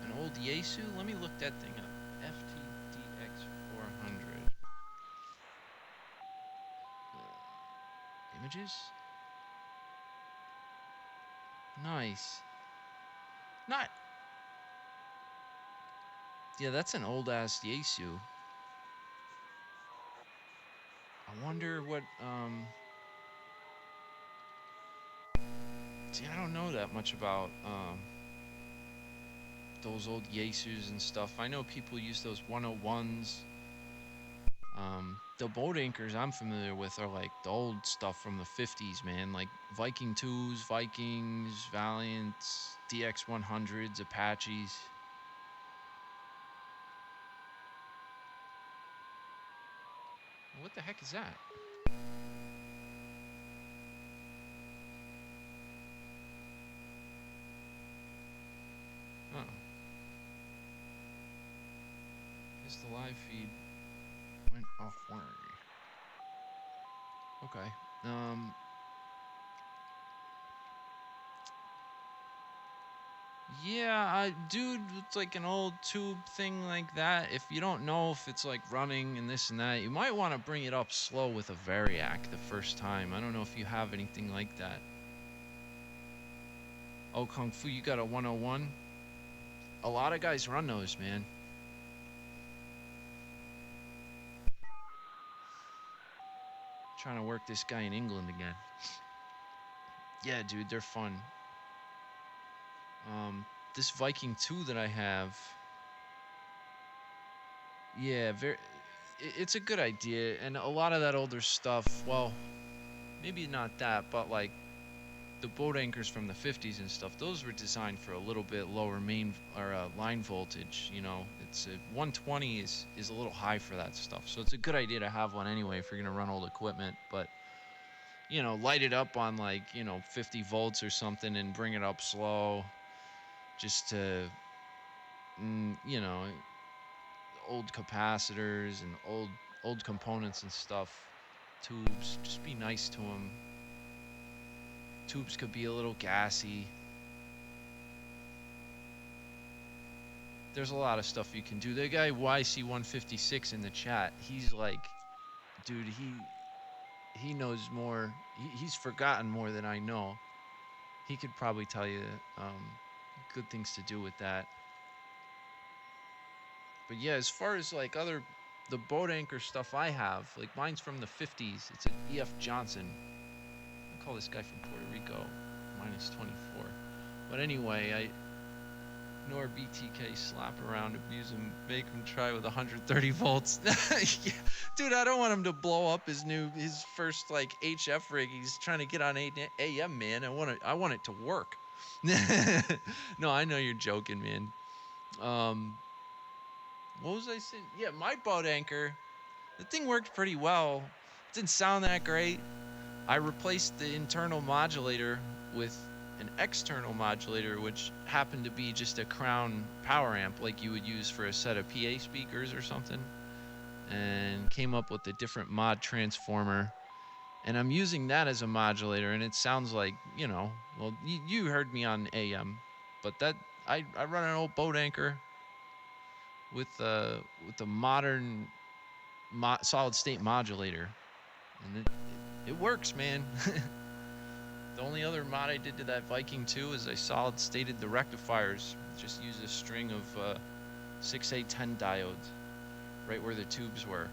an old Yaesu. Let me look that thing up. FTDX 400. Images. Nice. Not Yeah, that's an old ass Yaesu. I wonder what see, I don't know that much about those old Yaesus and stuff. I know people use those 101s. The boat anchors I'm familiar with are like the old stuff from the 50s, man. Like Viking 2s, Vikings, Valiants, DX 100s, Apaches. What the heck is that? Oh. Guess the live feed went off-way. Okay. Yeah, dude, it's like an old tube thing like that. If you don't know if it's like running and this and that, you might want to bring it up slow with a variac the first time. I don't know if you have anything like that. Oh, Kung Fu, you got a 101? A lot of guys run those, man. Trying to work this guy in England again. Yeah, dude, they're fun. This Viking 2 that I have, yeah, it's a good idea. And a lot of that older stuff, well, maybe not that, but like the boat anchors from the 50s and stuff, those were designed for a little bit lower main or line voltage. You know, it's 120 is a little high for that stuff. So it's a good idea to have one anyway if you're gonna run old equipment. But you know, light it up on like 50 volts or something and bring it up slow, just to old capacitors and old components and stuff. Tubes, just be nice to them. Tubes could be a little gassy. There's a lot of stuff you can do. The guy YC156 in the chat, he's like, dude, he knows more. He's forgotten more than I know. He could probably tell you good things to do with that. But yeah, as far as like the boat anchor stuff I have, like mine's from the 50s. It's an E.F. Johnson. I call this guy from Puerto Rico. Minus 24. But anyway, I ignore BTK, slap around, abuse him, make him try with 130 volts. Yeah. Dude, I don't want him to blow up his first like HF rig. He's trying to get on AM, man. I want it to work. No, I know you're joking, man. What was I saying? Yeah, my boat anchor, the thing worked pretty well. It didn't sound that great. I replaced the internal modulator with an external modulator, which happened to be just a Crown power amp like you would use for a set of PA speakers or something, and came up with a different mod transformer. And I'm using that as a modulator, and it sounds like, well, you heard me on AM, but that I run an old boat anchor with the modern solid state modulator, and it works, man. The only other mod I did to that Viking 2 is I solid stated the rectifiers. Just used a string of 6A10 diodes right where the tubes were.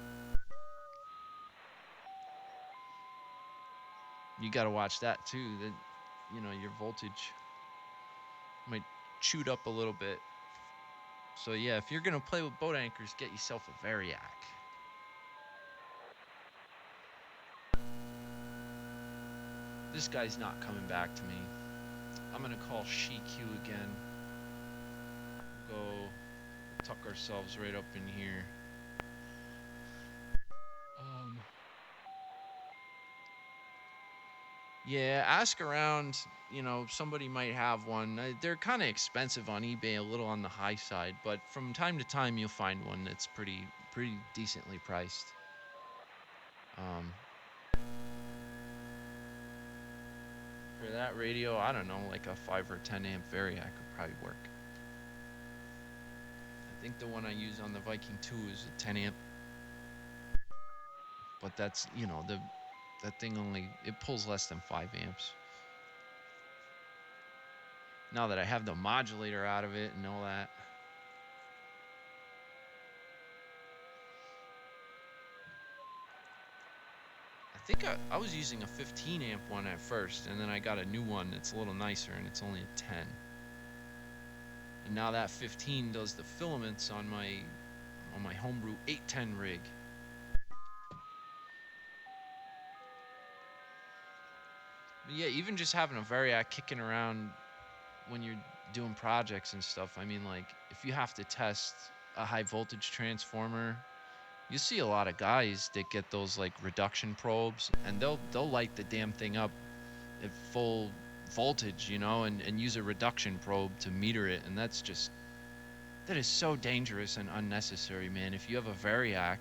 You got to watch that too. That your voltage might chewed up a little bit. So yeah, if you're gonna play with boat anchors, get yourself a variac. This guy's not coming back to me. I'm gonna call SheQ again. Go tuck ourselves right up in here. Yeah, ask around. Somebody might have one. They're kind of expensive on eBay, a little on the high side, but from time to time you'll find one that's pretty decently priced. For that radio, I don't know, like a 5 or 10 amp variac could probably work. I think the one I use on the Viking 2 is a 10 amp, but that's that thing it pulls less than 5 amps. Now that I have the modulator out of it and all that. think I was using a 15 amp one at first, and then I got a new one that's a little nicer, and it's only a 10. And now that 15 does the filaments on my homebrew 810 rig. But yeah, even just having a Variac kicking around when you're doing projects and stuff. I mean, like, if you have to test a high voltage transformer, you see a lot of guys that get those like reduction probes, and they'll light the damn thing up at full voltage, and use a reduction probe to meter it, and that is so dangerous and unnecessary, man. If you have a Variac,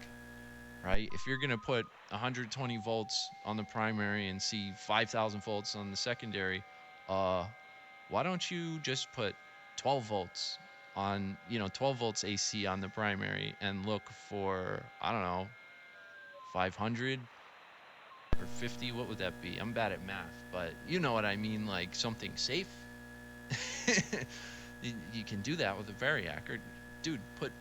right? If you're gonna put 120 volts on the primary and see 5,000 volts on the secondary, why don't you just put 12 volts on, 12 volts AC on the primary and look for, I don't know, 500 or 50? What would that be? I'm bad at math, but you know what I mean, like something safe. You can do that with a Variac, or dude, put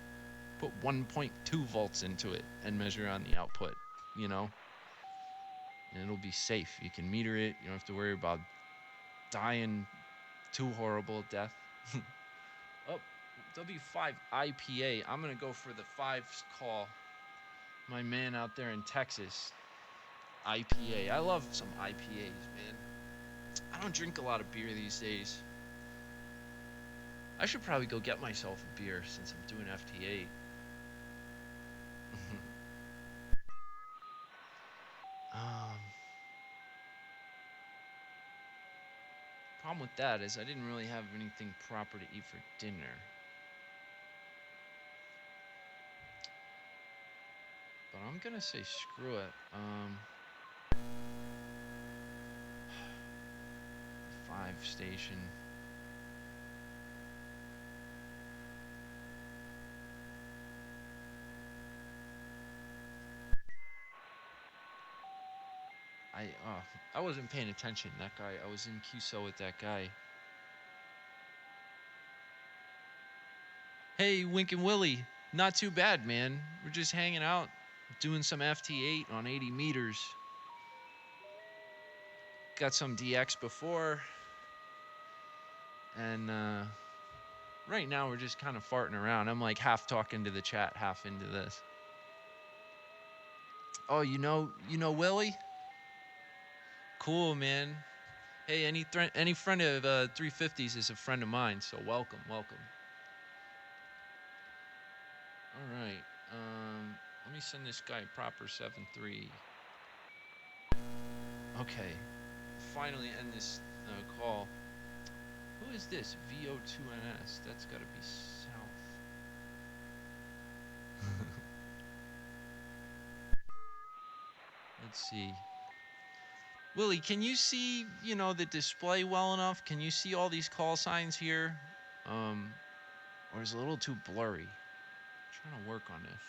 1.2 volts into it and measure on the output, and it'll be safe. You can meter it. You don't have to worry about dying too horrible death. Oh, W5 IPA. I'm going to go for the 5 call. My man out there in Texas. IPA. I love some IPAs, man. I don't drink a lot of beer these days. I should probably go get myself a beer since I'm doing FT8. Problem with that is I didn't really have anything proper to eat for dinner. But I'm gonna say screw it. 5 station. I wasn't paying attention. That guy, I was in QSO with that guy. Hey, Wink and Willie. Not too bad, man. We're just hanging out, doing some FT8 on 80 meters. Got some DX before. And right now we're just kind of farting around. I'm like half talking to the chat, half into this. Oh, you know Willie? Cool, man. Hey, any friend of 350s is a friend of mine, so welcome. All right. Let me send this guy proper 7-3. Okay. Finally end this call. Who is this? VO2NS. That's got to be south. Let's see. Willie, can you see, the display well enough? Can you see all these call signs here? Or is it a little too blurry? I'm trying to work on this.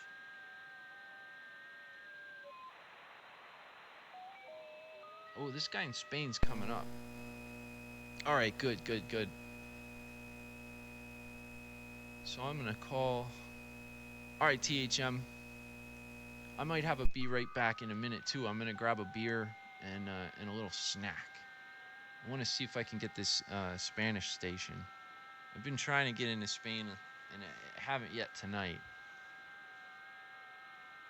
Oh, this guy in Spain's coming up. All right, good. So I'm going to call... All right, THM. I might have a be right back in a minute, too. I'm going to grab a beer and a little snack. I want to see if I can get this Spanish station. I've been trying to get into Spain, and I haven't yet tonight.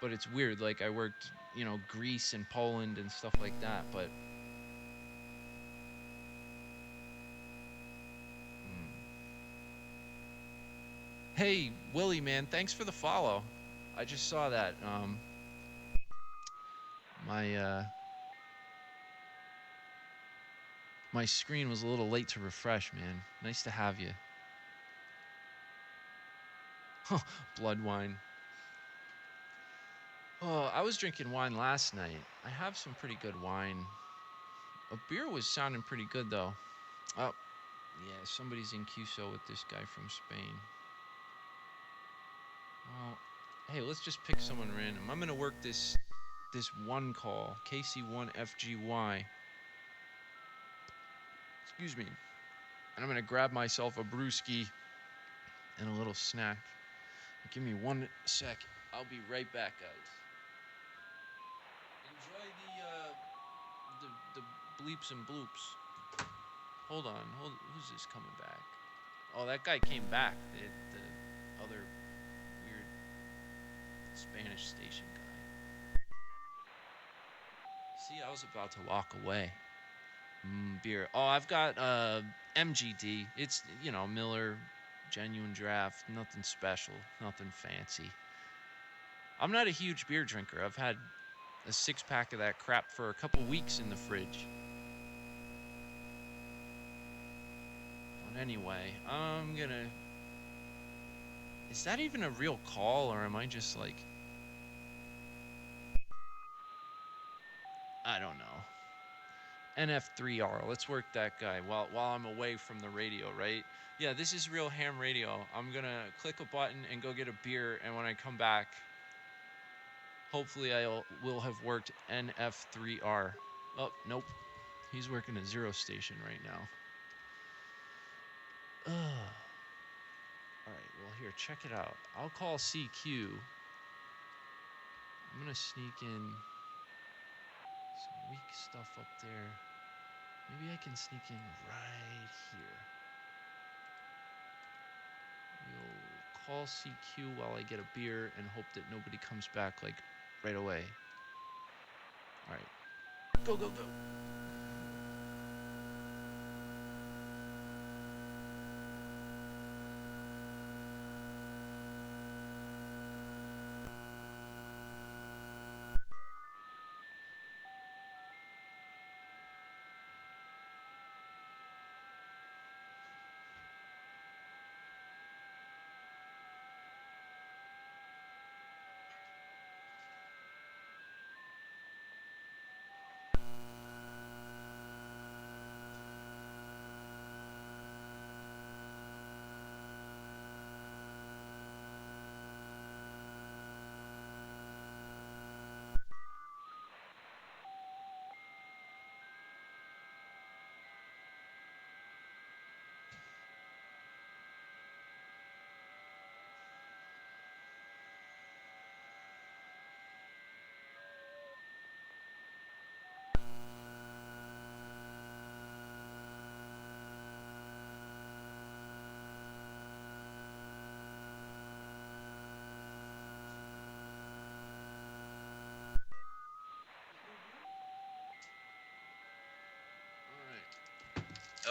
But it's weird. Like, I worked, Greece and Poland and stuff like that, but... Hey, Willie, man, thanks for the follow. I just saw that. My screen was a little late to refresh, man. Nice to have you. Blood wine. Oh, I was drinking wine last night. I have some pretty good wine. A beer was sounding pretty good, though. Oh, yeah, somebody's in QSO with this guy from Spain. Well, hey, let's just pick someone random. I'm gonna work this one call, KC1FGY. Excuse me. And I'm gonna grab myself a brewski and a little snack. Give me 1 sec. I'll be right back, guys. Enjoy the the bleeps and bloops. Hold on, who's this coming back? Oh, that guy came back. The other weird Spanish station guy. See, I was about to walk away. Beer. Oh, I've got MGD. It's, Miller, genuine draft. Nothing special. Nothing fancy. I'm not a huge beer drinker. I've had a 6-pack of that crap for a couple weeks in the fridge. But anyway, I'm gonna... Is that even a real call, or am I just like... I don't know. NF3R. Let's work that guy while I'm away from the radio, right? Yeah, this is real ham radio. I'm gonna click a button and go get a beer, and when I come back, hopefully I will have worked NF3R. Oh, nope. He's working a 0 station right now. Ugh. Alright, well here, check it out. I'll call CQ. I'm gonna sneak in some weak stuff up there. Maybe I can sneak in right here. We'll call CQ while I get a beer and hope that nobody comes back, like, right away. Alright. Go, go, go!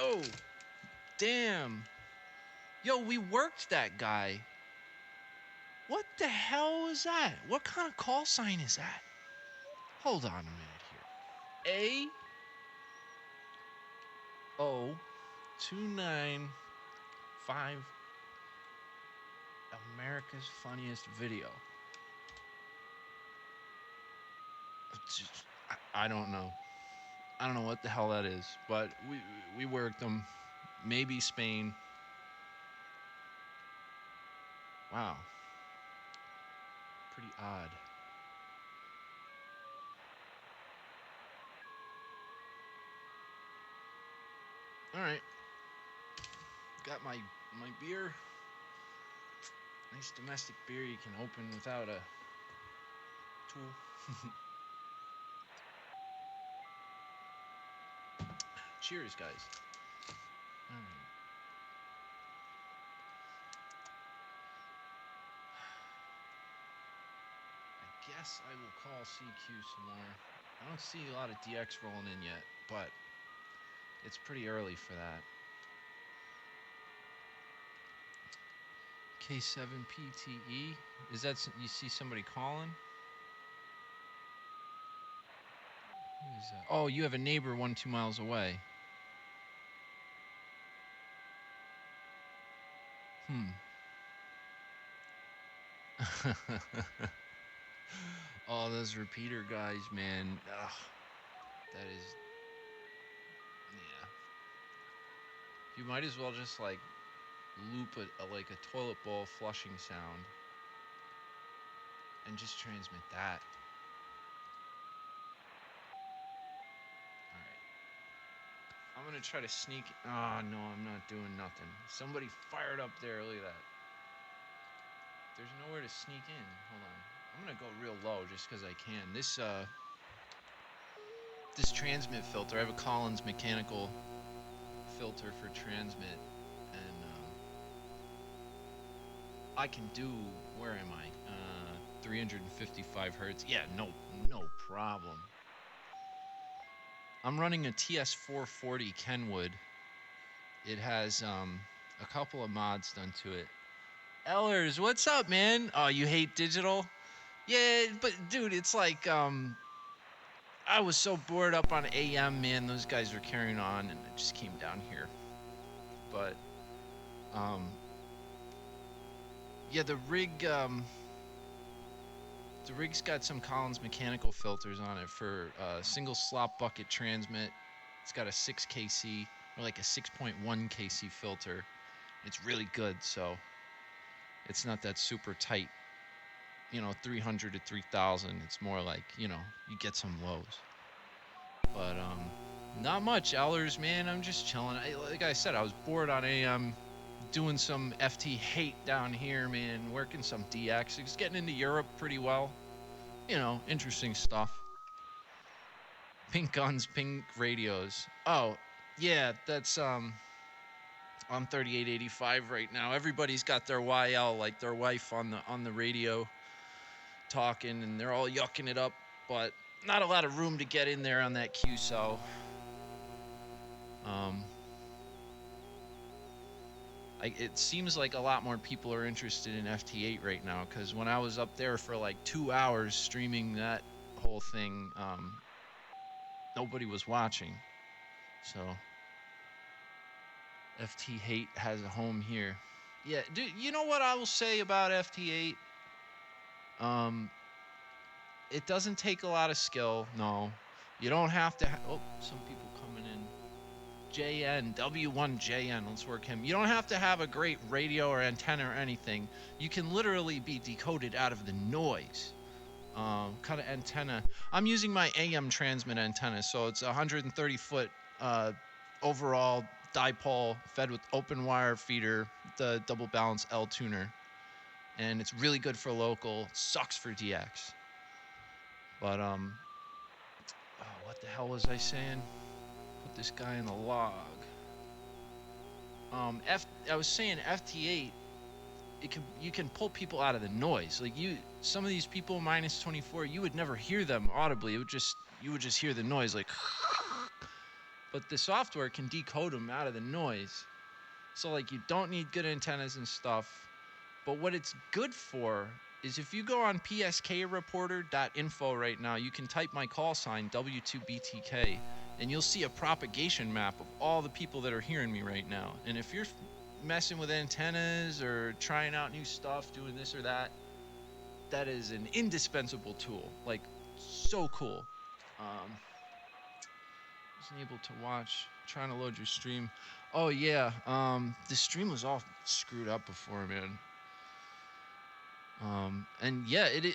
Oh, damn. Yo, we worked that guy. What the hell is that? What kind of call sign is that? Hold on a minute here. A0295 America's Funniest Video. I don't know. I don't know what the hell that is, but we worked them. Maybe Spain. Wow. Pretty odd. All right. Got my beer. Nice domestic beer you can open without a tool. Cheers, guys. All right. I guess I will call CQ some more. I don't see a lot of DX rolling in yet, but it's pretty early for that. K7PTE? Is that, you see somebody calling? Who is that? Oh, you have a neighbor 1-2 miles away. Oh, those repeater guys, man. Ugh. That is... Yeah. You might as well just, like, loop like a toilet bowl flushing sound and just transmit that. Alright. I'm gonna try to sneak... Oh, no, I'm not doing nothing. Somebody fired up there. Look at that. There's nowhere to sneak in. Hold on. I'm gonna go real low just because I can. This this transmit filter. I have a Collins mechanical filter for transmit, and I can do, where am I? 355 hertz. Yeah, no problem. I'm running a TS440 Kenwood. It has a couple of mods done to it. Ellers, what's up, man? Oh, you hate digital? Yeah, but dude, it's like I was so bored up on AM, man. Those guys were carrying on, and I just came down here. But yeah, the rig's got some Collins mechanical filters on it for single slop bucket transmit. It's got a 6 kc or like a 6.1 kc filter. It's really good, so it's not that super tight, 300 to 3000. It's more like, you get some lows. But not much, Ellers, man. I'm just chilling. Like I said, I was bored on AM, doing some FT8 down here, man, working some DX. Just getting into Europe pretty well. Interesting stuff. Pink guns, pink radios. Oh, yeah, that's I'm 3885 right now. Everybody's got their YL, like their wife on the radio talking, and they're all yucking it up, but not a lot of room to get in there on that QSO. It seems like a lot more people are interested in FT8 right now, because when I was up there for like 2 hours streaming that whole thing, nobody was watching. So FT8 has a home here. Yeah, dude, you know what I will say about FT8? It doesn't take a lot of skill, no. You don't have to some people coming in. JN, W1JN, let's work him. You don't have to have a great radio or antenna or anything. You can literally be decoded out of the noise. Kind of antenna. I'm using my AM transmit antenna, so it's a 130-foot overall dipole fed with open wire feeder, the double balance L tuner. And it's really good for local, sucks for DX. But, what the hell was I saying? Put this guy in the log. I was saying FT8, you can pull people out of the noise. Like some of these people minus 24, you would never hear them audibly. You would just hear the noise like. But the software can decode them out of the noise. So like you don't need good antennas and stuff. But what it's good for is if you go on pskreporter.info right now, you can type my call sign W2BTK, and you'll see a propagation map of all the people that are hearing me right now. And if you're messing with antennas or trying out new stuff, doing this or that, that is an indispensable tool. Like, so cool. Wasn't able to watch. Trying to load your stream. Oh yeah, the stream was all screwed up before, man. And yeah, it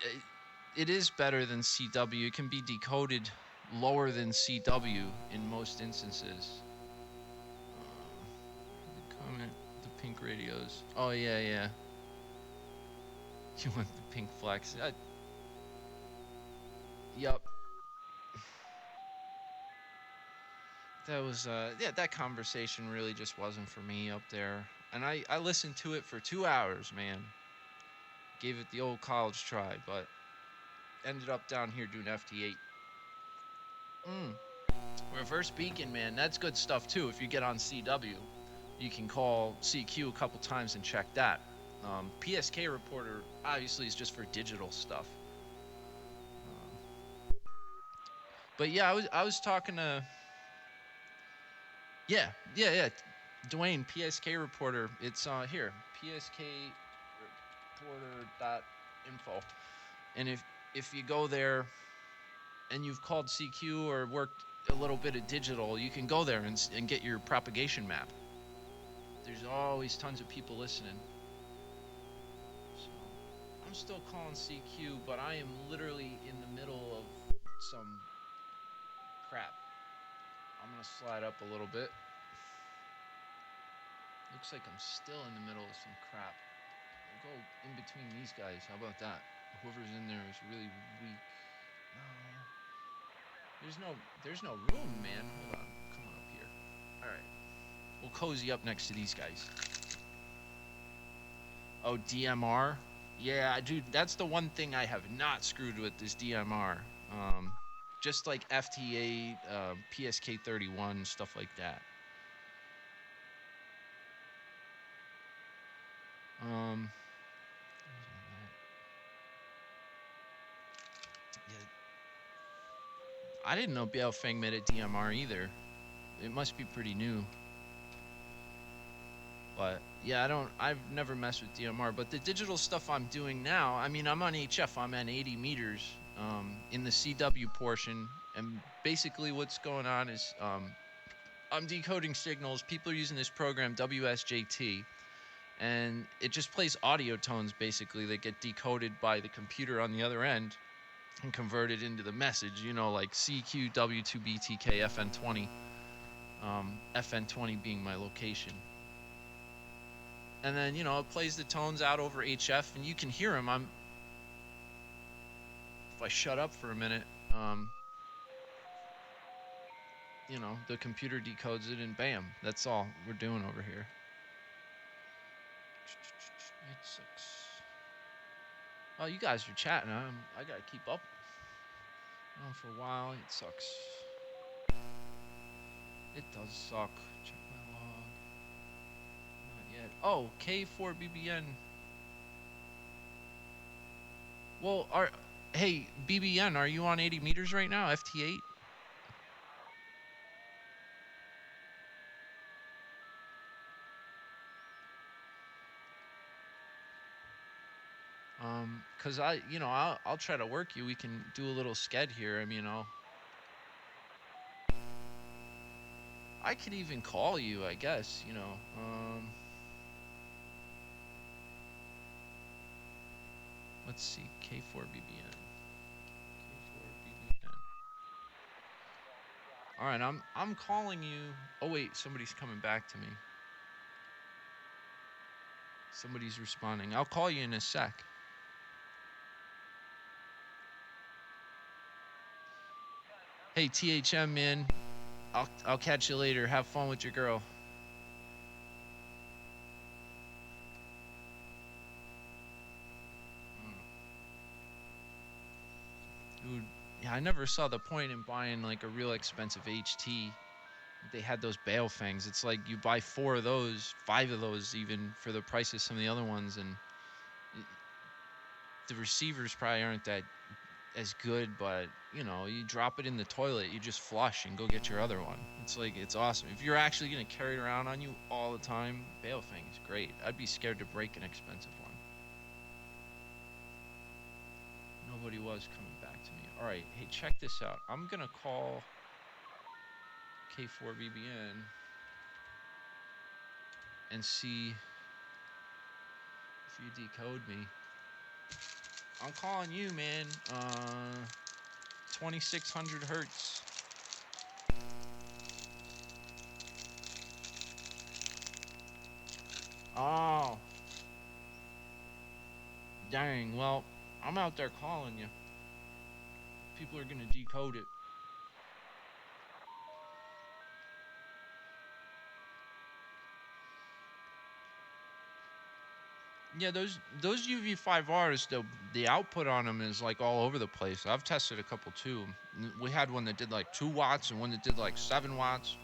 is better than CW. It can be decoded lower than CW in most instances. Comment the pink radios. Oh yeah. You want the pink flex? Yup. That was that conversation really just wasn't for me up there. And I listened to it for 2 hours, man. Gave it the old college try, but ended up down here doing FT8. Reverse beacon, man, that's good stuff too. If you get on CW, you can call CQ a couple times and check that. PSK reporter obviously is just for digital stuff. But yeah, I was talking to yeah. Dwayne, PSK reporter. It's here, pskreporter.info. And if you go there and you've called CQ or worked a little bit of digital, you can go there and get your propagation map. There's always tons of people listening. So I'm still calling CQ, but I am literally in the middle of some crap. I'm gonna slide up a little bit. Looks like I'm still in the middle of some crap. We'll go in between these guys. How about that? Whoever's in there is really weak. No. There's no room, man. Hold on. Come on up here. All right. We'll cozy up next to these guys. Oh, DMR? Yeah, dude, that's the one thing I have not screwed with, this DMR. Just like FT8, PSK31, stuff like that. Yeah. I didn't know Baofeng made a DMR either. It must be pretty new. But yeah, I've never messed with DMR, but the digital stuff I'm doing now, I mean, I'm on HF, I'm at 80 meters in the CW portion, and basically what's going on is I'm decoding signals. People are using this program, WSJT, and it just plays audio tones basically that get decoded by the computer on the other end and converted into the message, like CQ, W2BTK, FN20, FN20 being my location. And then, it plays the tones out over HF, and you can hear them. If I shut up for a minute, the computer decodes it, and bam, that's all we're doing over here. 86. Oh, you guys are chatting. I gotta keep up. For a while, it sucks. It does suck. Check my log. Not yet. Oh, K4BBN. Well, hey, BBN, are you on 80 meters right now, FT8? Cause I'll try to work you. We can do a little sked here. I mean, I could even call you, I guess, let's see, K4BBN. All right, I'm calling you. Oh wait, somebody's coming back to me. Somebody's responding. I'll call you in a sec. Hey, THM, man. I'll catch you later. Have fun with your girl. Dude, yeah, I never saw the point in buying like a real expensive HT. They had those Baofangs. It's like you buy 4 of those, 5 of those even, for the price of some of the other ones, and the receivers probably aren't that as good, but you drop it in the toilet, you just flush and go get your other one. It's awesome. If you're actually gonna carry it around on you all the time, Baofeng is great. I'd be scared to break an expensive one. Nobody was coming back to me. All right, hey, check this out. I'm gonna call K4BBN and see if you decode me. I'm calling you, man. 2600 hertz. Oh. Dang, well, I'm out there calling you. People are gonna decode it. Yeah, those UV5Rs, the output on them is like all over the place. I've tested a couple too. We had one that did like 2 watts and one that did like 7 watts.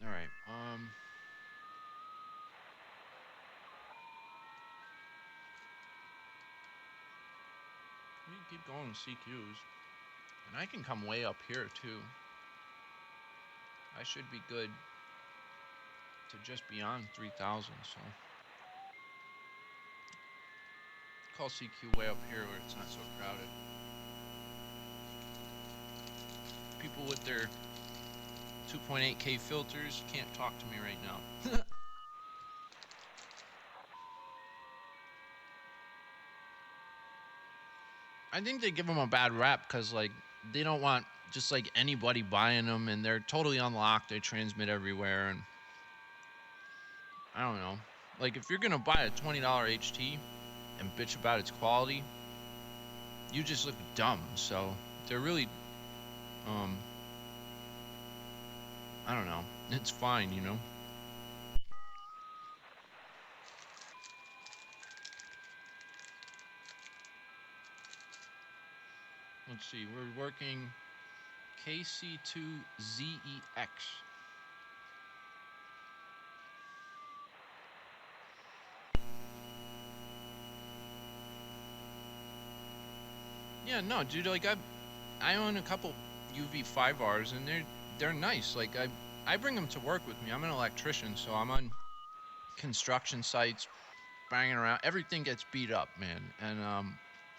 All right. We can keep going with CQs. And I can come way up here too. I should be good to just beyond 3,000, so. Call CQ way up here where it's not so crowded. People with their 2.8K filters can't talk to me right now. I think they give them a bad rap because, like, they don't want just, like, anybody buying them, and they're totally unlocked. They transmit everywhere, and I don't know. Like, if you're gonna buy a $20 HT and bitch about its quality, you just look dumb. So they're really, I don't know. It's fine, you know. Let's see. We're working KC2ZEX. Yeah, no, dude. Like I own a couple UV5Rs, and they're nice. Like I bring them to work with me. I'm an electrician, so I'm on construction sites, banging around. Everything gets beat up, man. And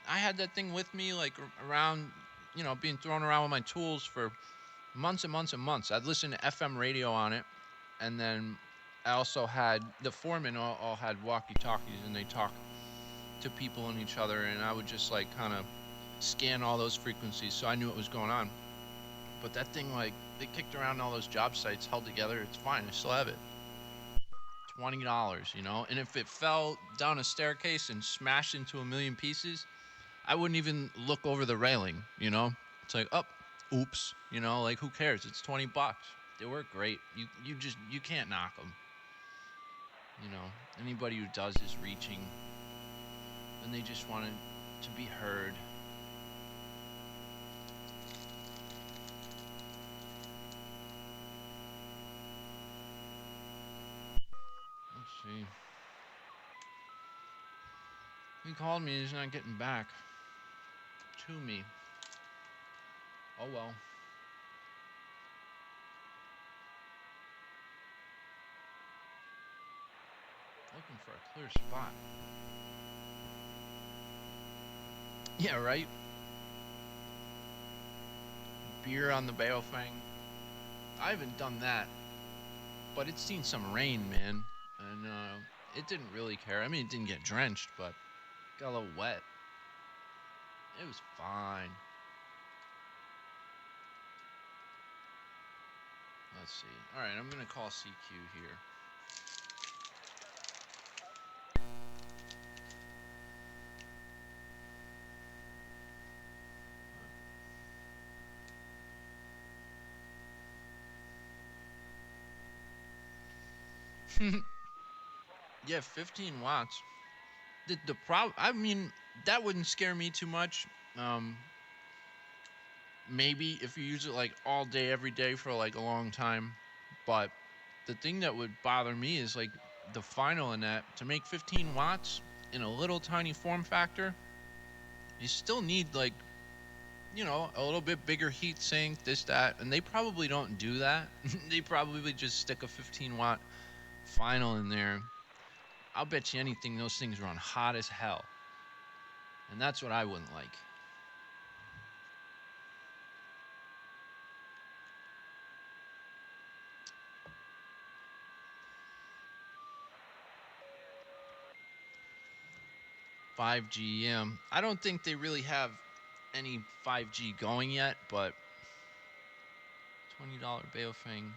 I had that thing with me, like around, you know, being thrown around with my tools for months and months and months. I'd listen to FM radio on it, and then I also had the foremen all had walkie-talkies, and they talk to people and each other, and I would just like kind of scan all those frequencies, so I knew what was going on. But that thing, like, they kicked around all those job sites, held together. It's fine. I still have it. $20, you know. And if it fell down a staircase and smashed into a million pieces, I wouldn't even look over the railing, you know. It's like, oh, oops, you know. Like, who cares? It's $20. They work great. You can't knock them. You know, anybody who does is reaching, and they just wanted to be heard. Let's see. He called me. He's not getting back to me. Oh well. Looking for a clear spot. Yeah, right? Beer on the Baofeng. I haven't done that, but it's seen some rain, man. And it didn't really care. I mean, it didn't get drenched, but got a little wet. It was fine. Let's see. All right, I'm going to call CQ here. Yeah, 15 watts. The problem, I mean, that wouldn't scare me too much. Maybe if you use it like all day, every day for like a long time. But the thing that would bother me is like the final in that, to make 15 watts in a little tiny form factor, you still need like, you know, a little bit bigger heat sink, this, that, and they probably don't do that. They probably just stick a 15 watt final in there. I'll bet you anything those things run hot as hell. And that's what I wouldn't like. $5G, I don't think they really have any 5G going yet, but $20 Baofeng.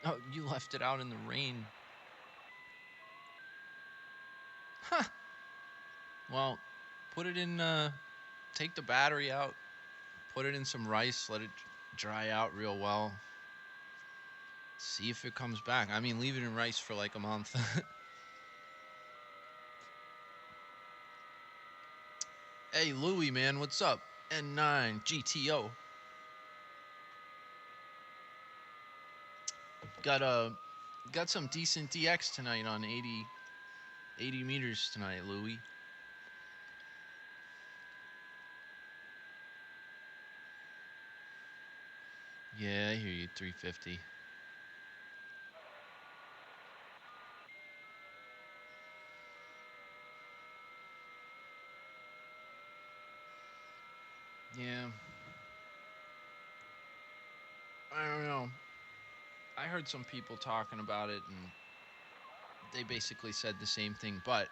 Oh, you left it out in the rain. Huh. Well, put it in, take the battery out, put it in some rice, let it dry out real well. See if it comes back. I mean, leave it in rice for like a month. Hey, Louie, man, what's up? N9 GTO. Got some decent DX tonight on 80 meters tonight, Louie. Yeah, I hear you. 350. Yeah. I don't know. I heard some people talking about it, and they basically said the same thing, but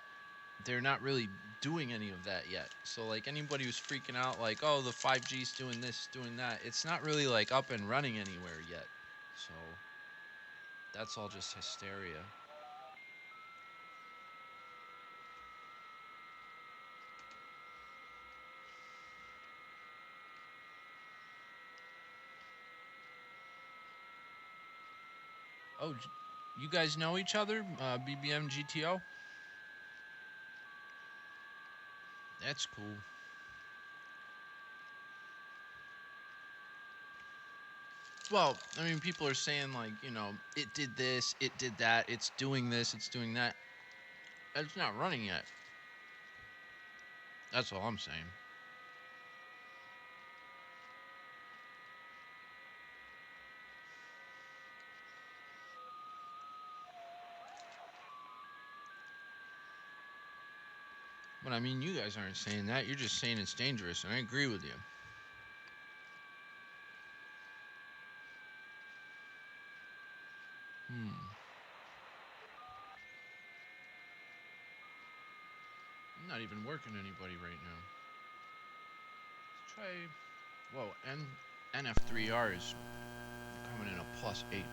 they're not really doing any of that yet. So, like, anybody who's freaking out, like, oh, the 5G's doing this, doing that, it's not really, like, up and running anywhere yet. So, That's all just hysteria. Oh, you guys know each other? BBM GTO? That's cool. Well, I mean, people are saying, like, you know, it did this, it did that, it's doing this, it's doing that. It's not running yet. That's all I'm saying. But I mean, you guys aren't saying that. You're just saying it's dangerous, and I agree with you. I'm not even working anybody right now. Let's try. Whoa, NF3R is coming in a +8.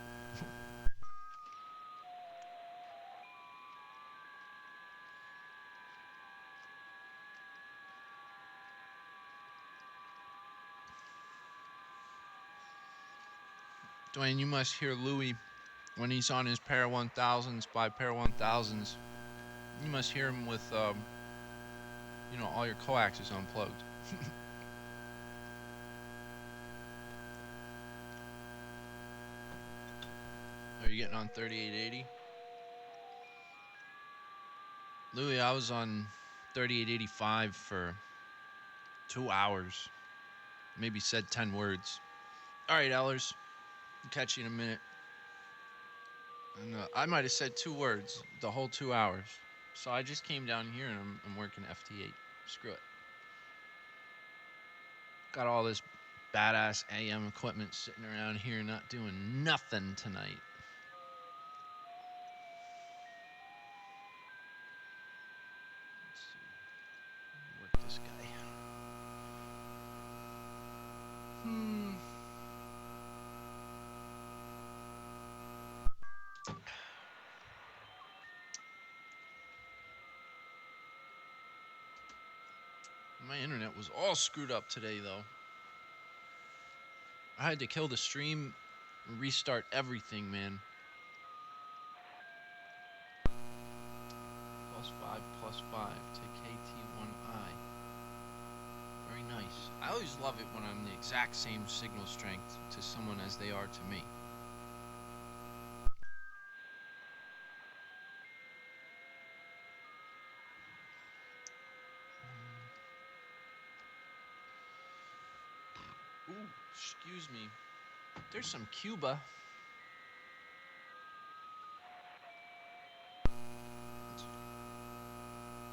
Dwayne, you must hear Louis when he's on his Para 1000s by Para 1000s. You must hear him with, you know, all your coaxes unplugged. Are you getting on 3880? Louis, I was on 3885 for 2 hours. Maybe said 10 words. All right, Ellers. I'll catch you in a minute. And I might have said 2 words the whole 2 hours. So I just came down here and I'm working FT8. Screw it. Got all this badass AM equipment sitting around here not doing nothing tonight. Let's see. Work this guy. My internet was all screwed up today, though. I had to kill the stream and restart everything, man. +5 to KT1I. Very nice. I always love it when I'm the exact same signal strength to someone as they are to me. Ooh, excuse me. There's some Cuba.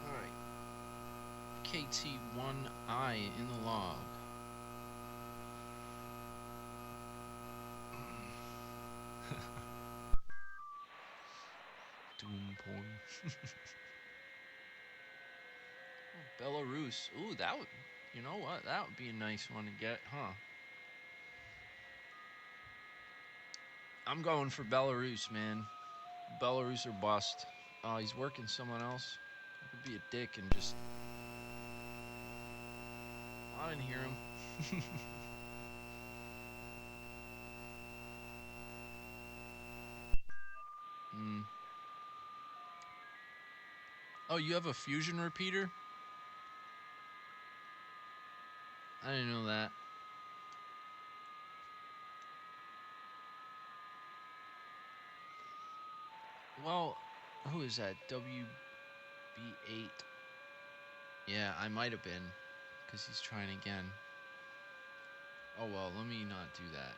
Alright. KT1I in the log. Doom porn. Oh, Belarus. Ooh, that would, you know what? That would be a nice one to get, huh? I'm going for Belarus, man. Belarus or bust. Oh, he's working someone else. I could be a dick and just... I didn't hear him. Oh, you have a fusion repeater? I didn't know that. Well, who is that? WB8. Yeah, I might have been, because he's trying again. Oh well, let me not do that.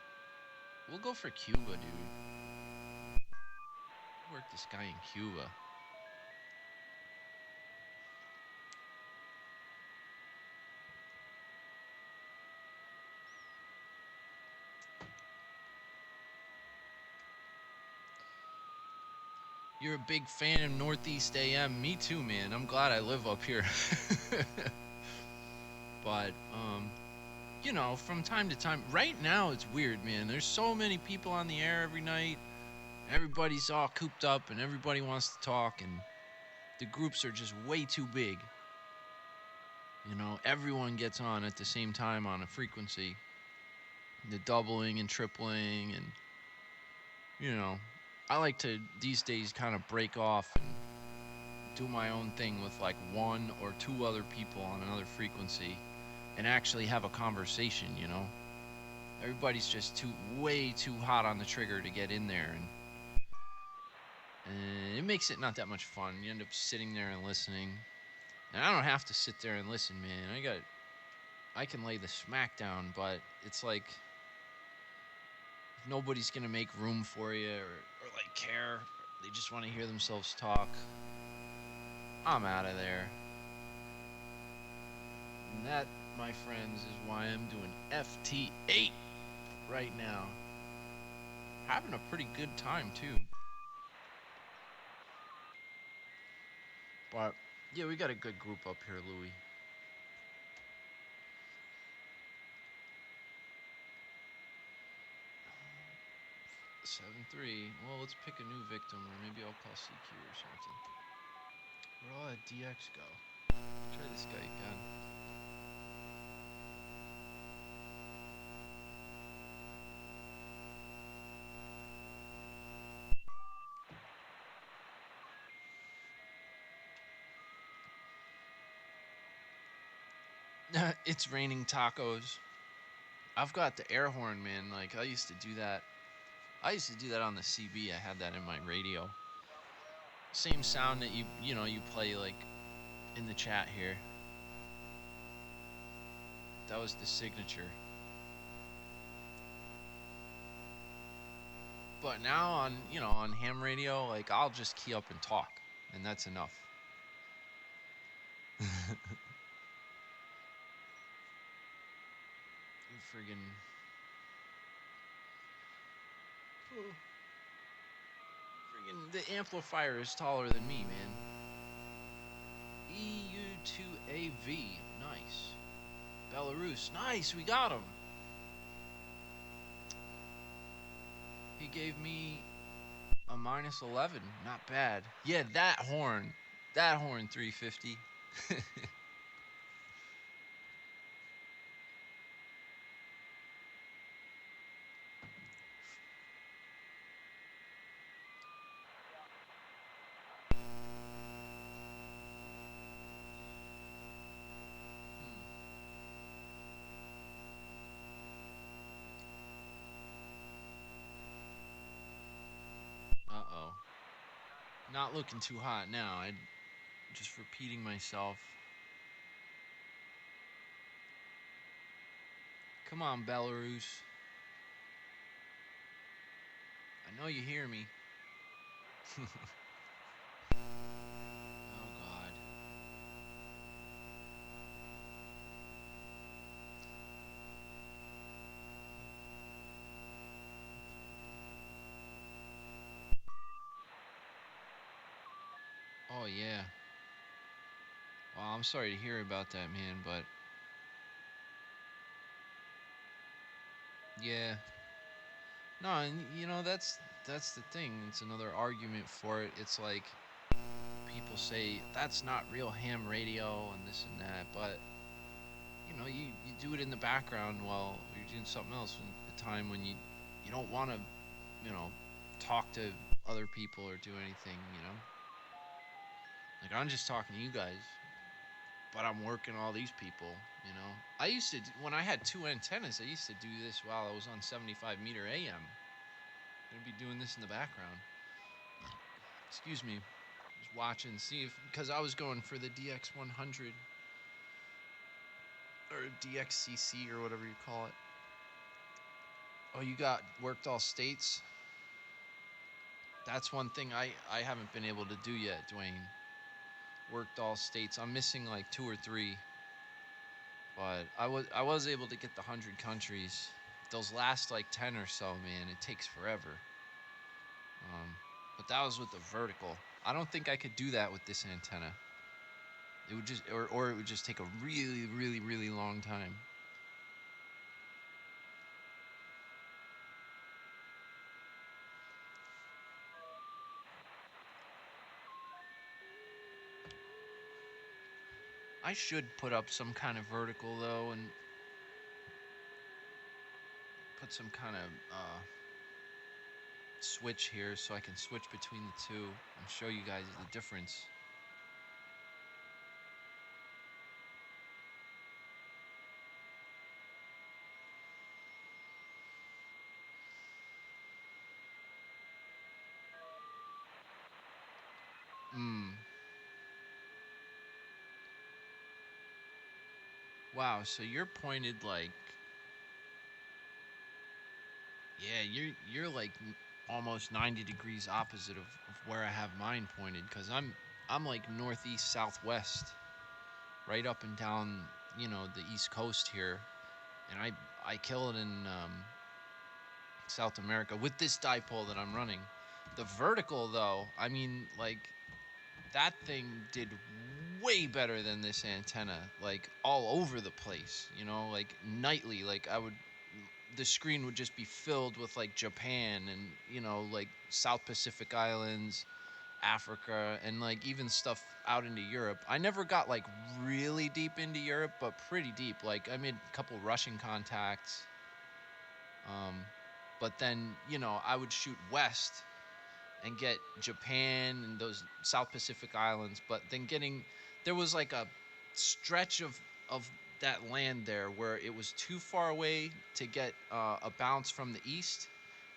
We'll go for Cuba, dude. Work this guy in Cuba. You're a big fan of Northeast AM. Me too, man. I'm glad I live up here. But, you know, from time to time, right now it's weird, man. There's so many people on the air every night, Everybody's all cooped up and everybody wants to talk, and the groups are just way too big. You know, everyone gets on at the same time on a frequency. The doubling and tripling, and, you know, I like to these days kind of break off and do my own thing with like one or two other people on another frequency and actually have a conversation, you know. Everybody's just way too hot on the trigger to get in there, and it makes it not that much fun. You end up sitting there and listening. And I don't have to sit there and listen, man. I can lay the smack down, but it's like nobody's gonna make room for you or like care. They just want to hear themselves talk. I'm out of there. And that, my friends, is why I'm doing FT8 right now. Having a pretty good time too. But yeah, we got a good group up here, Louie. 7-3. Well, let's pick a new victim, or maybe I'll call CQ or something. Where'd all that DX go? Try this guy again. It's raining tacos. I've got the air horn, man. Like, I used to do that. I used to do that on the CB. I had that in my radio. Same sound that you know, you play, like, in the chat here. That was the signature. But now on, you know, on ham radio, like, I'll just key up and talk, and that's enough. You friggin'... Friggin' the amplifier is taller than me, man. EU2AV, nice. Belarus, nice, we got him. He gave me a -11, not bad. Yeah, that horn 350. Uh-oh. Not looking too hot now. I'm just repeating myself. Come on, Belarus. I know you hear me. Oh, God. Oh, yeah. Well, I'm sorry to hear about that, man, but... Yeah. No, and you know, that's the thing. It's another argument for it. It's like people say that's not real ham radio and this and that, but you know, you do it in the background while you're doing something else at the time when you don't want to, you know, talk to other people or do anything, you know. Like, I'm just talking to you guys, but I'm working all these people, you know. I used to, when I had two antennas, I used to do this while I was on 75 meter AM. I'm gonna be doing this in the background. Excuse me. Just watching, see if, because I was going for the DX100 or DXCC or whatever you call it. Oh, you got worked all states? That's one thing I haven't been able to do yet, Dwayne. Worked all states. I'm missing like 2 or 3. But I was able to get the 100 countries. Those last like 10 or so, man, it takes forever. But that was with the vertical. I don't think I could do that with this antenna. It would just, or it would just take a really, really, really long time. I should put up some kind of vertical though, and put some kind of switch here so I can switch between the two and show you guys the difference. Wow, so you're pointed like, yeah, you're like almost 90 degrees opposite of where I have mine pointed, because I'm like northeast southwest, right up and down, you know, the east coast here, and I kill it in South America with this dipole that I'm running. The vertical though, I mean, like, that thing did way better than this antenna, like all over the place, you know, like nightly, like the screen would just be filled with like Japan and, you know, like South Pacific Islands, Africa, and like even stuff out into Europe. I never got like really deep into Europe, but pretty deep. Like I made a couple Russian contacts. But then, you know, I would shoot west and get Japan and those South Pacific Islands, but then there was like a stretch of that land there where it was too far away to get a bounce from the east,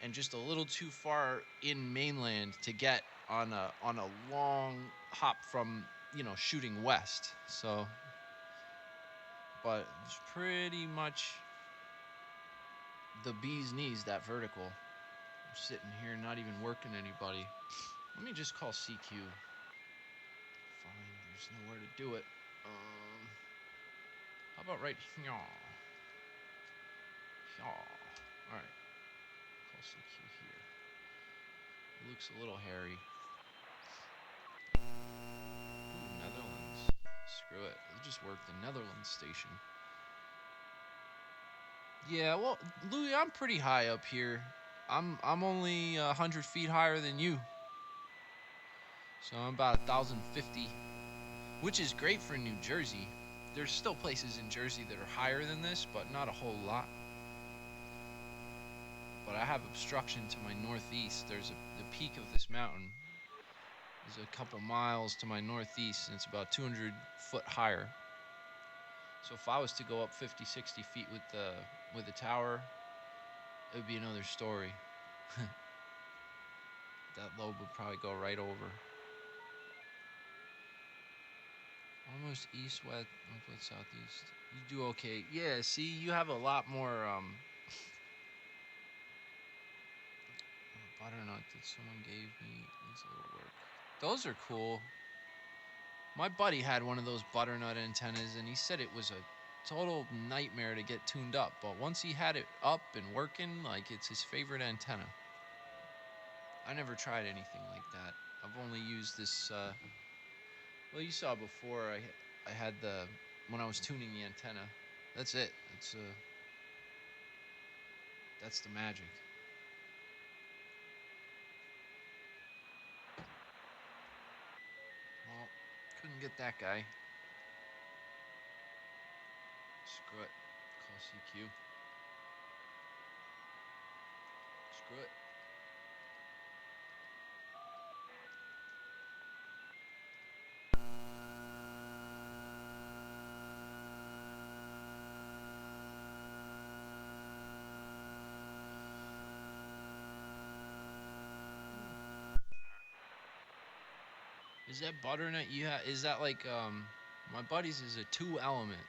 and just a little too far in mainland to get on a long hop from, you know, shooting west. So, but it's pretty much the bee's knees, that vertical. I'm sitting here not even working anybody. Let me just call CQ. Fine, there's nowhere to do it. How about right here? Here. Alright. Call CQ here. It looks a little hairy. Ooh, Netherlands. Screw it. Let's just work the Netherlands station. Yeah, well, Louis, I'm pretty high up here. I'm only 100 feet higher than you. So I'm about 1,050, which is great for New Jersey. There's still places in Jersey that are higher than this, but not a whole lot. But I have obstruction to my northeast. There's the peak of this mountain is a couple miles to my northeast, and it's about 200 foot higher. So if I was to go up 50, 60 feet with the tower, it would be another story. That lobe would probably go right over. Almost east, west, northwest, southeast. You do okay. Yeah, see, you have a lot more butternut that someone gave me. Needs a little work. Those are cool. My buddy had one of those butternut antennas, and he said it was a total nightmare to get tuned up. But once he had it up and working, like, it's his favorite antenna. I never tried anything like that. I've only used this, well, you saw before, I had when I was tuning the antenna. That's it. That's the magic. Well, couldn't get that guy. Screw it. Call CQ. Screw it. Is that butternut you have? Is that like, my buddy's is a 2-element.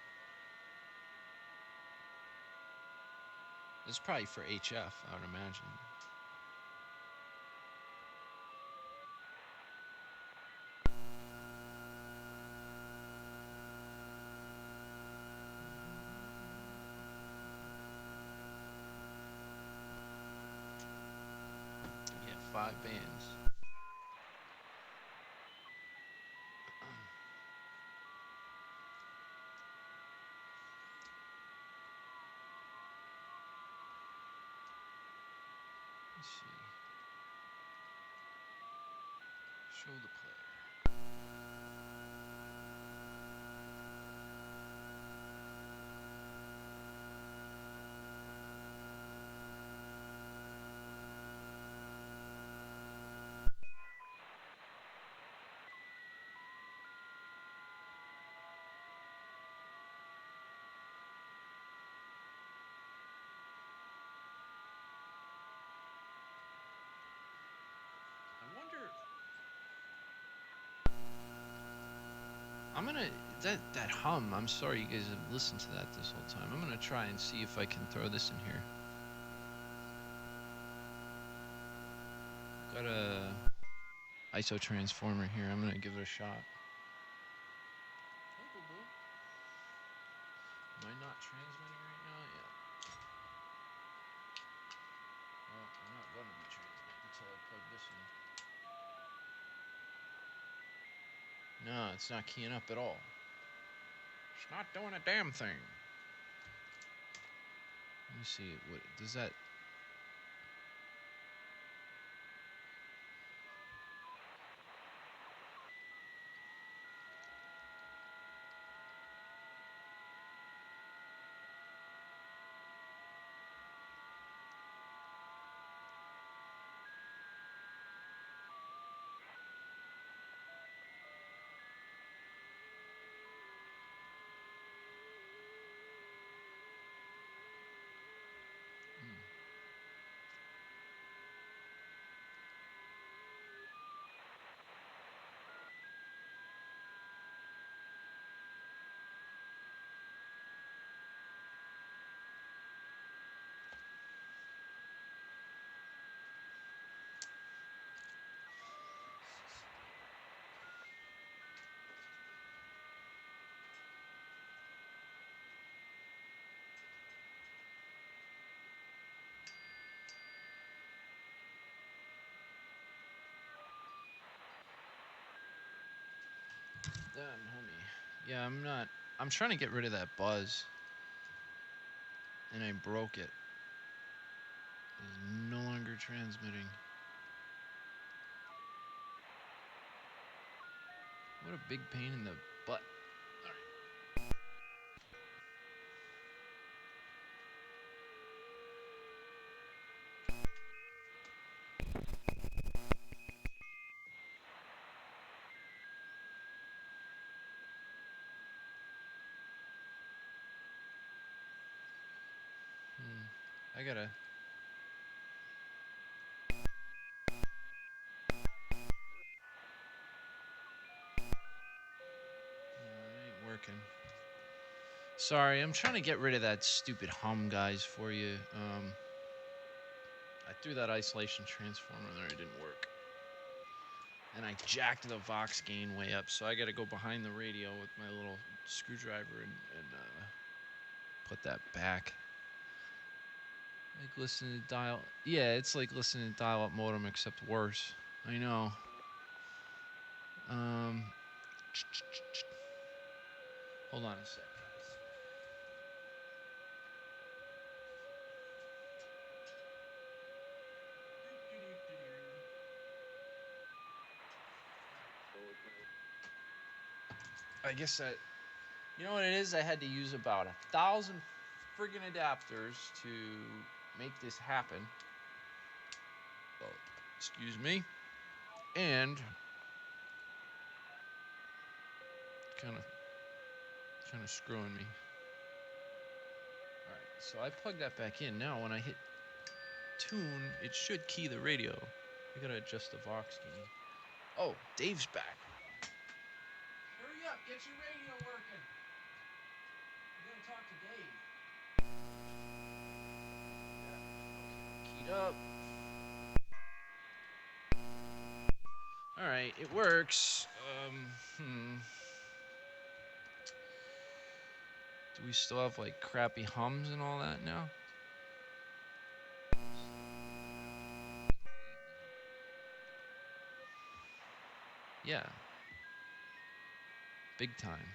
It's probably for HF, I would imagine. Yeah, 5 bands. Let's see. Show the player. I'm gonna that hum. I'm sorry you guys have listened to that this whole time. I'm gonna try and see if I can throw this in here. Got a ISO transformer here. I'm gonna give it a shot. Am I not transmitting right now? Yeah. Well, I'm not gonna be transmitting until I plug this in. No, it's not keying up at all. It's not doing a damn thing. Let me see. What does that? Damn, homie. Yeah, I'm not. I'm trying to get rid of that buzz, and I broke it. It's no longer transmitting. What a big pain in the butt. I gotta. No, it ain't working. Sorry, I'm trying to get rid of that stupid hum, guys, for you. I threw that isolation transformer there, it didn't work. And I jacked the Vox gain way up, so I gotta go behind the radio with my little screwdriver and put that back. Like listening to dial. Yeah, it's like listening to dial-up modem, except worse. I know. Hold on a sec, guys. I guess that. You know what it is? I had to use about 1,000 friggin' adapters to make this happen. Oh, excuse me. And kind of screwing me. All right, so I plugged that back in. Now when I hit tune, it should key the radio. I gotta adjust the Vox gain. Oh, Dave's back. Hurry up, get your radio working. I'm gonna talk to Dave. Yeah, keyed up. All right, it works. Do we still have like crappy hums and all that now? Yeah. Big time.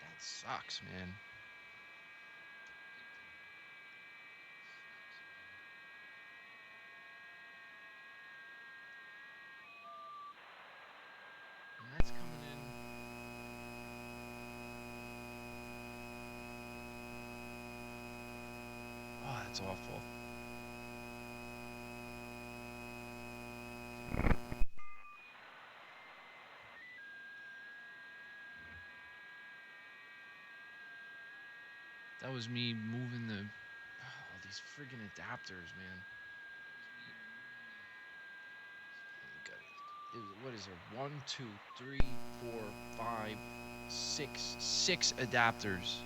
That sucks, man. And that's coming in. Oh, that's awful. That was me moving all these friggin' adapters, man. what is there? 1, 2, 3, 4, 5, 6. 6 adapters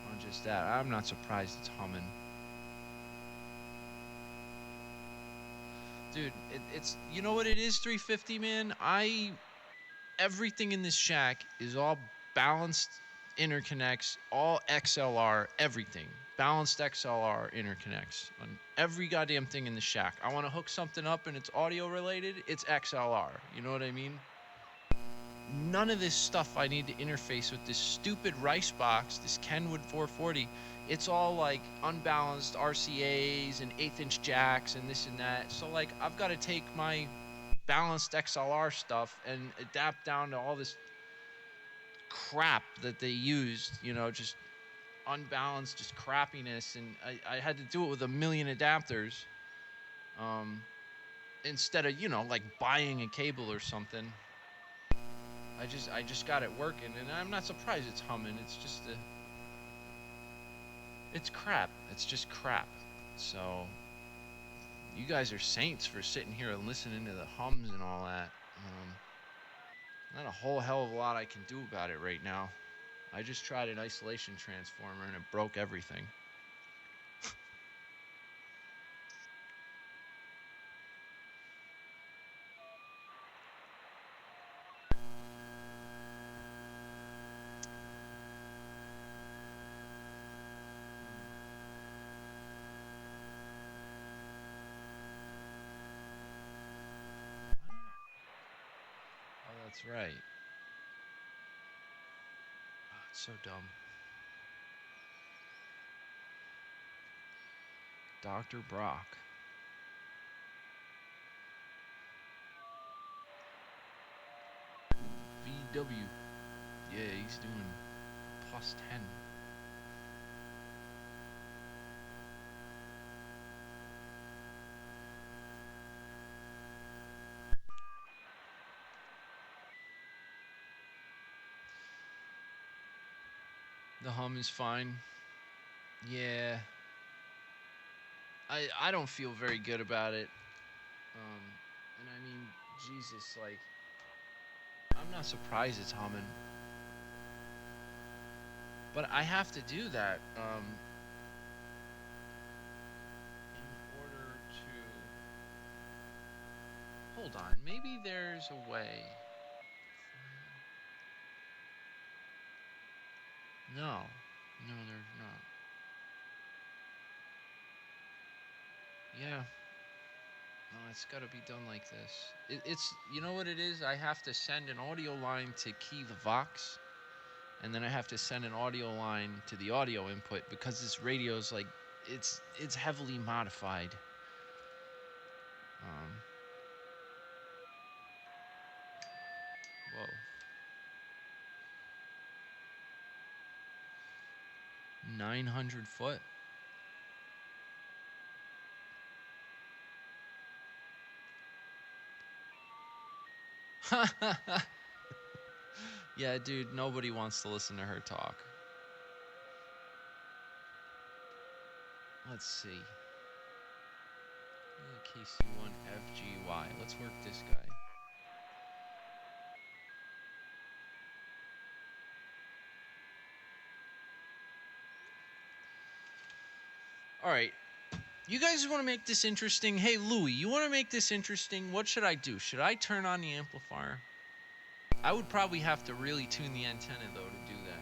on just that. I'm not surprised it's humming. Dude, it's, you know what it is, 350, man? Everything in this shack is all balanced interconnects, all XLR, everything. Balanced XLR interconnects on every goddamn thing in the shack. I want to hook something up and it's audio related, it's XLR. You know what I mean? None of this stuff I need to interface with this stupid Rice box, this Kenwood 440. It's all like unbalanced RCAs and 1/8" jacks and this and that. So like I've got to take my balanced XLR stuff and adapt down to all this crap that they used, you know, just unbalanced, just crappiness. And I had to do it with a million adapters instead of, you know, like buying a cable or something. I just got it working, and I'm not surprised it's humming. It's just it's crap. It's just crap. So you guys are saints for sitting here and listening to the hums and all that. Not a whole hell of a lot I can do about it right now. I just tried an isolation transformer and it broke everything. Oh, that's right. Oh, it's so dumb. Dr. Brock. VW. Yeah, he's doing plus 10. The hum is fine. Yeah. I don't feel very good about it. And I mean, Jesus, like, I'm not surprised it's humming. But I have to do that in order to... Hold on, maybe there's a way. No, there's not. Yeah. No, it's got to be done like this. It's, you know what it is? I have to send an audio line to key the Vox, and then I have to send an audio line to the audio input because this radio is like, it's heavily modified. Whoa. 900 foot. Yeah, dude, nobody wants to listen to her talk. Let's see. KC1FGY. Let's work this guy. All right. You guys want to make this interesting? Hey, Louie, you want to make this interesting? What should I do? Should I turn on the amplifier? I would probably have to really tune the antenna, though, to do that.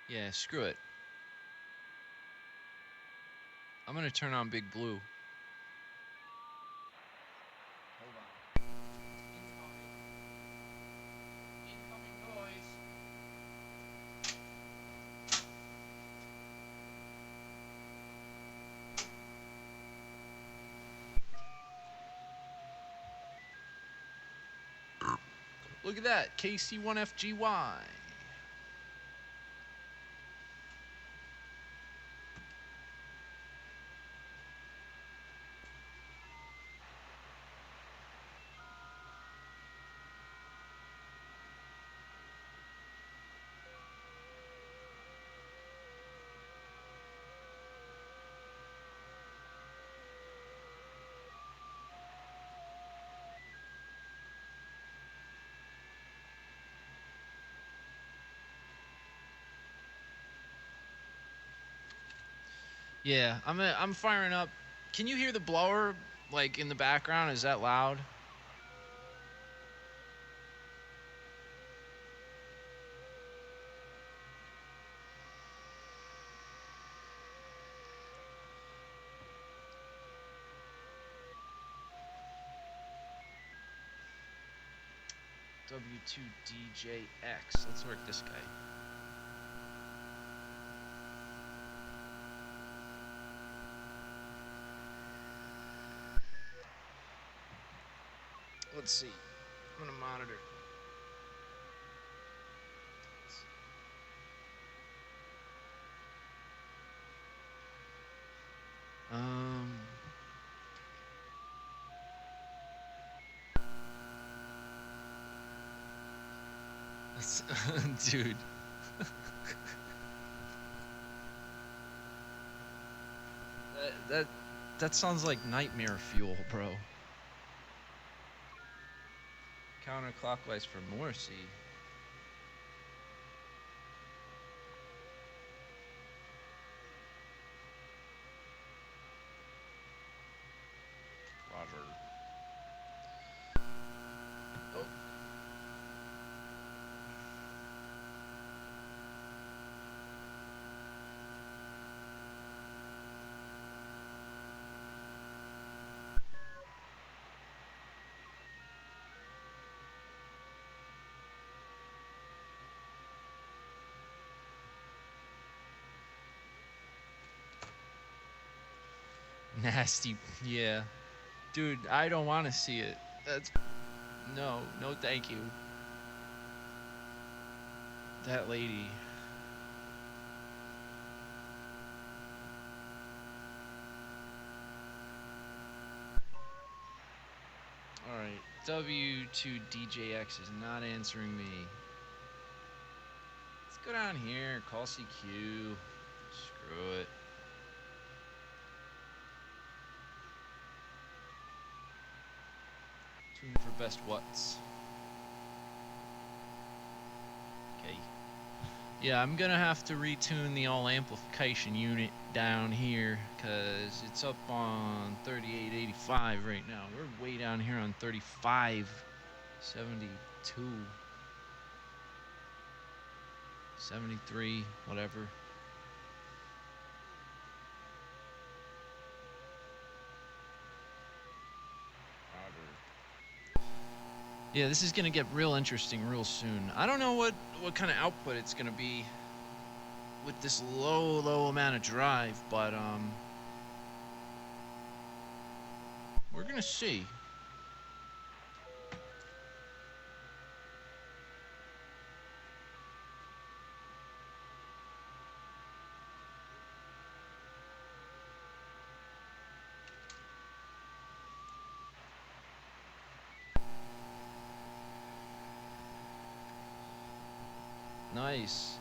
Yeah, screw it. I'm going to turn on Big Blue. Look at that, KC1FGY. Yeah, I'm firing up. Can you hear the blower like in the background? Is that loud? W2DJX. Let's work this guy. Let's see. I'm gonna monitor. Um, dude. that sounds like nightmare fuel, bro. Counterclockwise for Morrissey. Roger. Oh. Nasty, yeah. Dude, I don't want to see it. That's... No, no thank you. That lady. Alright, W2DJX is not answering me. Let's go down here, call CQ. Screw it. Tune for best what's. Okay. Yeah, I'm gonna have to retune the all amplification unit down here because it's up on 3885 right now. We're way down here on 3572, 73, whatever. Yeah, this is gonna get real interesting real soon. I don't know what kind of output it's gonna be with this low amount of drive, but we're gonna see. Nice.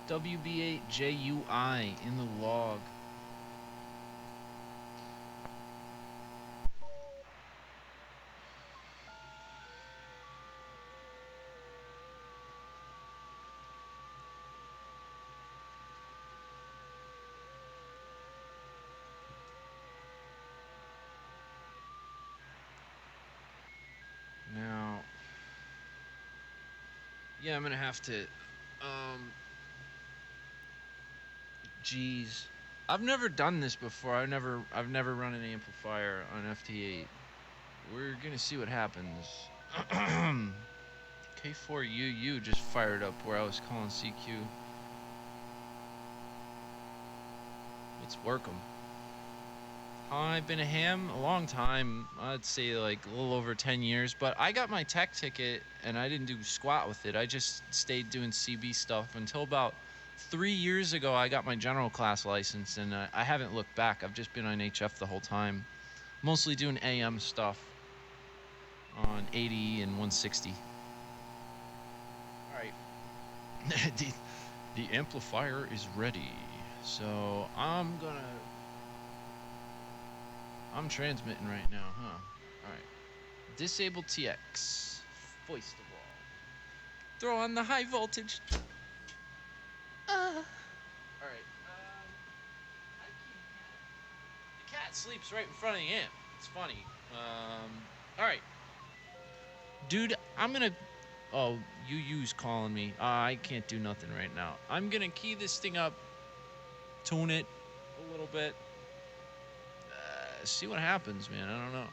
WB8JUI in the log. Now, yeah, I'm gonna have to, geez. I've never done this before. I've never run an amplifier on FT8. We're gonna see what happens. K4UU just fired up where I was calling CQ. Let's work them. I've been a ham a long time. I'd say like a little over 10 years. But I got my tech ticket and I didn't do squat with it. I just stayed doing CB stuff until about 3 years ago. I got my general class license and I haven't looked back. I've just been on HF the whole time. Mostly doing AM stuff on 80 and 160. All right. the amplifier is ready. So I'm transmitting right now, huh? Alright. Disable TX. Voice the wall. Throw on the high voltage. Alright. The cat sleeps right in front of the amp. It's funny. Alright. Dude, I'm gonna... Oh, UU's calling me. I can't do nothing right now. I'm gonna key this thing up. Tune it a little bit. See what happens, man. I don't know.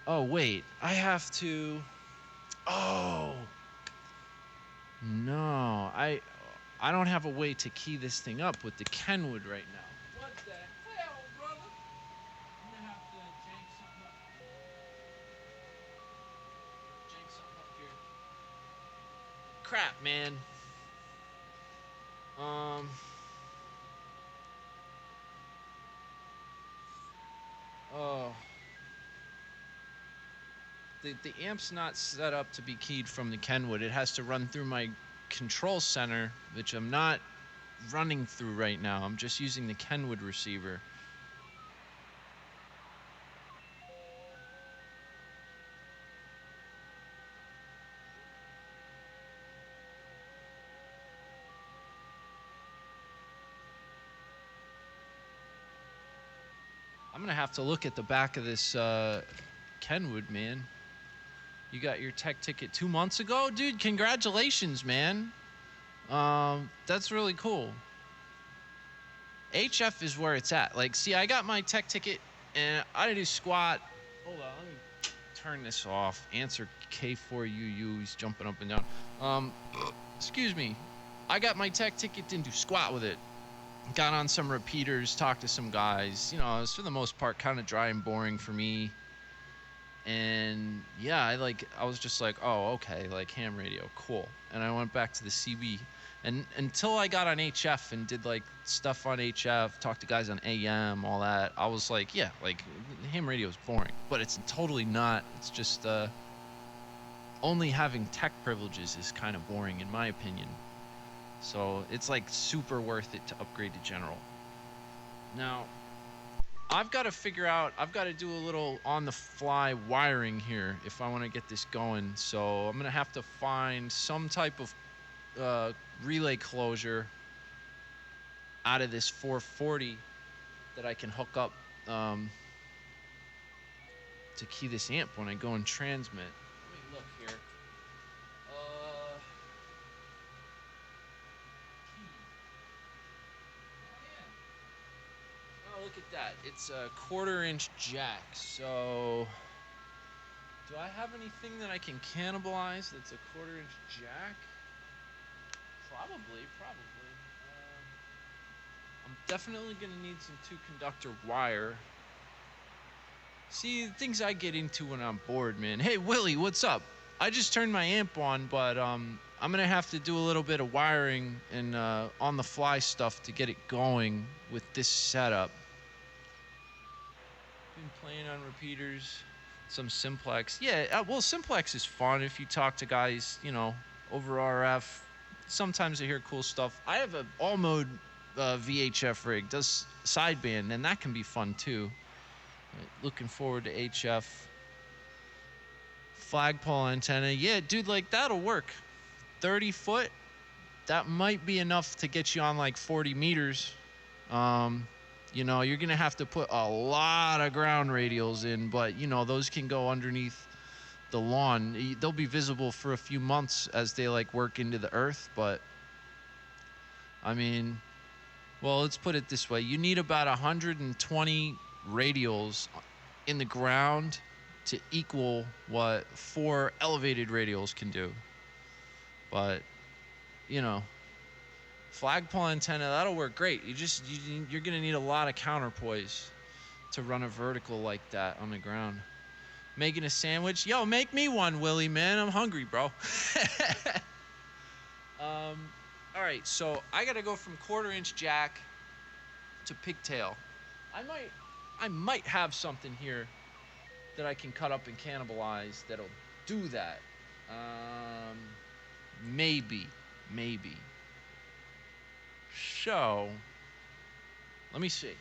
Oh, wait. I have to... Oh! No. I don't have a way to key this thing up with the Kenwood right now. What the hell, brother? I'm gonna have to jank something up. Jank something up here. Crap, man. Oh. The amp's not set up to be keyed from the Kenwood. It has to run through my control center, which I'm not running through right now. I'm just using the Kenwood receiver. I'm gonna have to look at the back of this Kenwood, man. You got your tech ticket 2 months ago? Dude, congratulations, man. That's really cool. HF is where it's at. Like, see, I got my tech ticket, and I didn't do squat. Hold on, let me turn this off. Answer K4UU, he's jumping up and down. Excuse me. I got my tech ticket, didn't do squat with it. Got on some repeaters, talked to some guys. You know, it was for the most part kind of dry and boring for me. And yeah, I was just like, oh, okay, like ham radio, cool. And I went back to the CB. And until I got on HF and did like stuff on HF, talked to guys on AM, all that, I was like, yeah, like ham radio is boring. But it's totally not. It's just only having tech privileges is kind of boring in my opinion. So it's like super worth it to upgrade to general. Now, I've got to figure out, I've got to do a little on-the-fly wiring here if I want to get this going. So I'm going to have to find some type of relay closure out of this 440 that I can hook up to key this amp when I go and transmit. Let me look here. Look at that. It's a 1/4-inch jack. So, do I have anything that I can cannibalize that's a 1/4-inch jack? Probably. I'm definitely going to need some 2-conductor wire. See, the things I get into when I'm bored, man. Hey, Willie, what's up? I just turned my amp on, but I'm going to have to do a little bit of wiring and on-the-fly stuff to get it going with this setup. Been playing on repeaters, some simplex. Yeah, well, simplex is fun if you talk to guys, you know, over RF. Sometimes I hear cool stuff. I have a all mode VHF rig, does sideband, and that can be fun too. Looking forward to HF. Flagpole antenna. Yeah, dude, like that'll work. 30 foot, that might be enough to get you on like 40 meters. You know, you're going to have to put a lot of ground radials in, but, you know, those can go underneath the lawn. They'll be visible for a few months as they, like, work into the earth, but, I mean, well, let's put it this way. You need about 120 radials in the ground to equal what 4 elevated radials can do. But, you know, Flagpole antenna, that'll work great. You're gonna need a lot of counterpoise to run a vertical like that on the ground. Making a sandwich? Yo, make me one, Willie, man. I'm hungry, bro. All right, so I gotta go from 1/4-inch jack to pigtail. I might have something here that I can cut up and cannibalize that'll do that. Maybe. So, let me see.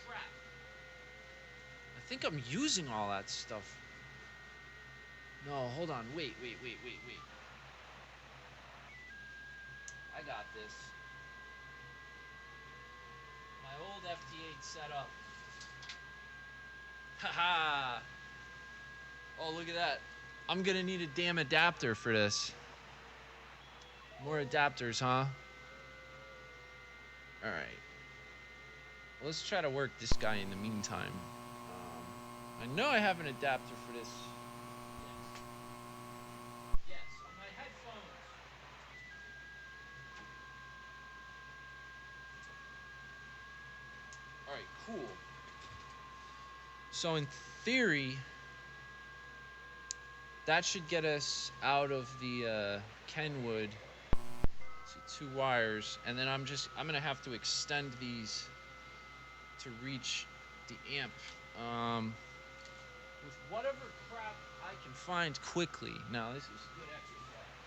Crap. I think I'm using all that stuff. No, hold on. Wait. I got this. My old FT8 setup. Haha. Oh, look at that. I'm gonna need a damn adapter for this. More adapters, huh? Alright. Let's try to work this guy in the meantime. I know I have an adapter for this. Yes, on my headphones. Alright, cool. So in theory, that should get us out of the Kenwood. See, 2 wires, and then I'm gonna have to extend these to reach the amp. With whatever crap I can find quickly. Now this is good exercise.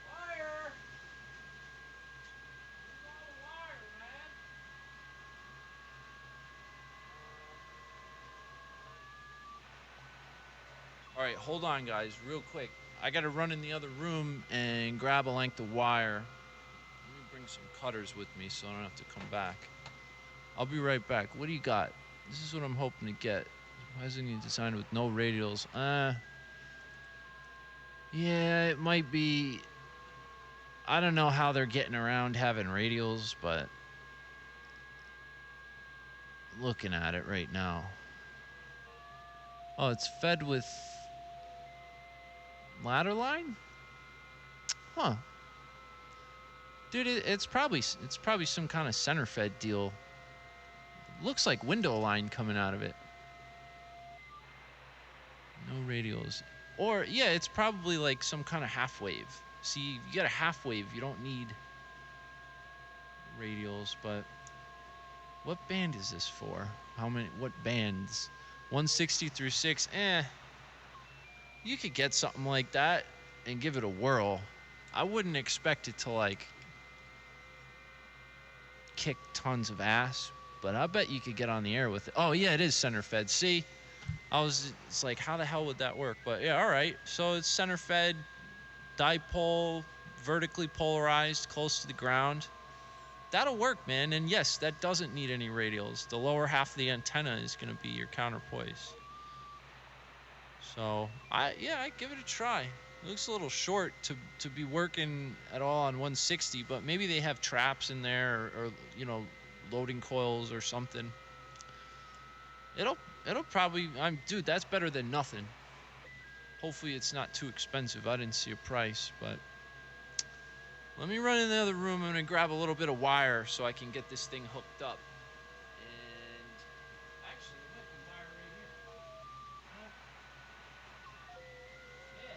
Wire! There's all the wire, man. Alright, hold on guys, real quick. I gotta run in the other room and grab a length of wire. Let me bring some cutters with me so I don't have to come back. I'll be right back. What do you got? This is what I'm hoping to get. Why isn't it designed with no radials? Yeah, it might be. I don't know how they're getting around having radials, but looking at it right now. Oh, it's fed with ladder line? Huh. Dude, it's probably some kind of center fed deal. Looks like window line coming out of it. No radials. Or yeah, it's probably like some kind of half wave. See, if you get a half wave, you don't need radials, but what band is this for? What bands? 160 through 6. You could get something like that and give it a whirl. I wouldn't expect it to like kick tons of ass, but I bet you could get on the air with it. Oh yeah, it is center fed. See, it's like, how the hell would that work? But yeah, all right. So it's center fed, dipole, vertically polarized, close to the ground. That'll work, man. And yes, that doesn't need any radials. The lower half of the antenna is going to be your counterpoise. So I'd give it a try. It looks a little short to be working at all on 160, but maybe they have traps in there or loading coils or something. It'll probably, dude, that's better than nothing. Hopefully it's not too expensive. I didn't see a price, but let me run in the other room. I'm gonna grab a little bit of wire so I can get this thing hooked up. And actually, there might be wire right here.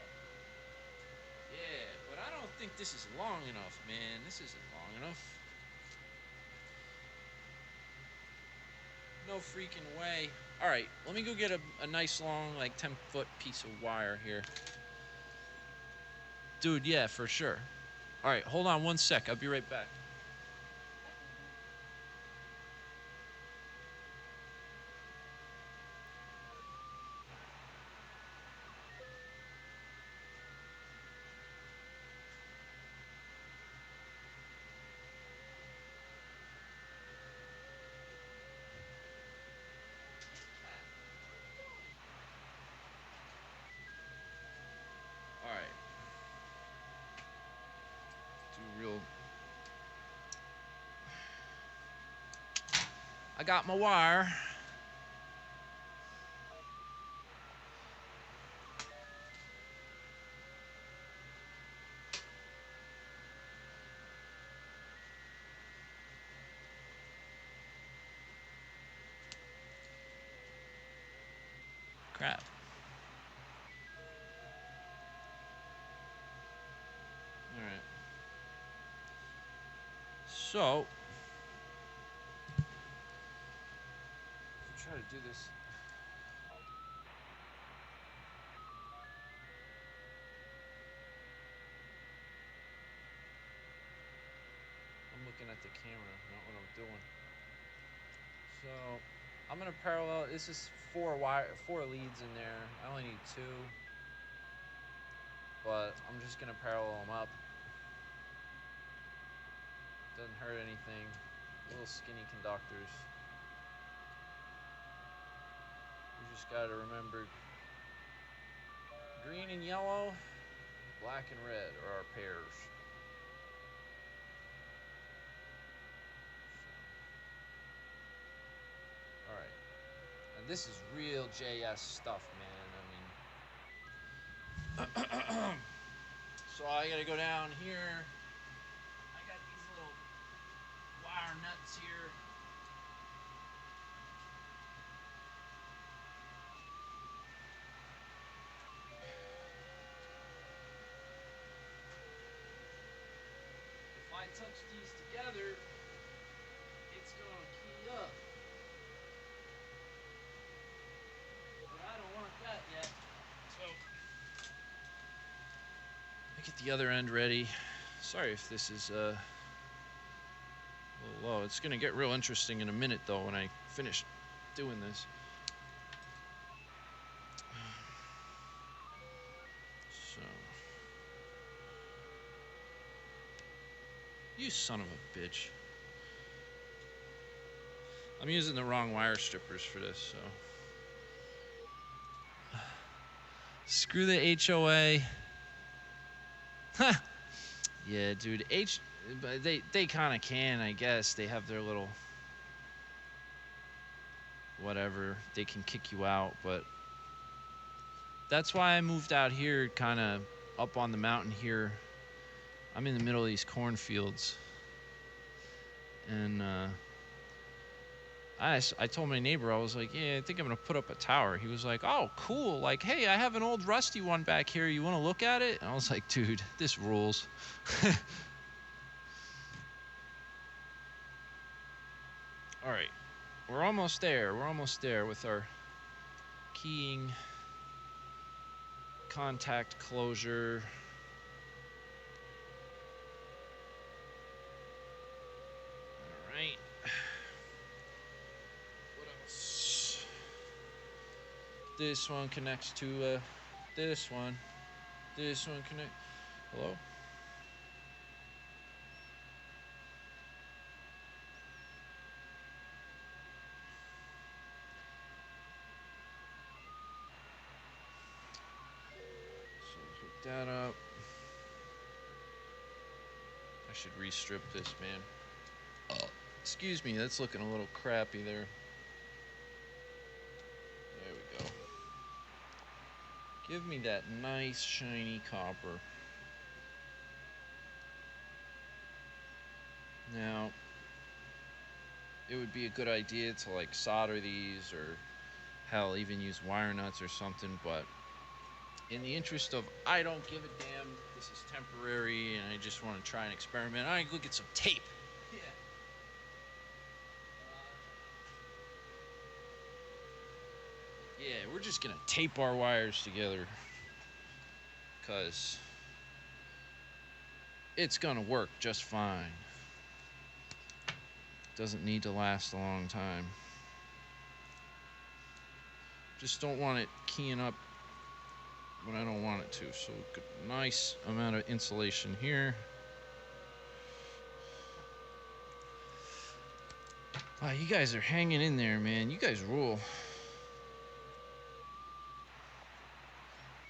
Yeah, but I don't think this is long enough, man. This isn't long enough. No freaking way. All right, let me go get a nice long, like 10-foot piece of wire here. Dude, yeah, for sure. All right, hold on one sec. I'll be right back. real. I got my wire. Crap. Alright. So, try to do this. I'm looking at the camera, not what I'm doing. So, I'm gonna parallel. This is four leads in there. I only need 2, but I'm just gonna parallel them up. Doesn't hurt anything. Little skinny conductors. You just gotta remember, green and yellow, black and red are our pairs. Alright. And this is real JS stuff, man. I mean, so I gotta go down here. I got these little wire nuts here. If I touch these together, it's gonna key up. But I don't want that yet. So I get the other end ready. Sorry if this is a little low. It's gonna get real interesting in a minute though when I finish doing this. So, you son of a bitch. I'm using the wrong wire strippers for this, so. Screw the HOA. Huh. Yeah, dude. They kind of can, I guess. They have their little whatever. They can kick you out, but that's why I moved out here, kind of up on the mountain here. I'm in the middle of these cornfields, and I told my neighbor, I was like, yeah, I think I'm gonna put up a tower. He was like, oh, cool. Like, hey, I have an old rusty one back here. You want to look at it? And I was like, dude, this rules. All right, we're almost there. We're almost there with our keying, contact closure. All right. What else? This one connects to this one. This one connect. Hello? So hook that up. I should restrip this, man. Oh, excuse me, that's looking a little crappy there. There we go. Give me that nice shiny copper. Now, it would be a good idea to like solder these, or hell, even use wire nuts or something, but in the interest of I don't give a damn, this is temporary and I just want to try and experiment, I go get some tape. Yeah. Yeah, we're just gonna tape our wires together, because it's gonna work just fine. Doesn't need to last a long time. Just don't want it keying up when I don't want it to. So nice amount of insulation here. Wow, you guys are hanging in there, man. You guys rule.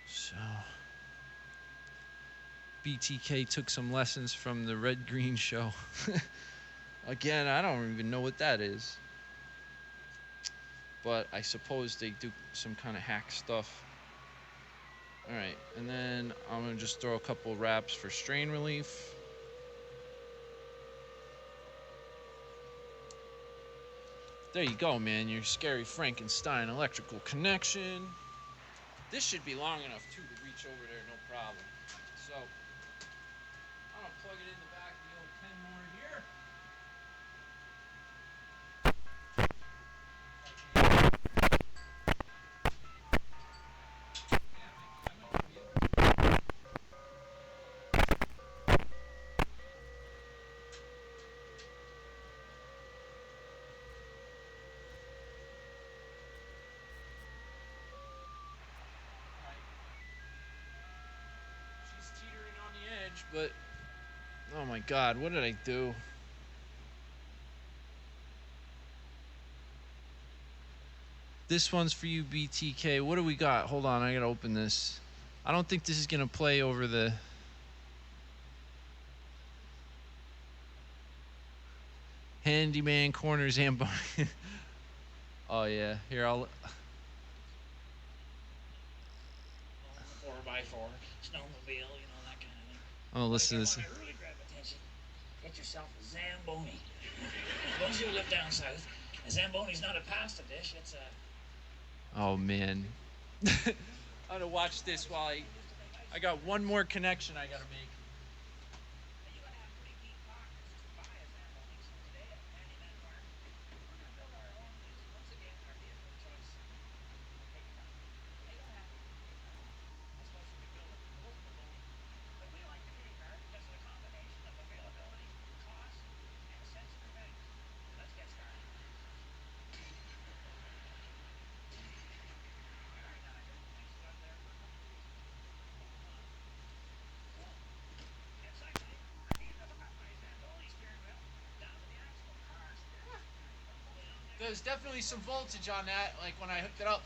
So BTK took some lessons from the Red Green show. Again, I don't even know what that is. But I suppose they do some kind of hack stuff. Alright, and then I'm going to just throw a couple wraps for strain relief. There you go, man. Your scary Frankenstein electrical connection. This should be long enough, too, to reach over there, no problem. So, I'm going to plug it in the back of the old Kenmore here. But, oh my god, what did I do? This one's for you, BTK. What do we got? Hold on, I gotta open this. I don't think this is gonna play over the... Handyman corner Zamboni. Oh yeah, here I'll... 4x4, snowmobile, you know, that kind of thing. Oh, listen to this. If you want to really grab attention, get yourself a Zamboni. Those who live down south, a Zamboni's not a pasta dish, it's a... Oh man. I'm gonna watch this while I got one more connection I gotta make. There's definitely some voltage on that, like when I hooked it up.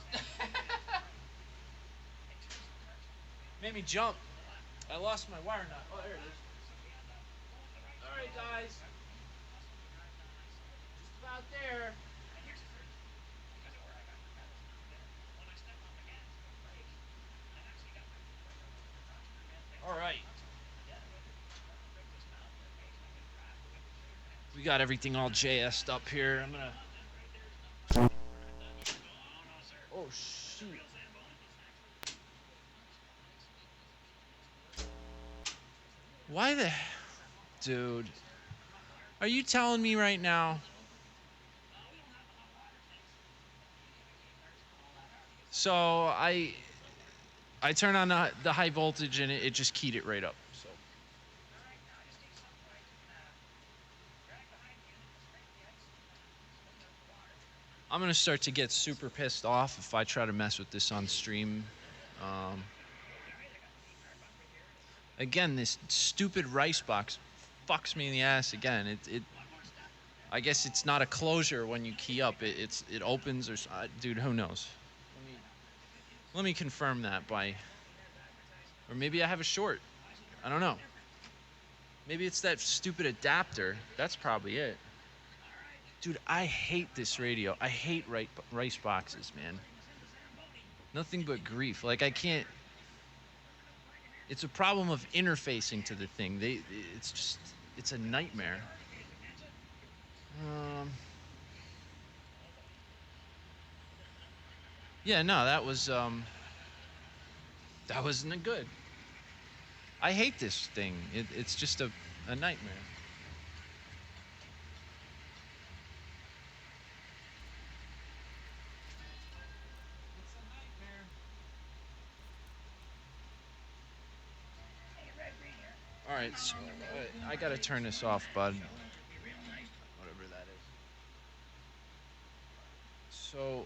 Made me jump. I lost my wire nut. Oh, there it is. Alright, guys. Just about there. Alright. We got everything all JS'd up here. I'm gonna... Oh, shoot. Why the... Dude. Are you telling me right now? So, I turn on the high voltage and it just keyed it right up. So. I'm going to start to get super pissed off if I try to mess with this on stream. Again, this stupid rice box fucks me in the ass again. I guess it's not a closure when you key up. It opens or... dude, who knows? Let me confirm that by... Or maybe I have a short. I don't know. Maybe it's that stupid adapter. That's probably it. Dude, I hate this radio. I hate rice boxes, man. Nothing but grief. Like, I can't... It's a problem of interfacing to the thing. It's just... It's a nightmare. Yeah, no, that was... That wasn't good. I hate this thing. It's just a nightmare. Alright, so I gotta turn this off, bud. Whatever that is. So,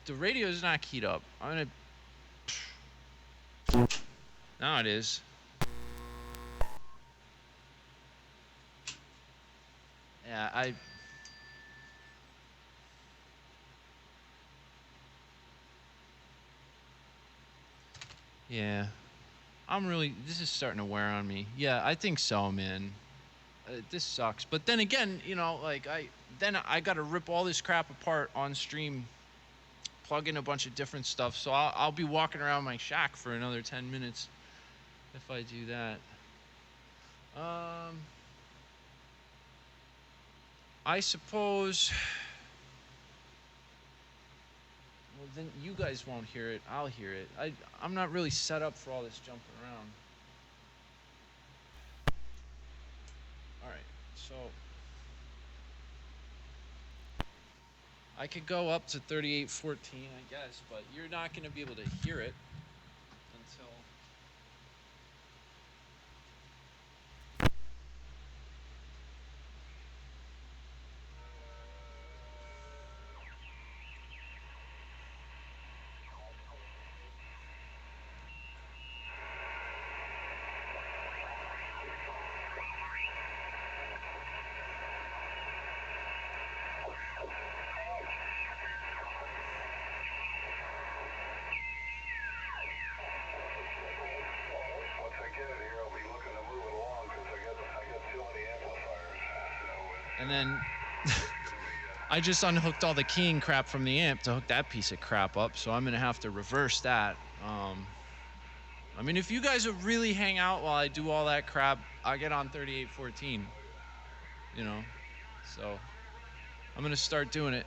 the radio's not keyed up. I'm gonna... Now it is. Yeah, Yeah. this is starting to wear on me. Yeah, I think so, man. This sucks. But then again, you know, like I got to rip all this crap apart on stream, plug in a bunch of different stuff. So I'll be walking around my shack for another 10 minutes if I do that. I suppose. Well, then you guys won't hear it. I'll hear it. I'm not really set up for all this jumping around. All right, so I could go up to 38.14, I guess, but you're not going to be able to hear it until. And then I just unhooked all the keying crap from the amp to hook that piece of crap up, so I'm going to have to reverse that. I mean, if you guys would really hang out while I do all that crap, I'll get on 38.14, you know? So I'm going to start doing it.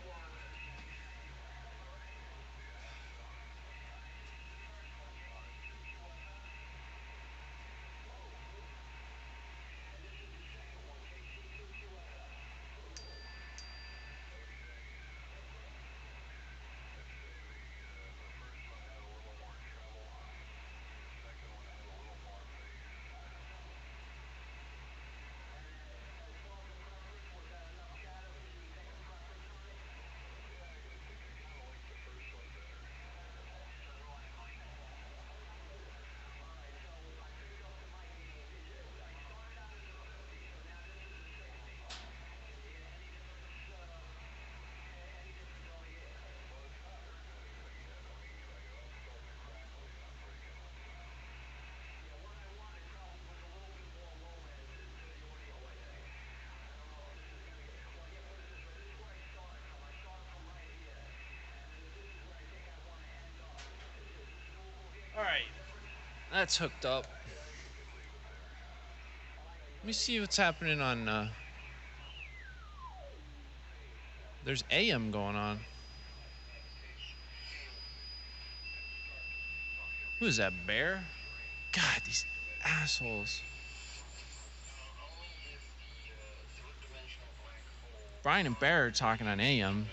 All right, that's hooked up. Let me see what's happening on, there's AM going on. Who is that, Bear? God, these assholes. Brian and Bear are talking on AM.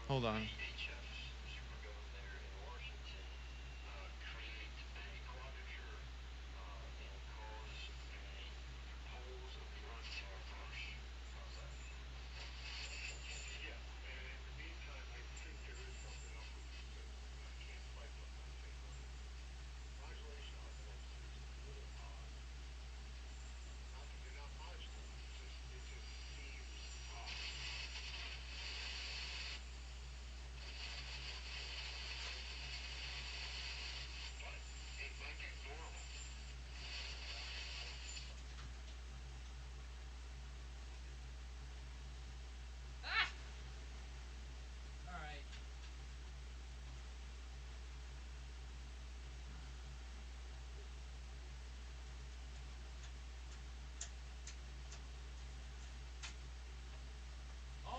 Hold on.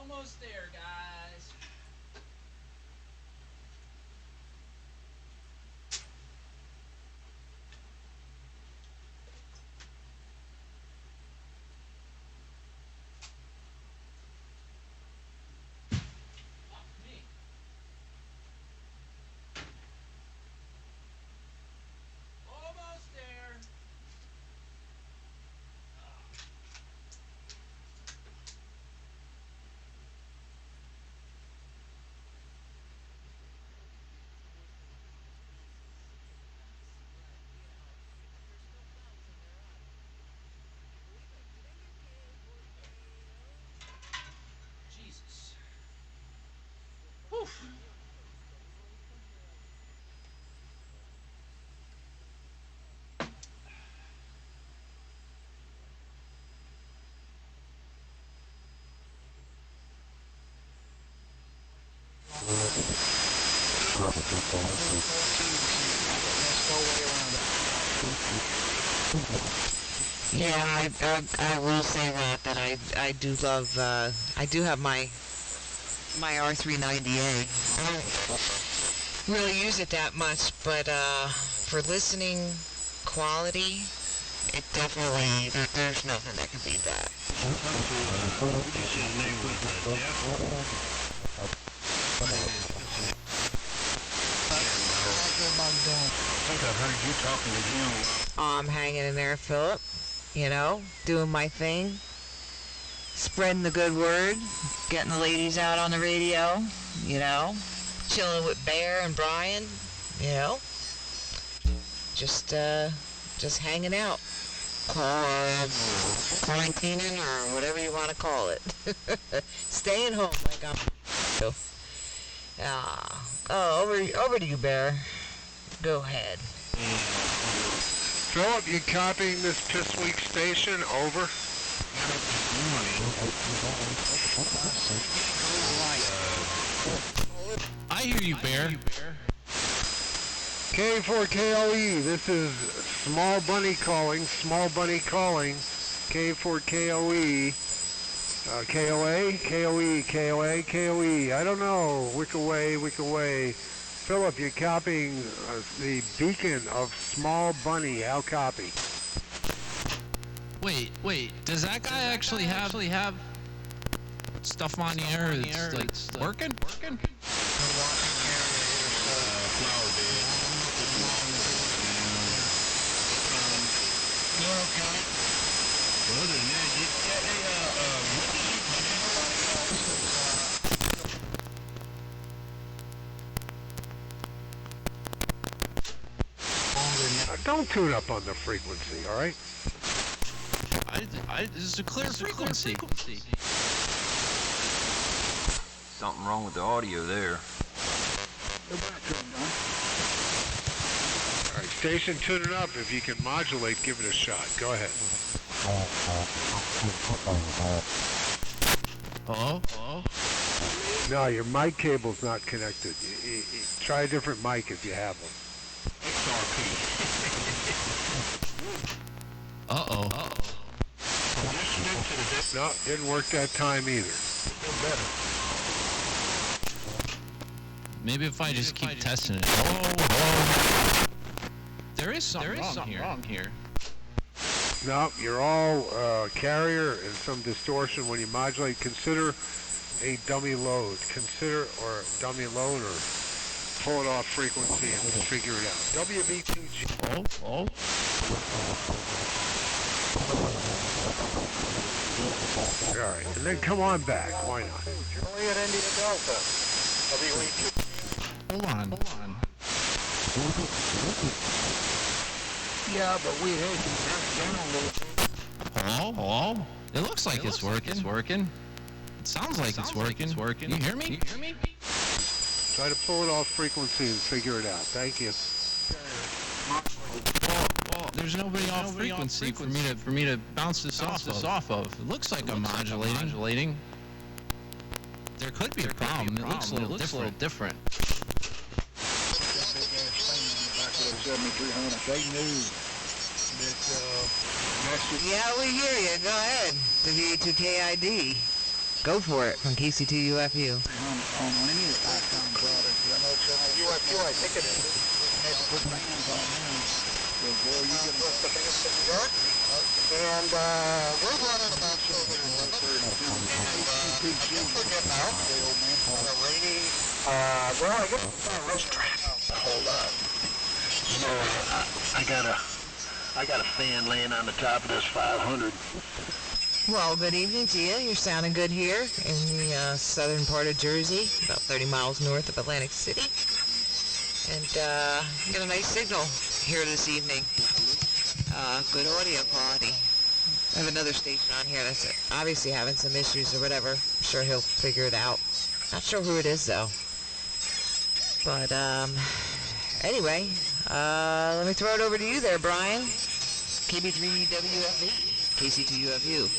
Almost there, guys. Almost there. Jesus. Whew. Yeah, I will say that I do love, I do have my R390A. I don't really use it that much, but for listening quality, it definitely, there's nothing that can beat that. I think I've heard you talking to him. I'm hanging in there, Philip, you know, doing my thing, spreading the good word, getting the ladies out on the radio, you know, chilling with Bear and Brian, you know, just hanging out, quarantining or whatever you want to call it, staying home like I'm. So, over to you, Bear. Go ahead. Philip, you copying this piss week station? Over. I hear you, Bear. K4KOE, this is Small Bunny calling, K4KOE, KOA, KOE, KOA, KOE, I don't know, wick away. Philip, you're copying the beacon of Small Bunny, how copy? Wait, does that guy actually have stuff on the air that's like working? Don't tune up on the frequency, all right? This is a clear frequency. Something wrong with the audio there. All right, station, tune it up. If you can modulate, give it a shot. Go ahead. Hello? No, your mic cable's not connected. Try a different mic if you have one. Uh-oh. No, didn't work that time either. Maybe if I just keep testing it. Hello? There is something wrong here. No, you're all carrier and some distortion when you modulate. Consider a dummy load. Or pull it off frequency and figure it out. WV2G. Oh. All right, and then come on back. Why not? Juliet India Delta. Hold on. Yeah, but we hate to down a little. Hello? It looks like it's working. It sounds like it's working. You hear me? Try to pull it off frequency and figure it out. Thank you. Well, there's nobody off frequency for me to bounce this off of. It looks like I'm modulating. There could be a problem. It looks a little different. Yeah, we hear you. Go ahead. WA2KID. Go for it from KC2UFU. UFU, I think it is. Put bands on them. And we're running about 7 limit. And we're getting out on a rainy, well, I guess it's on a racetrack. Hold on. So, I got a fan laying on the top of this 500. Well, good evening to you. You're sounding good here in the southern part of Jersey, about 30 miles north of Atlantic City. And got a nice signal here this evening. Good audio quality. I have another station on here that's obviously having some issues or whatever. I'm sure he'll figure it out. Not sure who it is, though. But, anyway, let me throw it over to you there, Brian. KB3WFE, KC2UFU.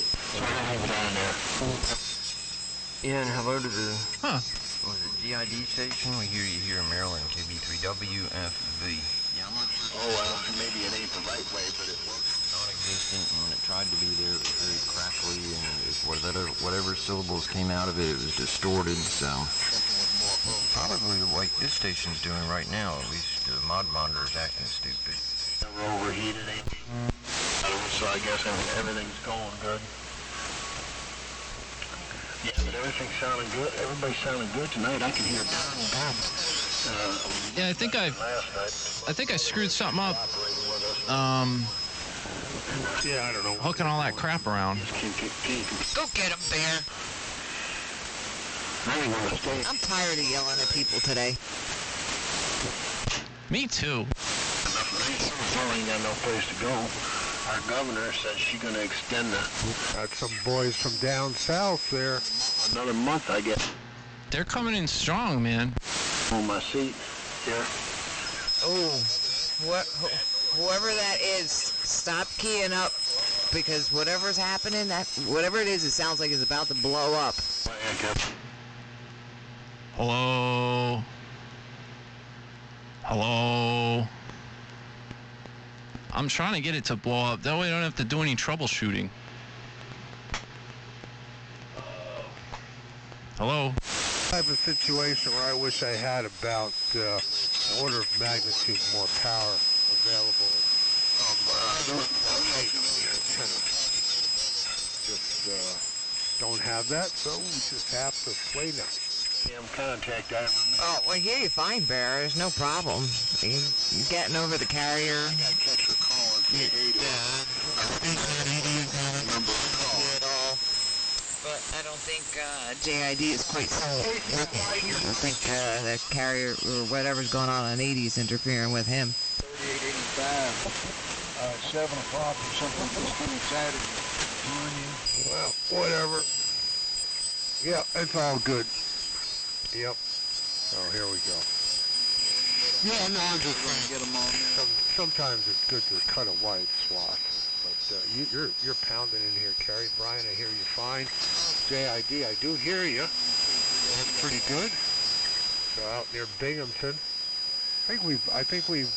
Yeah, and hello to the, Huh. was it GID station? We hear you here in Maryland, KB3WFV. Yeah, I'm not sure. Oh, well, maybe it ain't the right way, but it was Non-existent, and when it tried to be there, it was very crackly, and it was whatever syllables came out of it, it was distorted, so probably like this station's doing right now. At least the mod monitor's acting stupid. We're overheated, ain't we? So I guess everything's going good. Yeah, but everything's sounding good. Everybody's sounding good tonight. I can hear Don and Bob. Yeah, I think I screwed something up. Yeah, I don't know. Hooking all that crap around. Go get him, Bear. I'm tired of yelling at people today. Me too. Well, ain't got no place to go. Our governor says she's going to extend the... Got some boys from down south there. Another month, I guess. They're coming in strong, man. On my seat here. Oh, whoever that is, stop keying up, because whatever's happening, whatever it is, it sounds like it's about to blow up. Hello? Hello? I'm trying to get it to blow up. That way I don't have to do any troubleshooting. Hello? Type of situation where I wish I had about an order of magnitude more power available. Just don't have that, so we just have to play nice. Contact, I remember. Oh, well, here you fine, Bear. There's no problem. You're getting over the carrier. I got to catch her call at 8. But I don't think JID is quite so. I don't think the carrier or whatever's going on 80 is interfering with him. 3885, 7 o'clock or something this coming Saturday. Well, whatever. Yeah, it's all good. Yep. Oh, here we go. Yeah, no, I'm just trying to get them on there. Sometimes it's good to cut a wide swath. But you're pounding in here, Carrie. Brian, I hear you fine. JID, I do hear you. That's pretty good. So out near Binghamton. I think we've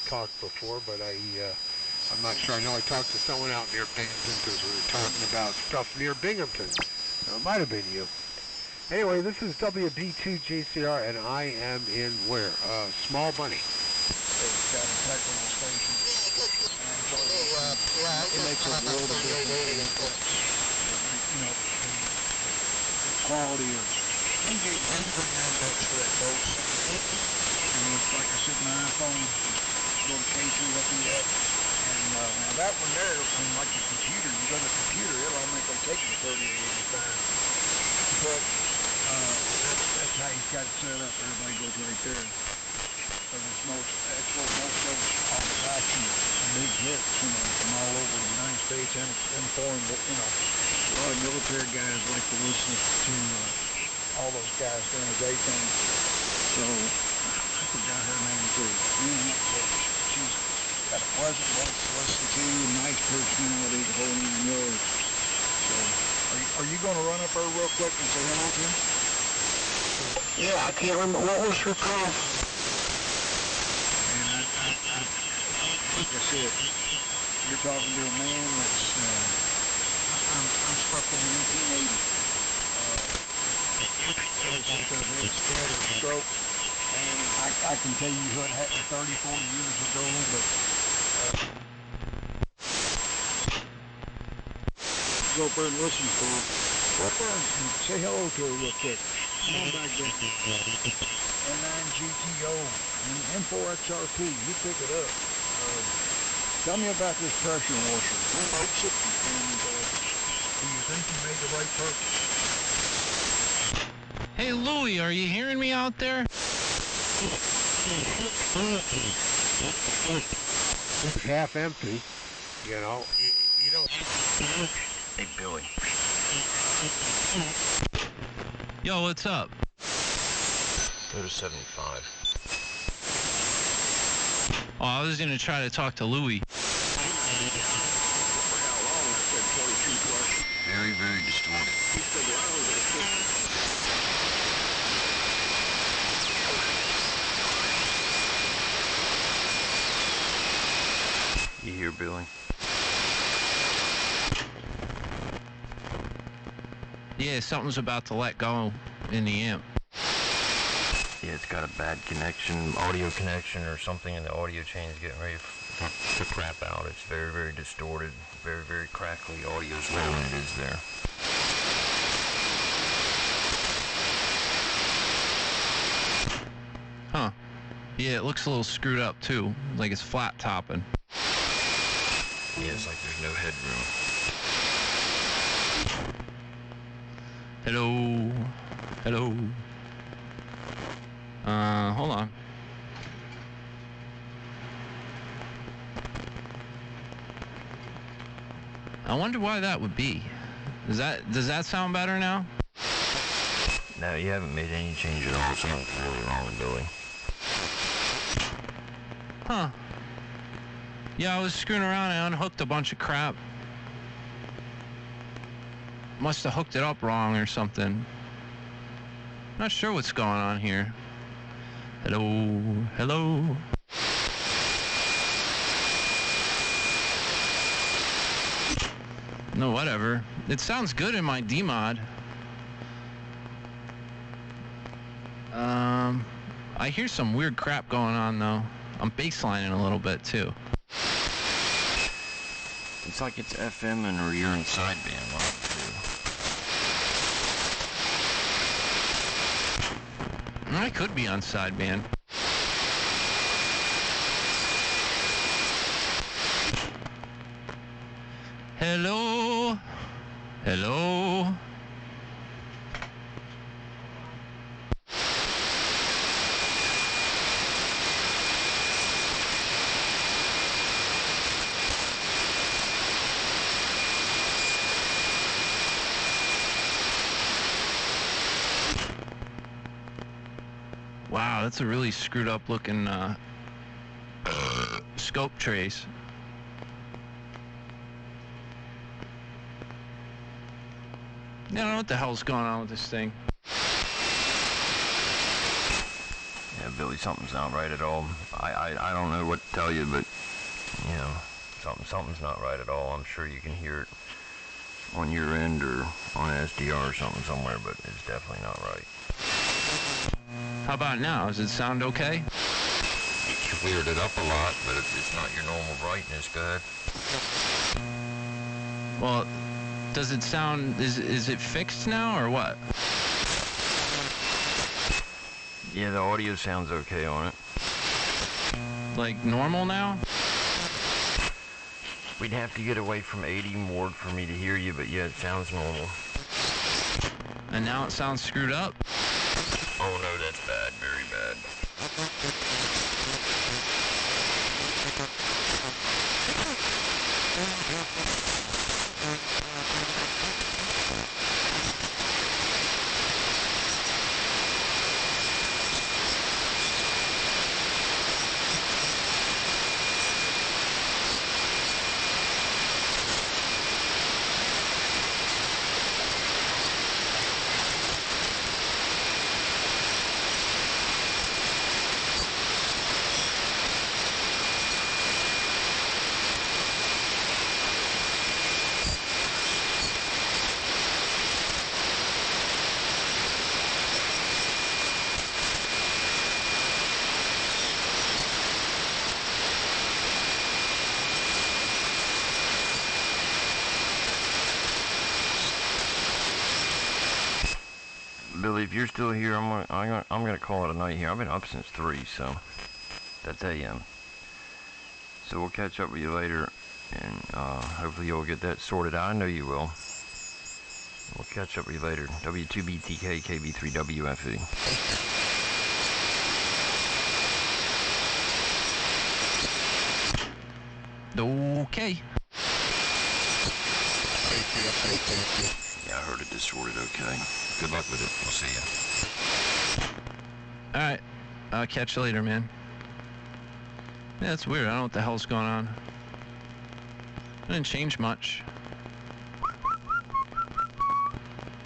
talked before, but I'm not sure. I know I talked to someone out near Binghamton because we were talking about stuff near Binghamton. It might have been you. Anyway, this is WB2JCR, and I am in where? Small Bunny. It makes a world of difference. Quality of for that boat. It's like I sit in my iPhone, location looking at, and now that one there, like your computer, you go to the computer, it'll automatically take you to 3885. But that's how he's got it set up. Everybody goes right there. Because most of us on the back big hits, from all over the United States and foreign, but a lot of military guys like to listen to all those guys during the daytime. So I forgot her name too. She's got a pleasant voice to listen to, nice personality, the whole 9 yards. So are you going to run up her real quick and say hello to him? Yeah, I can't remember. What was her call? And like I said, you're talking to a man that's, I'm struck in 1980. Ever since I've had a scattered stroke, and I can tell you what happened 30, 40 years ago, but go up there and listen for her. Go up there and say hello to her real quick. Come on back there. N9GTO and M4XRP, you pick it up. Tell me about this pressure washer. Who makes it, and do you think you made the right purchase? Hey, Louie, are you hearing me out there? It's half empty, you know. You don't... Hey, Billy. Yo, what's up? Go to 75. Oh, I was gonna try to talk to Louie. Very, very distorted. You hear, Billy? Yeah, something's about to let go in the amp. Yeah, it's got a bad connection, audio connection or something, and the audio chain is getting ready to crap out. It's very, very distorted, very, very crackly. Audio's low when it is there. Huh. Yeah, it looks a little screwed up too, like it's flat topping. Yeah, it's like there's no headroom. Hello. Hello. Hold on. I wonder why that would be. Does that sound better now? No, you haven't made any change at all. Something's really wrong with Billy. Huh. Yeah, I was screwing around and unhooked a bunch of crap. Must have hooked it up wrong or something. Not sure what's going on here. Hello, hello. No, whatever. It sounds good in my D-mod. I hear some weird crap going on though. I'm basslining a little bit too. It's like it's FM and or you're in sideband one of the two. I could be on sideband. Hello? Hello? Wow, that's a really screwed up looking scope trace. I don't know what the hell's going on with this thing. Yeah, Billy, something's not right at all. I don't know what to tell you, but, you know, something's not right at all. I'm sure you can hear it on your end or on SDR or something somewhere, but it's definitely not right. How about now? Does it sound okay? You cleared it up a lot, but it's not your normal brightness. Go ahead. Well, does it sound, is it fixed now or what? Yeah, the audio sounds okay on it. Like normal now? We'd have to get away from 80 more for me to hear you, but yeah, it sounds normal. And now it sounds screwed up? Oh no, that's bad, very bad. Billy, if you're still here, I'm gonna call it a night here. I've been up since 3, so that's AM. So we'll catch up with you later, and hopefully you'll get that sorted out. I know you will. We'll catch up with you later. W2BTK KB3WFE. Okay. Yeah, I heard it distorted okay. Good luck with it. We'll see you. Alright. I'll catch you later, man. Yeah, that's weird. I don't know what the hell's going on. It didn't change much.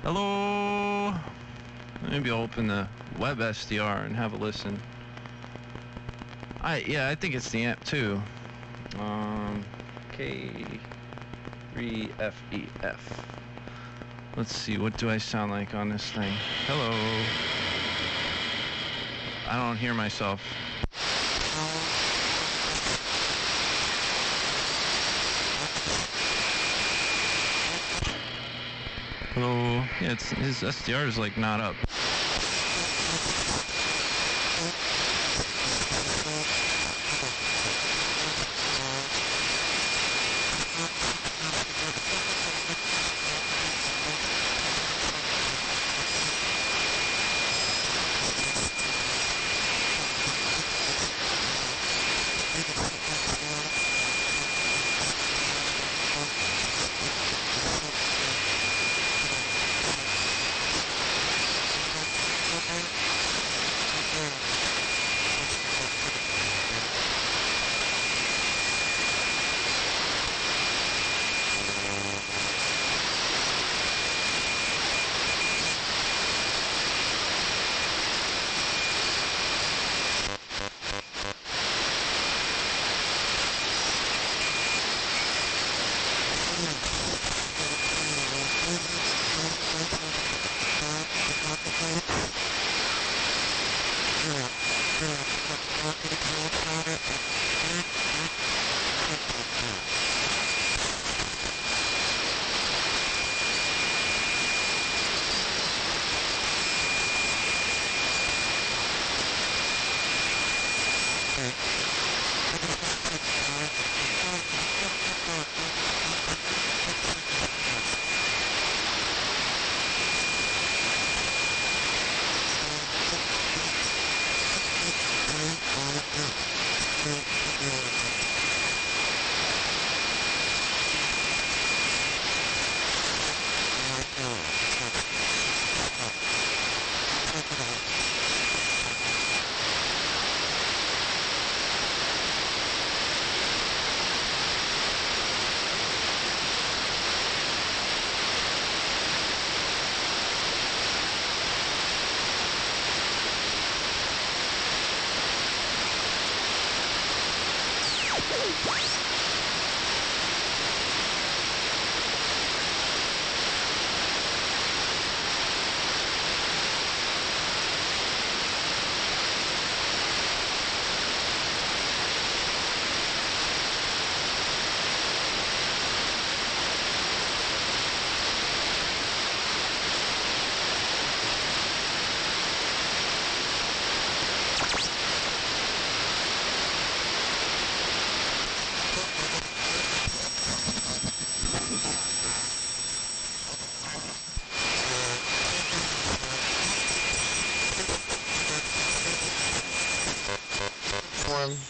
Hello? Maybe I'll open the web SDR and have a listen. I think it's the amp too. K3FEF. Let's see, what do I sound like on this thing? Hello. I don't hear myself. Hello. Yeah, his SDR is like not up.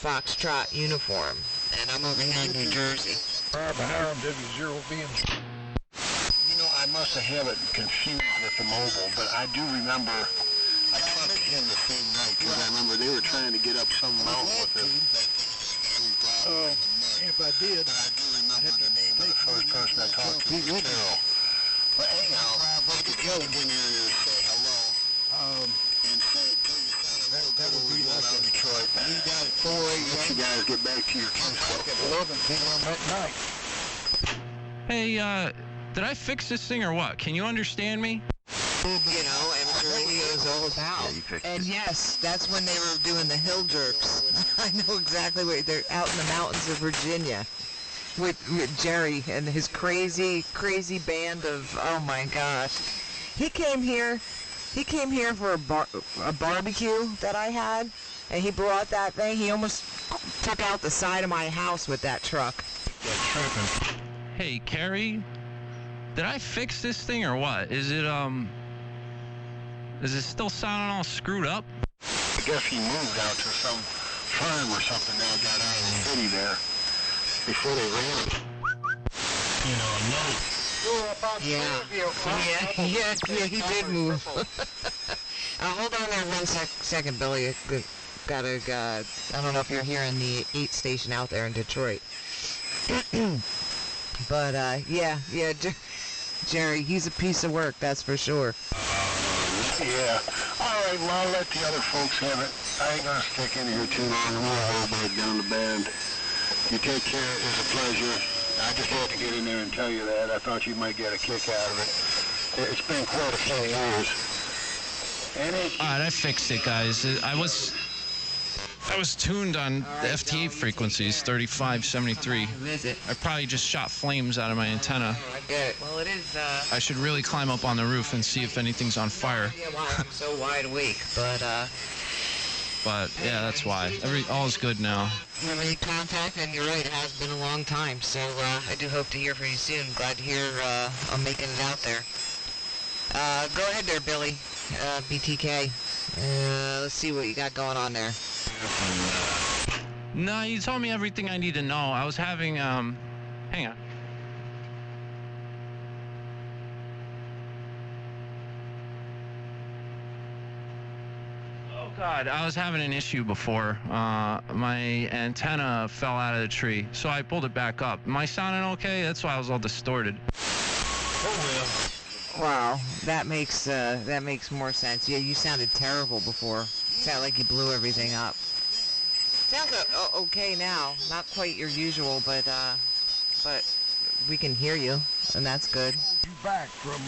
Foxtrot uniform, and I'm over here in New Jersey. W0B. You know, I must have it confused with the mobile, but I do remember I talked to him the same night, because I remember they were trying to get up some mountain with it. If I did, I do remember the name of the first person I talked to, Carol. But anyhow, I could go in here and say hello. And say, that would be like a Detroit. We got it 4 a.m. Let you guys get back to your kids' at 11 p.m. at night. Hey, did I fix this thing or what? Can you understand me? You know, amateur radio is all about. And yes, that's when they were doing the hill jerks. I know exactly where they're out in the mountains of Virginia with Jerry and his crazy band of, oh my gosh. He came here for a barbecue that I had, and he brought that thing. He almost took out the side of my house with that truck. Hey, Carrie, did I fix this thing or what? Is it still sounding all screwed up? I guess he moved out to some farm or something now, got out of the city there before they ran it. You know, no. Yeah, he did move. Hold on there 1 second, Billy. I don't know if you're hearing the 8 station out there in Detroit. But, yeah, Jerry, he's a piece of work, that's for sure. Yeah. All right, well, I'll let the other folks have it. I ain't going to stick in here too long. I'm going to hold back down the band. You take care. It was a pleasure. I just had to get in there and tell you that. I thought you might get a kick out of it. It's been quite a few years. Alright, I fixed it, guys. I was tuned on the FT8 frequencies, 35, 73. I probably just shot flames out of my antenna. I get it. Well, it is, I should really climb up on the roof and see if anything's on fire. yeah, well, I'm so wide awake, but, yeah, that's why. All is good now. I made contact, and you're right, it has been a long time, so, I do hope to hear from you soon. Glad to hear, I'm making it out there. Go ahead there, Billy, BTK. Let's see what you got going on there. No, you told me everything I need to know. I was having, hang on. Oh God, I was having an issue before. My antenna fell out of the tree, so I pulled it back up. Am I sounding okay? That's why I was all distorted. Wow, that makes more sense. Yeah, you sounded terrible before. Sounded like you blew everything up. Sounds okay now. Not quite your usual, but we can hear you, and that's good. You back from,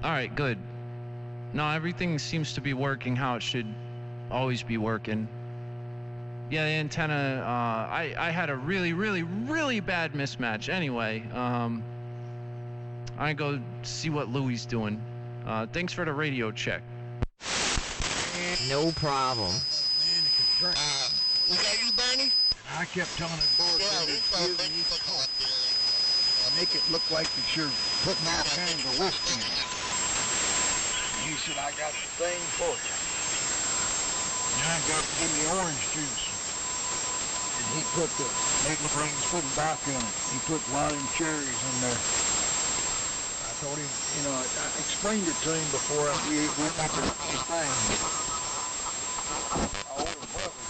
All right, good. No, everything seems to be working how it should always be working. Yeah, the antenna, I had a really, really, really bad mismatch. Anyway, I go see what Louie's doing. Thanks for the radio check. No problem. Was that you, Bernie? I kept telling the bartender, make it look like that you're putting all kinds of whiskey in it. And he said, I got the thing for you. And I got to give me orange juice. And he put the maple greens putting back in it. He put lime cherries in there. I told him, you know, I explained it to him before we went up to the thing. My older brother,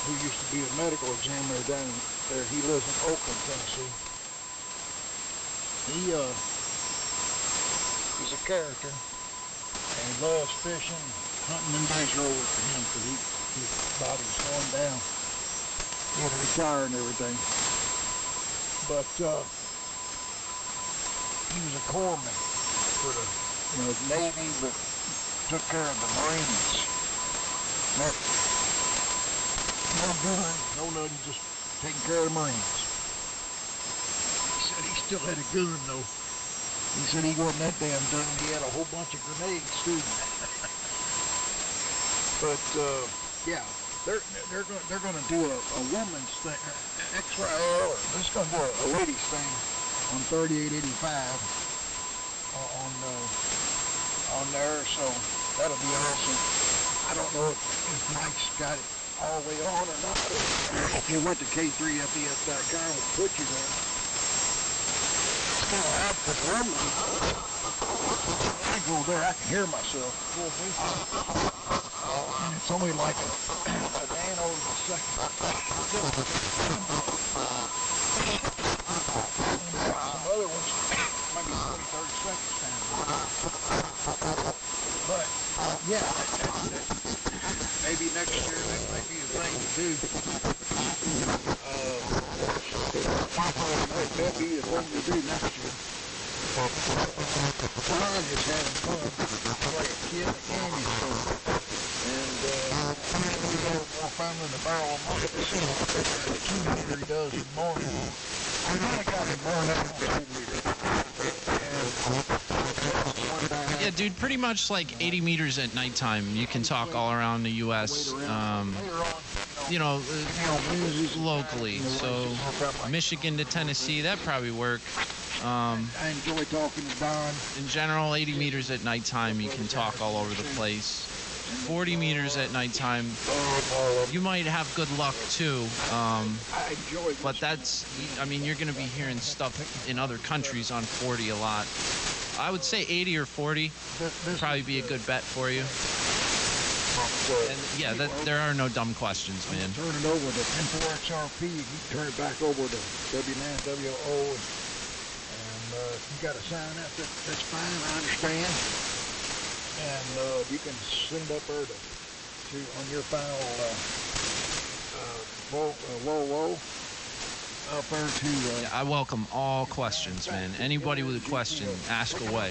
who used to be a medical examiner down there, he lives in Oakland, Tennessee. He's a character, and he loves fishing, hunting, and bass over for him because his body's going down. He had to retire and everything. But he was a corpsman for the Navy, but took care of the Marines. No gun, no nothing, just taking care of the Marines. He said he still had a gun though. He said he wasn't that damn done. He had a whole bunch of grenades too. But yeah, they're gonna do a woman's thing, extra, or they're just gonna do a ladies thing on 3885 on there. So that'll be awesome. I don't know if Mike's got it all the way on or not. If you went to K3FES.com, we'll put you there. It's kind of out for women. When I go there, I can hear myself. And it's only like a nano a second. Some other ones might be 20, 30 seconds down. But, yeah, maybe next year that might be the thing to do. That'd be the thing to do next year. John is having fun. He's like a kid in a candy store. And we got more fun than the barrel of money. The 2 meter he does in the morning. I kind of got him burned out on 2 meter. Yeah, dude, pretty much like 80 meters at nighttime. You can talk all around the U.S., locally. So Michigan to Tennessee, that probably work. I enjoy talking to Don. In general, 80 meters at nighttime, you can talk all over the place. 40 meters at nighttime, you might have good luck too. But that's, I mean, you're going to be hearing stuff in other countries on 40 a lot. I would say 80 or 40 would probably be a good bet for you. And yeah, there are no dumb questions, man. Turn it over to M4XRP, you can turn it back over to W9WO, and you got to sign up, that's fine, I understand. And you can send up there to on your final Whoa. Up there to... Yeah, I welcome all questions, man. Anybody with a question, ask away.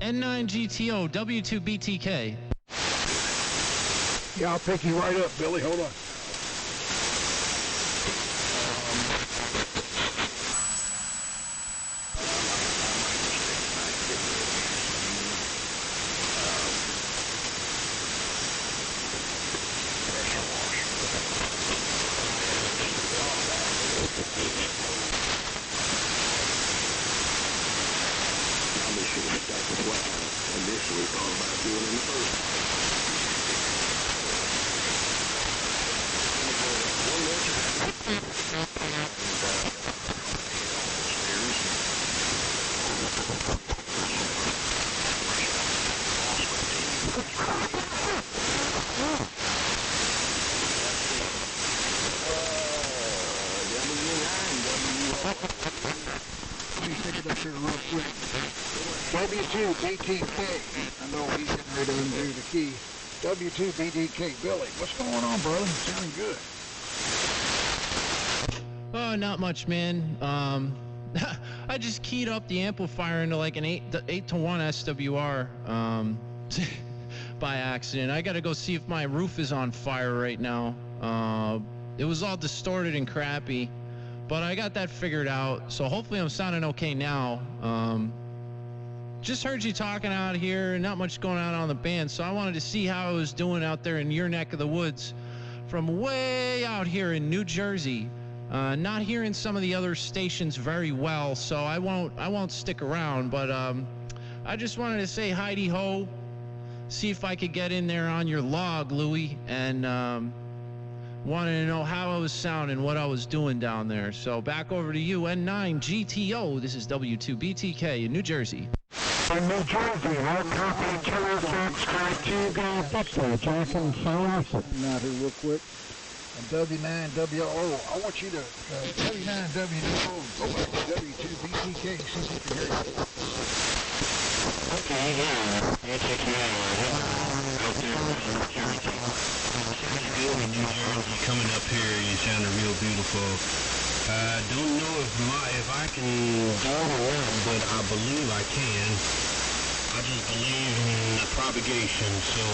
N9 GTO, W2 BTK. Yeah, I'll pick you right up, Billy. Hold on. W2 BTK. I know he's getting ready to undo the key. W2 BTK. Billy, what's going on, brother? Sounding good. Oh, not much, man. I just keyed up the amplifier into like an 8 to 1 SWR by accident. I gotta go see if my roof is on fire right now. It was all distorted and crappy, but I got that figured out, so hopefully I'm sounding okay now. Just heard you talking out here, not much going on the band, so I wanted to see how I was doing out there in your neck of the woods from way out here in New Jersey. Not hearing some of the other stations very well, so I won't stick around, but I just wanted to say Heidi Ho, see if I could get in there on your log, Louie, and wanted to know how I was sounding, what I was doing down there. So back over to you, N9 GTO. This is W2BTK in New Jersey. In New Jersey, hard copy, Killer Fox, Track 2, go Butler, Jackson, Florida. Out here real quick. And W9WO. I want you to, W9WO, go back to W2BTK, see if you can hear it. Okay, yeah. Out there in New Jersey. Sounds good in New Jersey. Coming up here, you sounded real beautiful. Don't know if I can do it around, but I believe I can. I just believe in the propagation. So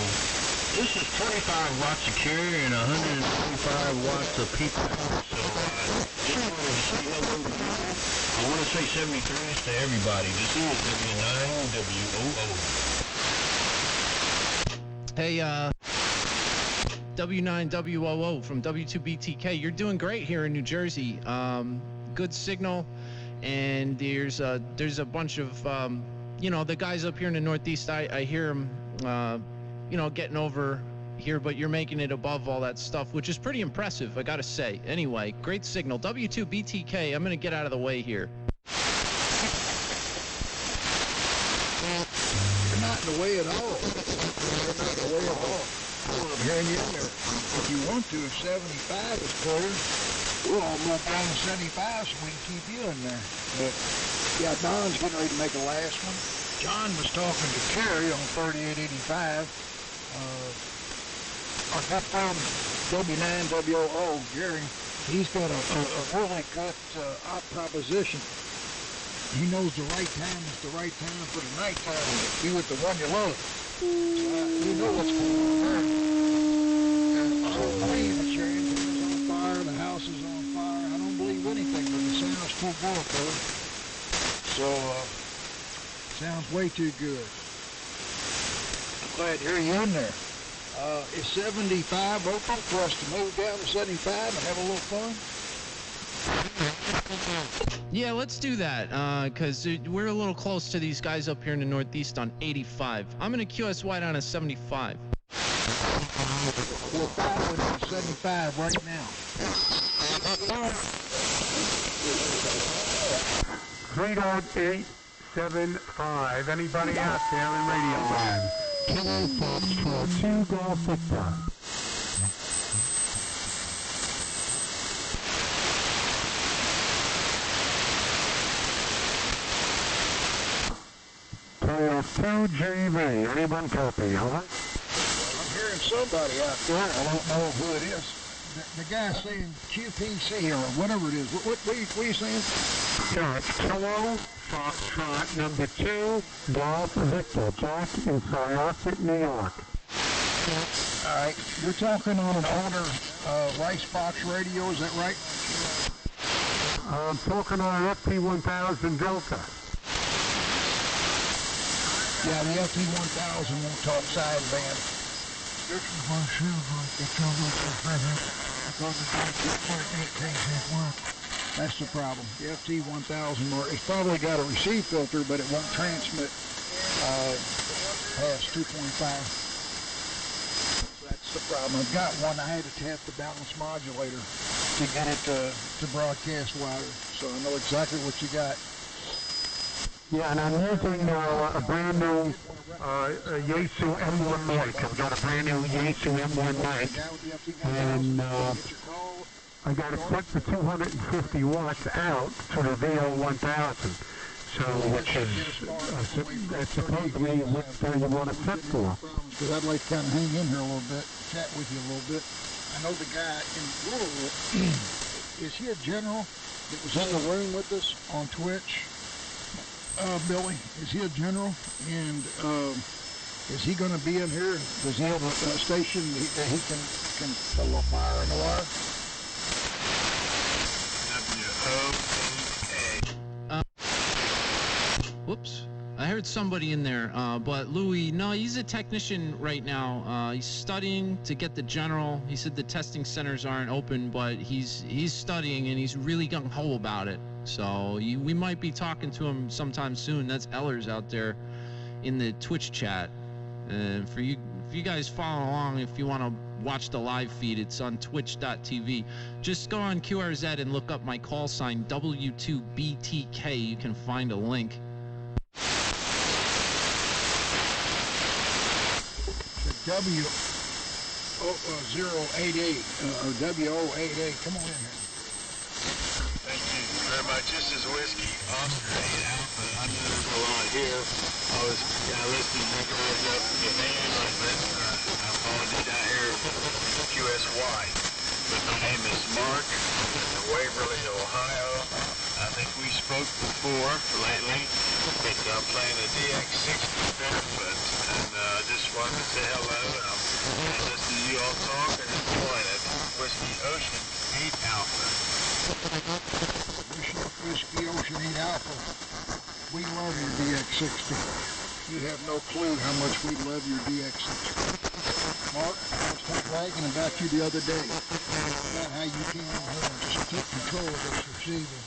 this is 25 watts of carrier and 125 watts of peak. So just wanted to say hello to you. I want to say Happy 73s to everybody. This is W9WOO. Hey, W9WOO from W2BTK. You're doing great here in New Jersey. Good signal, and there's a bunch of the guys up here in the Northeast. I hear them getting over here, but you're making it above all that stuff, which is pretty impressive, I gotta say. Anyway, great signal. W2BTK. I'm gonna get out of the way here. You're not in the way at all. You're not in the way at all. I'm hearing you in there. If you want to, if 75 is clear, we'll all move down to 75 so we can keep you in there. But, yeah, Don's getting ready to make a last one. John was talking to Kerry on 3885. Our good friend W9WO, Gary, he's got a really good op proposition. He knows the right time is the right time for the nighttime. Be with the one you love. You know what's going on there. I don't believe that your engine is on fire, the house is on fire. I don't believe anything, but it sounds too good, brother. So, sounds way too good. I'm glad to hear you in there. Is 75 open for us to move down to 75 and have a little fun? Yeah, let's do that, because we're a little close to these guys up here in the Northeast on 85. I'm going to QSY down to 75. We're following 75 right now. 3.875. Anybody out there in radio land? Kilo Foxtrot 2 Golf Victor. Kilo 2GV. Anyone copy, huh? I'm hearing somebody out there. I don't know who it is. The guy saying QPC or whatever it is. What are you saying? Yeah, it's Kilo Foxtrot number 2 Golf Victor. Jack in Syosset, New York. All right. You're talking on an older rice box radio, is that right? I'm talking on an FT1000 Delta. Yeah, the FT1000 won't talk sideband. This is what it sounds like. It sounds like that's the problem. The FT1000, it's probably got a receive filter, but it won't transmit past 2.5. So that's the problem. I've got one. I had to test the balance modulator to get it to broadcast wider. So I know exactly what you got. Yeah, and I'm using a brand new Yaesu M1 mic. I've got a brand new Yaesu M1 mic, and I got it set to 250 watts out to the VO1000. So, which is that's supposedly what you want to set for. Because I'd like to kind of hang in here a little bit, chat with you a little bit. I know the guy in Louisville, is he a general that was in the room with us on Twitch? Billy, is he a general? And is he going to be in here? Does he have a station that he can put a little fire in the wire? Whoops. I heard somebody in there, but Louis, no, he's a technician right now. He's studying to get the general. He said the testing centers aren't open, but he's studying and he's really gung-ho about it. So we might be talking to him sometime soon. That's Ellers out there in the Twitch chat. And for you guys following along, if you want to watch the live feed, it's on twitch.tv. Just go on QRZ and look up my call sign, W2BTK. You can find a link. The W088 or WO88. Come on in here. Thank you very much. This is Whiskey Oscar 8 Alpha. I'm going to go on here. I was listening to you guys up in your name. I apologize out here QSY. But my name is Mark in Waverly, Ohio. I think we spoke before lately. But I'm playing a DX60 Barefoot. And I just wanted to say hello. And I'm listening to you all talk and enjoying it. Whiskey Ocean 8 Alpha. Whiskey Ocean 8 Alpha, we love your DX60. You have no clue how much we love your DX60. Mark, I was bragging about you the other day, about how you came in here and just took control of this receiver.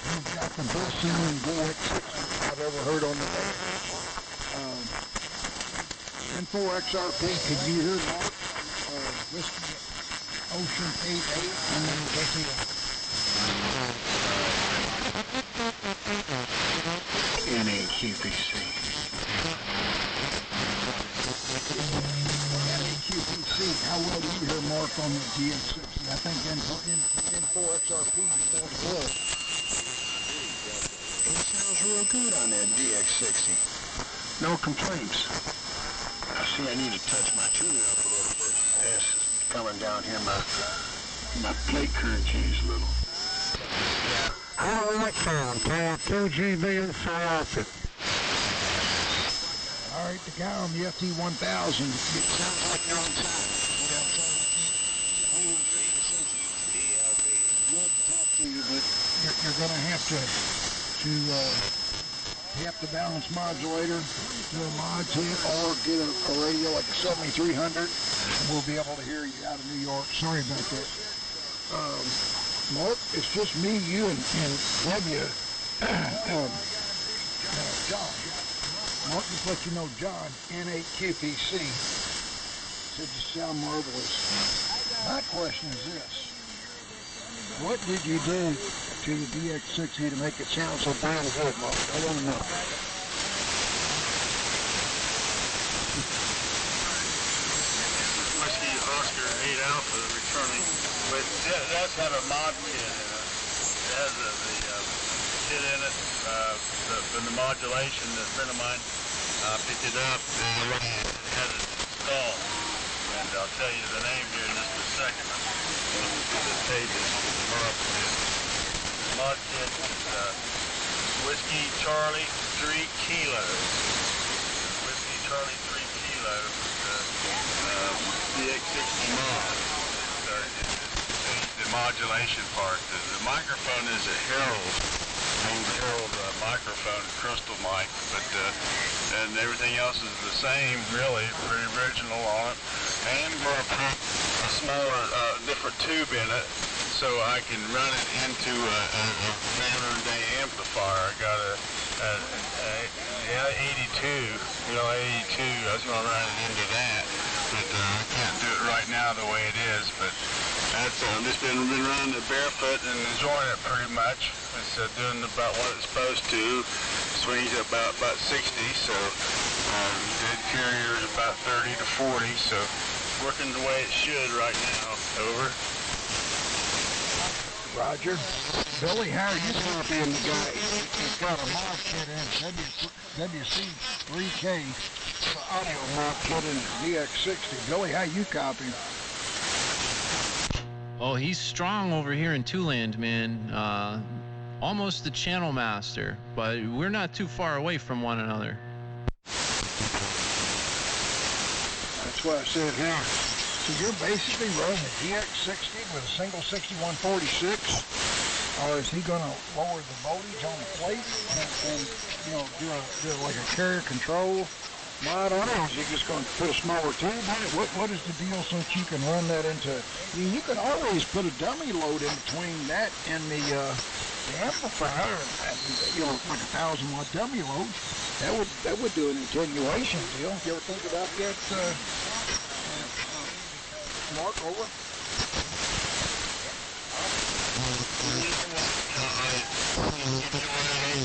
You've got the best sounding DX60 I've ever heard on the band. N4XRP, could you hear Mark? Whiskey Ocean 8-8, and then we'll see NAQPC. NAQPC, how well do you hear Mark on the DX60? I think N4XRP is still good. It sounds real good on that DX60. No complaints. See, I need to touch my tuner up a little bit. That's coming down here. My plate current changed a little. How does that sound? 2 GB and 4 output. All right, the guy on the FT1000, it sounds like you're on time. I'd love to talk to you, but you're going to have to tap the balance modulator, do a mod tip, or get a radio like a 7300, and we'll be able to hear you out of New York. Sorry about that. Mark, it's just me, you, and Debbie, John. Mark, just let you know, John, N8QPC, said you sound marvelous. My question is this. What did you do to the DX60 to make it sound so damn good, Mark? I want to know. Whiskey Oscar 8 Alpha returning, but it does have a mod kit in it. It has the kit in it, the modulation. A friend of mine picked it up and it has it installed. And I'll tell you the name here in just a second. The page is up. The mod kit is Whiskey Charlie 3 Kilo. Whiskey Charlie 3 Kilo. DX60 mod. The modulation part. The microphone is a Herald. Old Herald microphone, crystal mic, but and everything else is the same, really, pretty original on it. And I'm going to put a smaller, different tube in it so I can run it into a modern day amplifier. I got a 82, you know, 82. I was going to run it into that, but I can't do it right now the way it is. But that's just been running it barefoot and enjoying it pretty much. It's doing about what it's supposed to. Swings at about 60, so dead carrier is about 30 to 40, so working the way it should right now. Over. Roger. Billy, how are you copying the guy? He's got a mod kit in WC3K audio mod kit in DX60. Billy, how you copying? Oh, he's strong over here in Two-Land, man. Almost the channel master, but we're not too far away from one another. That's what I said here. So you're basically running a DX60 with a single 6146, or is he going to lower the voltage on the plate and you know, do like a carrier control mod on it, or is he just going to put a smaller tube on it? What is the deal so that you can run that into? I mean, you can always put a dummy load in between that and the amplifier, you know, like a 1,000-watt dummy load. That would do an attenuation deal. You ever think about that? Mark, over.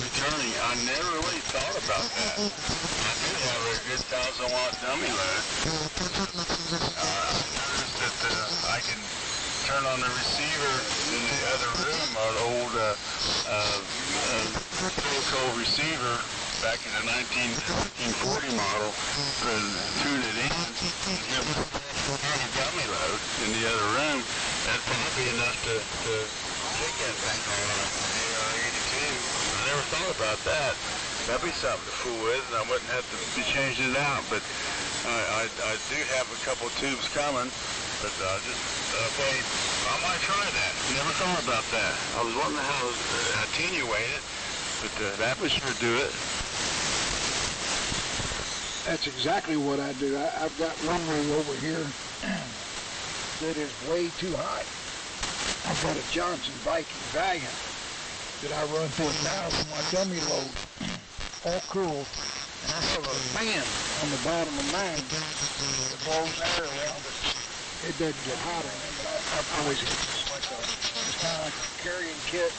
Returning, I never really thought about that. I do have a good 1,000-watt dummy load. I noticed that I can turn on the receiver in the other room, our old cold receiver back in the 1940 model, and tune it in, and have a dummy load in the other room. That's probably enough to take that thing on an AR-82. I never thought about that. That'd be something to fool with, and I wouldn't have to be changing it out. But I do have a couple tubes coming, but I just Okay, I might try that. Never thought about that. I was wondering how attenuate it, but the atmosphere do it. That's exactly what I do. I've got one rig over here that is way too hot. I've got a Johnson Viking Valiant that I run through now with my dummy load, all cool. And I have a fan on the bottom of mine that blows air around it. It doesn't get hotter, but I've always it's kind of like a carrying kit.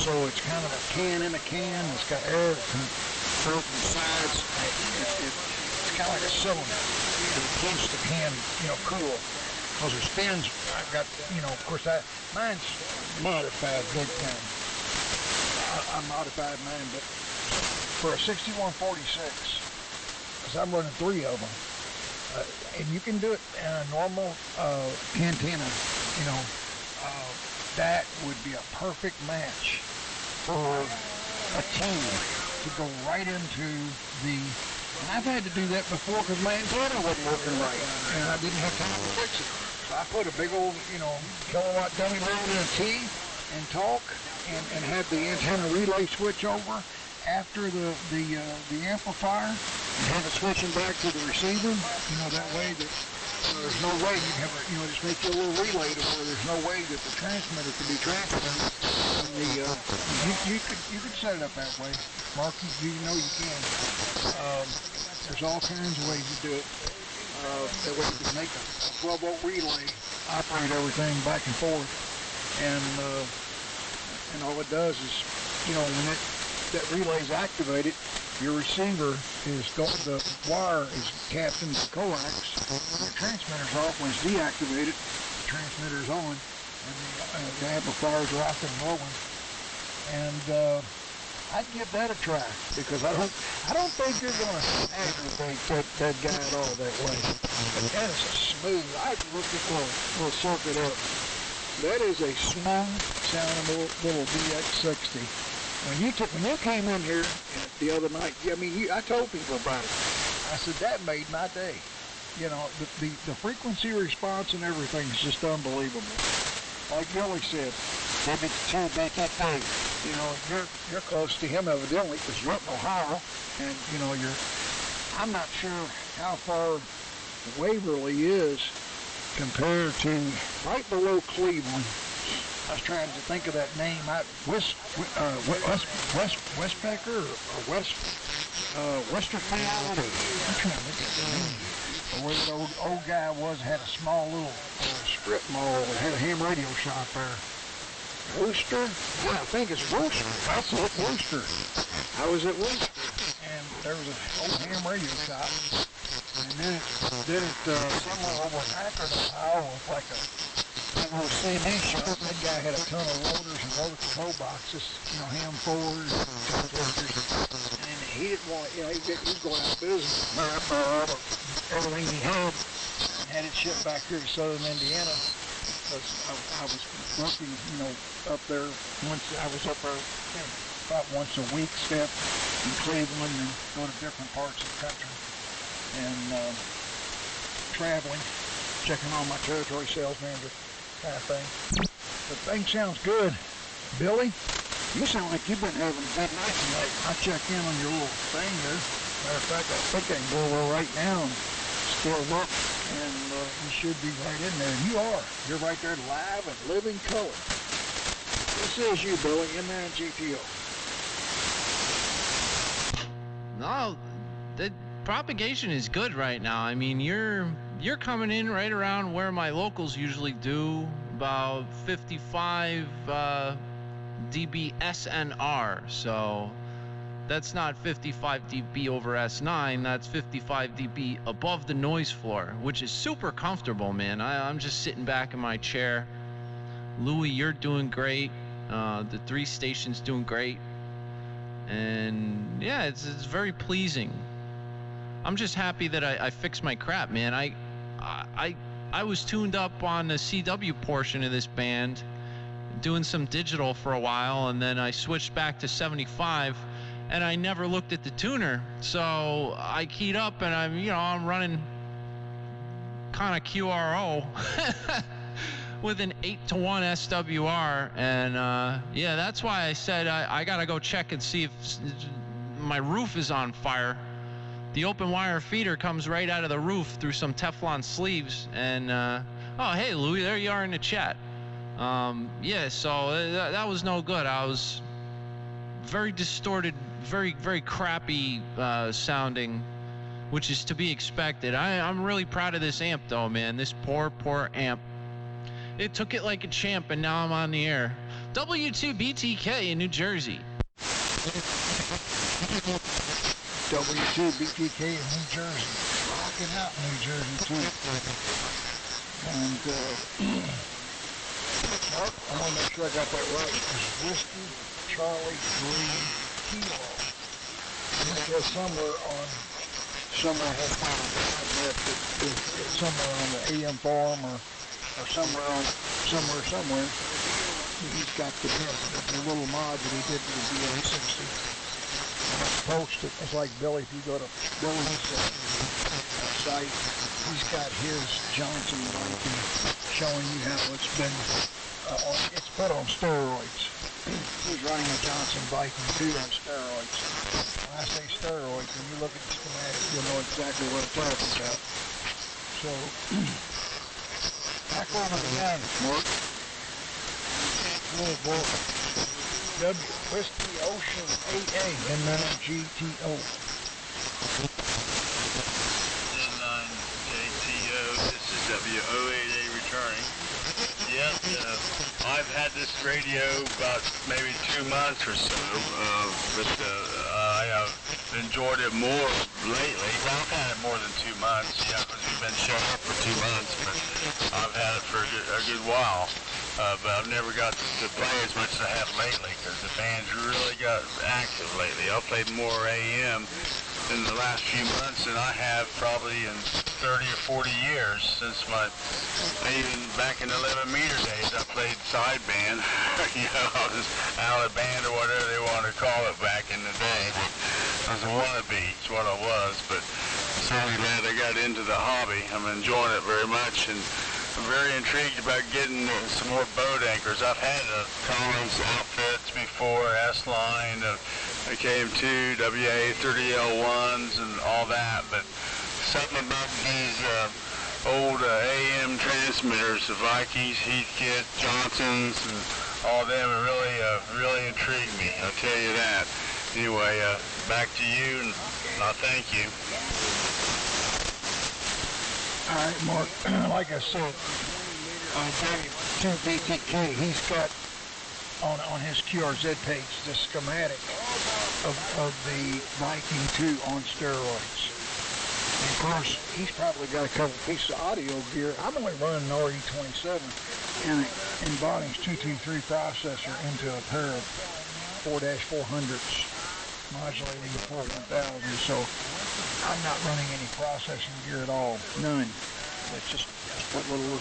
So it's kind of a can in a can. It's got air from the sides. It's kind of like a cylinder. It keeps the can, cool. Because it spins. I've got, of course, mine's modified big time. I modified mine, but for a 6146, because I'm running 3 of them, and you can do it in a normal antenna, that would be a perfect match for a team to go right into the, and I've had to do that before because my antenna wasn't working right, and I didn't have time to fix it. So I put a big old, kilowatt dummy load in a T and talk, and have the antenna relay switch over after the amplifier, and have it switching back to the receiver, that way that there's no way you have just make your little relay to where there's no way that the transmitter can be transferred. You could set it up that way, Mark. You can. There's all kinds of ways to do it. That way you can make a 12-volt relay operate everything back and forth, and all it does is, when that relay is activated, your receiver is the wire is tapped into the coax, the transmitter's off. When it's deactivated, the transmitter's on, and the amplifier's rocking and rolling. And I'd give that a try, because I don't think you're gonna aggravate that guy at all that way. That is a smooth. I looked at we'll circuit up. That is a smooth sounding little VX60. When you came in here the other night, I told people about it. I said, that made my day. The frequency response and everything is just unbelievable. Like Billy said, you're close to him evidently because you're up in Ohio, and I'm not sure how far Waverly is compared to right below Cleveland. I was trying to think of that name. Westpecker or Westerfield. I'm trying to think of the name. Where the old guy had a small little strip mall that had a ham radio shop there. Worcester? Yeah, I think it's Worcester. That's it, Worcester. I was at Worcester, and there was an old ham radio shop. And then it somewhere over in Akron, Ohio, was like a little CD shop. That guy had a ton of loaders and loaded control boxes, ham forwards, and he didn't want, he was going out of business. Everything he had it shipped back here to southern Indiana. Because I was working, up there. I was up there about once a week, step in Cleveland, and go to different parts of the country, and traveling, checking on my territory sales manager kind of thing. The thing sounds good. Billy, you sound like you've been having a good night tonight. I'll check in on your little thing there. Matter of fact, I think I can go over right now and still look, and you should be right in there. You are. You're right there live and living color. This is you, Billy, in9 GTO. No, the propagation is good right now. I mean, you're coming in right around where my locals usually do, about 55 dB SNR. So that's not 55 dB over S9, that's 55 dB above the noise floor, which is super comfortable, man. I'm just sitting back in my chair. Louie, you're doing great. The 3 stations doing great. And yeah, it's very pleasing. I'm just happy that I fixed my crap, man. I was tuned up on the CW portion of this band, doing some digital for a while, and then I switched back to 75. And I never looked at the tuner, so I keyed up, and I'm running kind of QRO with an 8-to-1 SWR, and yeah, that's why I said I gotta go check and see if my roof is on fire. The open wire feeder comes right out of the roof through some Teflon sleeves, and oh, hey Louie, there you are in the chat. Yeah, so that was no good. I was very distorted, very, very crappy sounding, which is to be expected. I'm really proud of this amp though, man. This poor amp. It took it like a champ, and now I'm on the air. W2BTK in New Jersey. W2BTK in New Jersey. Rocking out in New Jersey, too. And, I want to make sure I got that right. It's Whiskey Charlie Green Kilo. This was somewhere on the AM forum or somewhere. He's got the little mod that he did to the VA60. Post it. It's like Billy, if you go to Billy's site, he's got his Johnson Viking showing you how it's been, it's put on steroids. He's running a Johnson Viking 2 on steroids. When I say steroids, when you look at the schematic, you'll know exactly what I'm talking about. So, back over the gun, Mark. Oh boy. Whiskey Ocean 8A, N9GTO. N9JTO, this is WO8A returning. Yep, I've had this radio about maybe 2 months or so, but I have enjoyed it more lately. Well, I've had it more than 2 months, yeah, because we've been shut up for 2 months, but I've had it for a good while. But I've never got to play as much as I have lately because the band's really got active lately. I've played more AM in the last few months than I have probably in 30 or 40 years since even back in the 11 meter days I played sideband. I was out of band or whatever they wanted to call it back in the day. I was a wannabe, it's what I was, but I'm certainly glad I got into the hobby. I'm enjoying it very much, and I'm very intrigued about getting some more boat anchors. I've had Collins outfits before, S-Line, KM2, WA30L1s, and all that, but something about these old AM transmitters, the Vikings, Heathkit, Johnsons, and all them really intrigued me, I'll tell you that. Anyway, back to you, and I thank you. All right, Mark, like I said, W2BTK, he's got on his QRZ page the schematic of the Viking 2 on steroids. And of course, he's probably got a couple pieces of audio gear. I'm only running an RE27 and an Embodies 223 processor into a pair of 4-400s modulating the 41000, so I'm not running any processing gear at all, none. It's just that little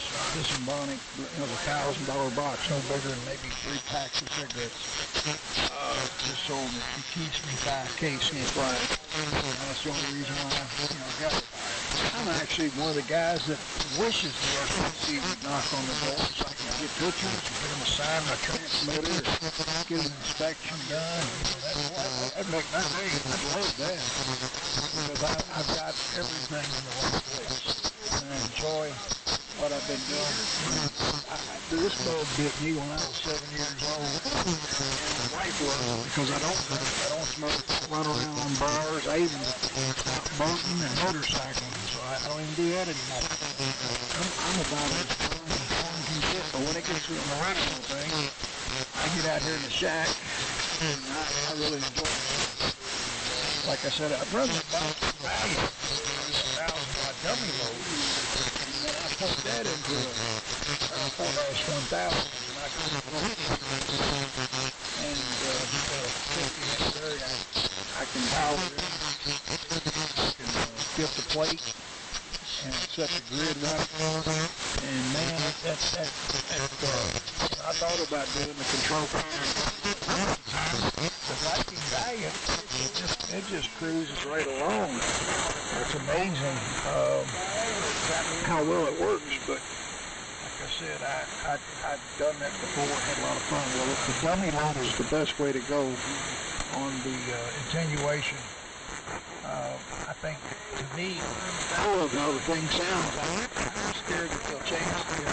Embonic, a $1,000 box, no bigger than maybe 3 packs of cigarettes. Just so it keeps me 5K snake-wise. That's the only reason why I got it. I'm actually one of the guys that wishes the FCC would knock on the door so I can get pictures, get them to sign my transmitter, or get an inspection done. That'd make my day. I'd love that. Because I've got everything in the right place. And I enjoy what I've been doing. This bug bit me when I was 7 years old. And my wife was, because I don't smoke, run around on bars. I even stop boating and motorcycling, so I don't even do that anymore. I'm about as fun can get, but when it gets to the running thing, I get out here in the shack, and I really enjoy it. Like I said, I've run about value. There's 1,000-watt dummy load, and then I put that into a 4-1000, and I can and 50 there, I can power it. I can flip the plate and set the grid right. And man, I thought about doing the control panel. The Viking Valiant, it just cruises right along. It's amazing how well it works, but like I said, I've done that before, had a lot of fun with it. The dummy load is the best way to go on the attenuation. I think, to me, I love how the thing sounds. I'm scared that they'll change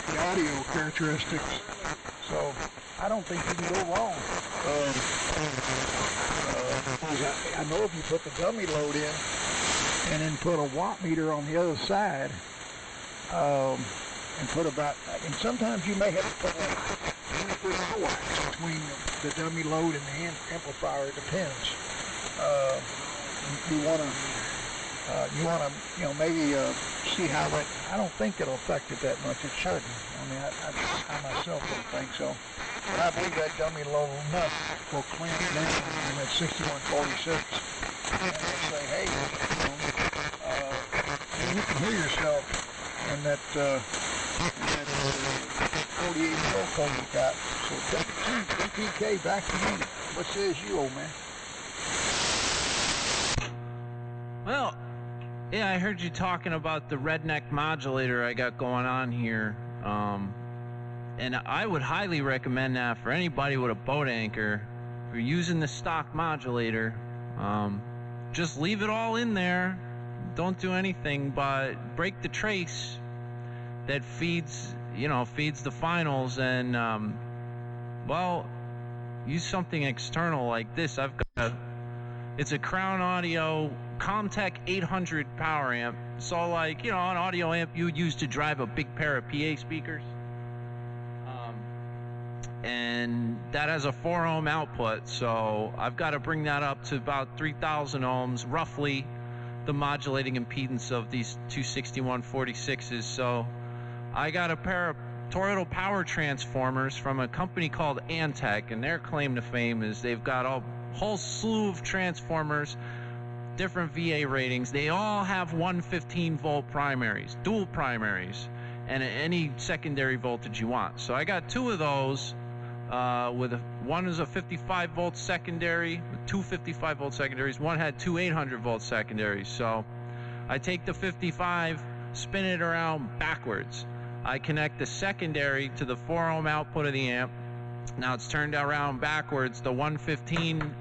the audio characteristics. So I don't think you can go wrong. I know if you put the dummy load in and then put a watt meter on the other side, and put about, and sometimes you may have to put like 3 watts between the dummy load and the amplifier. It depends. You want to, maybe see how that. I don't think it'll affect it that much. It shouldn't. I mean, I myself don't think so. But I believe that dummy load enough will clamp down on that 6146 and say, hey, you can hear yourself in that 48 mil cone you got. So DPK, back to you. What says you, old man? Well, yeah, I heard you talking about the redneck modulator I got going on here. And I would highly recommend that for anybody with a boat anchor. If you're using the stock modulator, just leave it all in there. Don't do anything but break the trace that feeds the finals, and well, use something external like this. It's a Crown Audio Comtech 800 power amp. So like, an audio amp you would use to drive a big pair of PA speakers. And that has a 4 ohm output, so I've got to bring that up to about 3,000 ohms, roughly the modulating impedance of these 26146s. So I got a pair of Toyota power transformers from a company called Antec, and their claim to fame is they've got a whole slew of transformers, different VA ratings. They all have 115 volt primaries, dual primaries, and any secondary voltage you want. So I got 2 of those. One is a 55 volt secondary with 2 55 volt secondaries. One had 2 800 volt secondaries. So I take the 55, spin it around backwards. I connect the secondary to the 4 ohm output of the amp. Now it's turned around backwards. The 115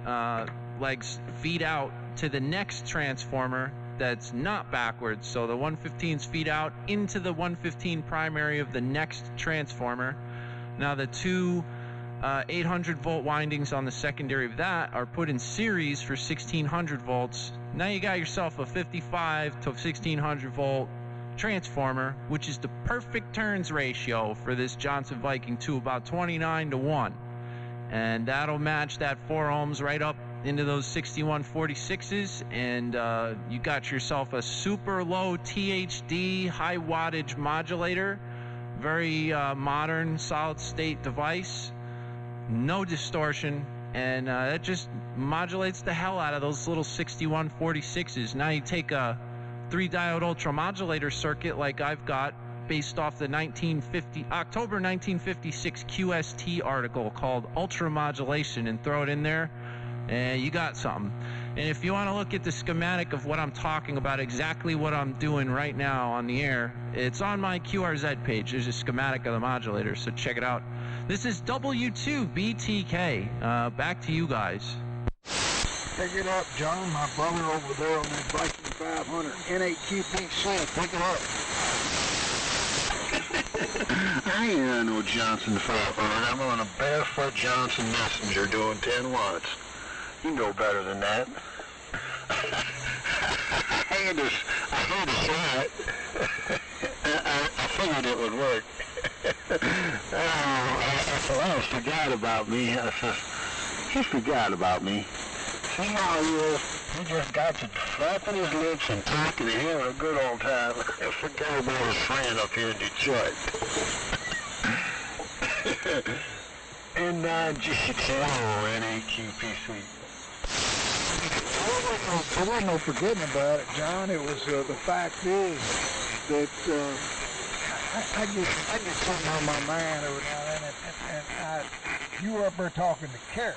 legs feed out to the next transformer that's not backwards. So the 115s feed out into the 115 primary of the next transformer. Now the 2 800 volt windings on the secondary of that are put in series for 1600 volts. Now you got yourself a 55 to 1600 volt transformer, which is the perfect turns ratio for this Johnson Viking 2, about 29:1. And that'll match that 4 ohms right up into those 6146s, and you got yourself a super low THD high wattage modulator. Very modern solid state device. No distortion, and it just modulates the hell out of those little 6146s. Now you take a 3-diode ultramodulator circuit like I've got, based off the October 1956 QST article called Ultramodulation, and throw it in there, and you got something. And if you want to look at the schematic of what I'm talking about, exactly what I'm doing right now on the air, it's on my QRZ page. There's a schematic of the modulator, so check it out. This is W2BTK. Back to you guys. Pick it up, John. My brother over there on that Viking 500 N8QP pick it up. I ain't on no Johnson 500. I'm on a Barefoot Johnson Messenger doing 10 watts. You know better than that. I had to try it. I figured it would work. I forgot about me. He forgot about me. See how he is? He just got to flapping his lips and talking to him a good old time. I forgot about his friend up here in Detroit. N9G10 N8QPC. There wasn't no forgetting about it, John. It was the fact is that I get something on my mind every now and then, and you were up there talking to Carrie.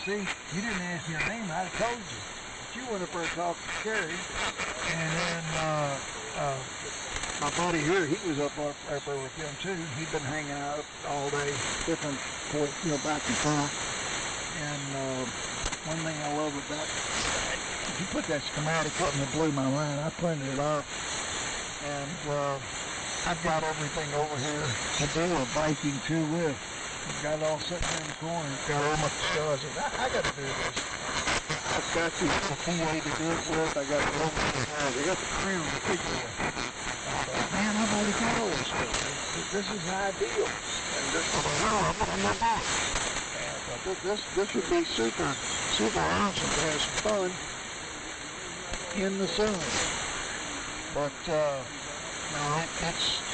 See, you didn't ask your name. I'd have told you. But you went up there talking to Carrie, and then my buddy here, he was up there with them too. He'd been hanging out all day, different point, back and forth. And one thing I love about if you put that schematic up and it blew my mind, I printed it off, and I've got everything over here to do a biking too with. I've got it all sitting in the corner. I've got all my stars. I got to do this. I've got the T8 to do it with. I got the overhead cars. I got the crown to figure with. Man, I've already got all this stuff. This is ideal. And this is I'm not bad. This would be super awesome to have some fun in the sun. But no,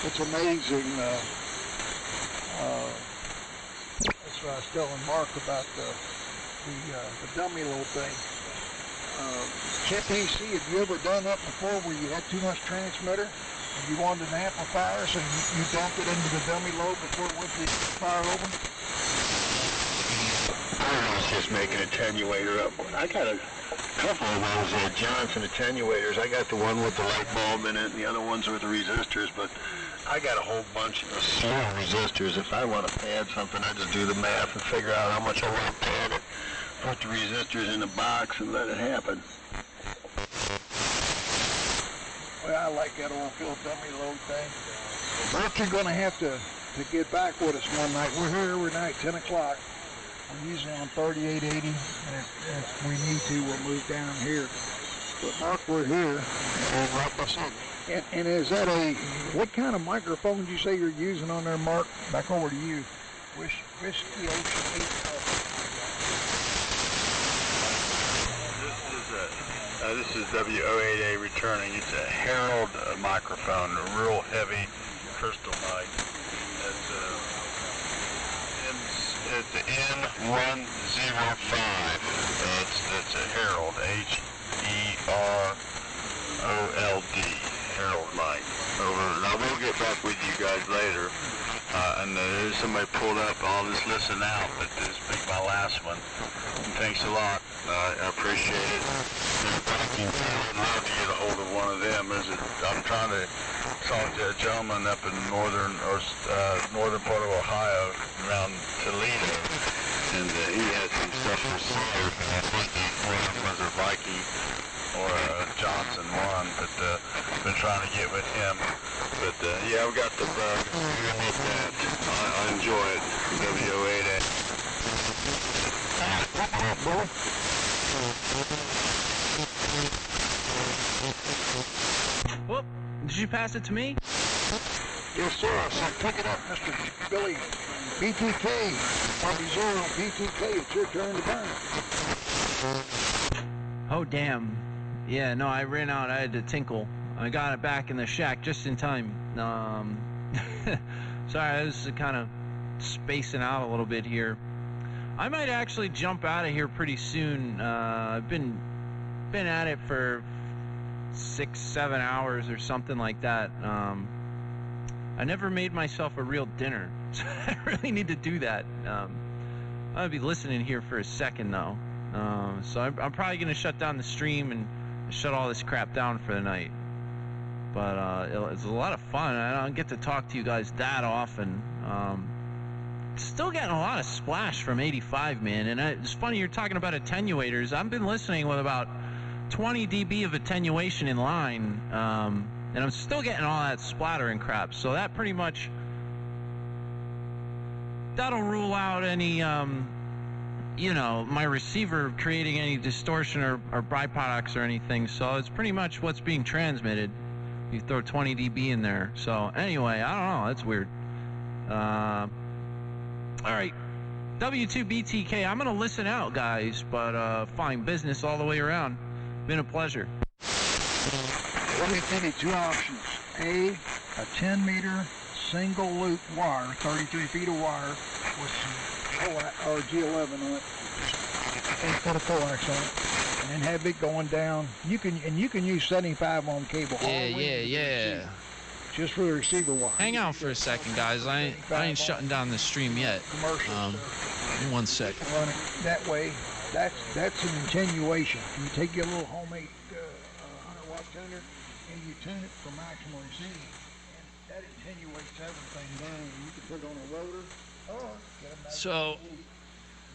it's amazing. That's what I was telling Mark about the dummy little thing. KPC, have you ever done that before where you had too much transmitter and you wanted an amplifier, so you dumped it into the dummy load before it went to the fire over? I was just making an attenuator up. I got a couple of those Johnson attenuators. I got the one with the light bulb in it and the other ones with the resistors, but I got a whole bunch of small resistors. If I want to pad something, I just do the math and figure out how much I want to pad it. Put the resistors in the box and let it happen. Well, I like that oil-filled dummy load thing. Mark, you're going to have to get back with us one night. We're here every night, 10 o'clock. We're usually on 3880, and if we need to, we'll move down here. But Mark, we're here. And like I said, and is that what kind of microphone did you say you're using on there, Mark? Back over to you. Whiskey Ocean 8. This is W08A returning. It's a Herald microphone, a real heavy crystal mic. It's N105. It's a Herald, H-E-R-O-L-D, Herald mic. Now we'll get back with you guys later. And there's somebody pulled up all this listen out, but this will be my last one. And thanks a lot. I appreciate it. I'd love to get a hold of one of them. I'm trying to talk to a gentleman up in northern part of Ohio, around Toledo, and he has some stuff for sale. I think one of them was a Viking or a Johnson one, but been trying to get with him. But yeah, I've got the bug. I enjoy it. W08A. Whoop, did you pass it to me? Yes, sir. So pick it up, Mr. Billy. BTK, 40 BTK, it's your turn to burn. Oh, damn. Yeah, no, I ran out. I had to tinkle. I got it back in the shack just in time. Sorry, I was kind of spacing out a little bit here. I might actually jump out of here pretty soon. I've been at it for 6-7 hours or something like that. I never made myself a real dinner, so I really need to do that. I'm gonna be listening here for a second though, so I'm probably gonna shut down the stream and shut all this crap down for the night. But it's a lot of fun. I don't get to talk to you guys that often. Still getting a lot of splash from 85, man. And it's funny you're talking about attenuators. I've been listening with about 20 dB of attenuation in line, and I'm still getting all that splattering crap. So that pretty much, that'll rule out any, my receiver creating any distortion or byproducts or anything. So it's pretty much what's being transmitted. You throw 20 dB in there. So anyway, I don't know. That's weird. All right, W2BTK, I'm going to listen out, guys, but fine business all the way around. Been a pleasure. Let me give you two options. A 10-meter single loop wire, 33 feet of wire with some G11 on it, 8-foot of coax on it, and then have it going down. You can use 75 ohm cable. Yeah. Just for the receiver wire. Hang out for a second, guys. I ain't shutting down the stream yet. In 1 sec. Run it that way. That's an attenuation. You take your little homemade 100-watt tuner and you tune it for maximum receive. That attenuates everything down. You can put it on a rotor or get a So,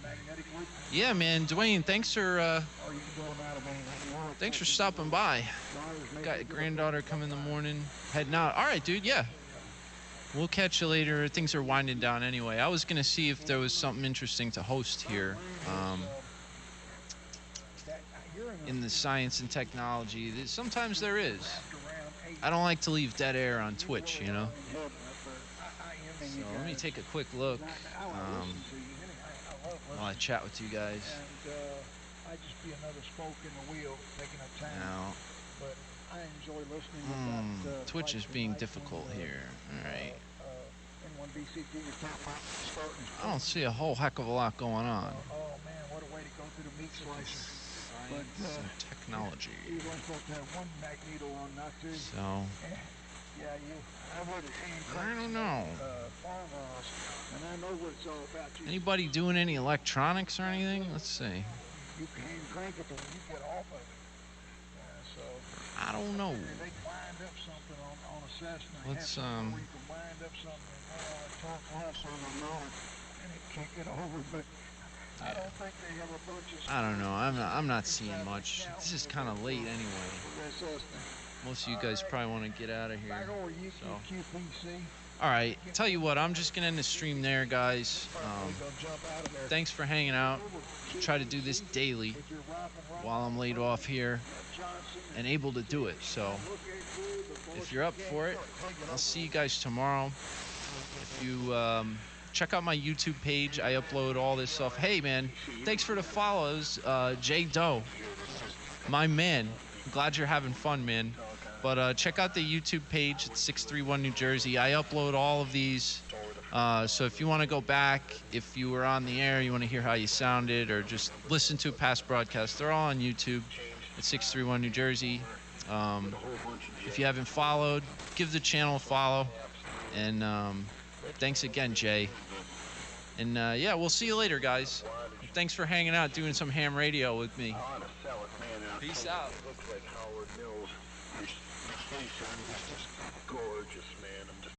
magnetic loop. yeah, man, Dwayne, thanks for Or you can go out of anything. thanks for stopping by. Got a granddaughter coming in the morning, heading out. All right, dude. Yeah, we'll catch you later. Things are winding down anyway. I was gonna see if there was something interesting to host here. In the science and technology, sometimes there is. I don't like to leave dead air on Twitch, you know. So let me take a quick look while I chat with you guys. I just be another spoke in the wheel, taking a time. Now, But I enjoy listening. Twitch is being difficult here. All right. I don't see a whole heck of a lot going on. Oh man, what a way to go through the meat slicer. Science and technology. You weren't supposed to have one magneto on, not two. So, Yeah, I've heard of hand I don't know. farmhouse, and I know what it's all about. Anybody doing any electronics or anything? Let's see. You can hand crank it, but when you get off of it. So I don't know. they wind up something on a Cessna. Let's where you can wind up something and talk less on the motor and it kick it over, but I don't think they have a bunch of. I don't know. I'm not seeing much. This is kind of late anyway. Most of you guys probably want to get out of here. So. All right. Tell you what, I'm just gonna end the stream there, guys. Thanks for hanging out. Try to do this daily while I'm laid off here and able to do it. So if you're up for it, I'll see you guys tomorrow. If you check out my YouTube page, I upload all this stuff. Hey man, thanks for the follows, Jay Doe, my man. I'm glad you're having fun, man. But check out the YouTube page. It's 631 New Jersey. I upload all of these. So if you want to go back, if you were on the air, you want to hear how you sounded, or just listen to a past broadcast, they're all on YouTube at 631 New Jersey. If you haven't followed, give the channel a follow. And thanks again, Jay. And yeah, we'll see you later, guys. Thanks for hanging out, doing some ham radio with me. Peace out. Looks like Howard Mills. His face on is just gorgeous, man. I'm just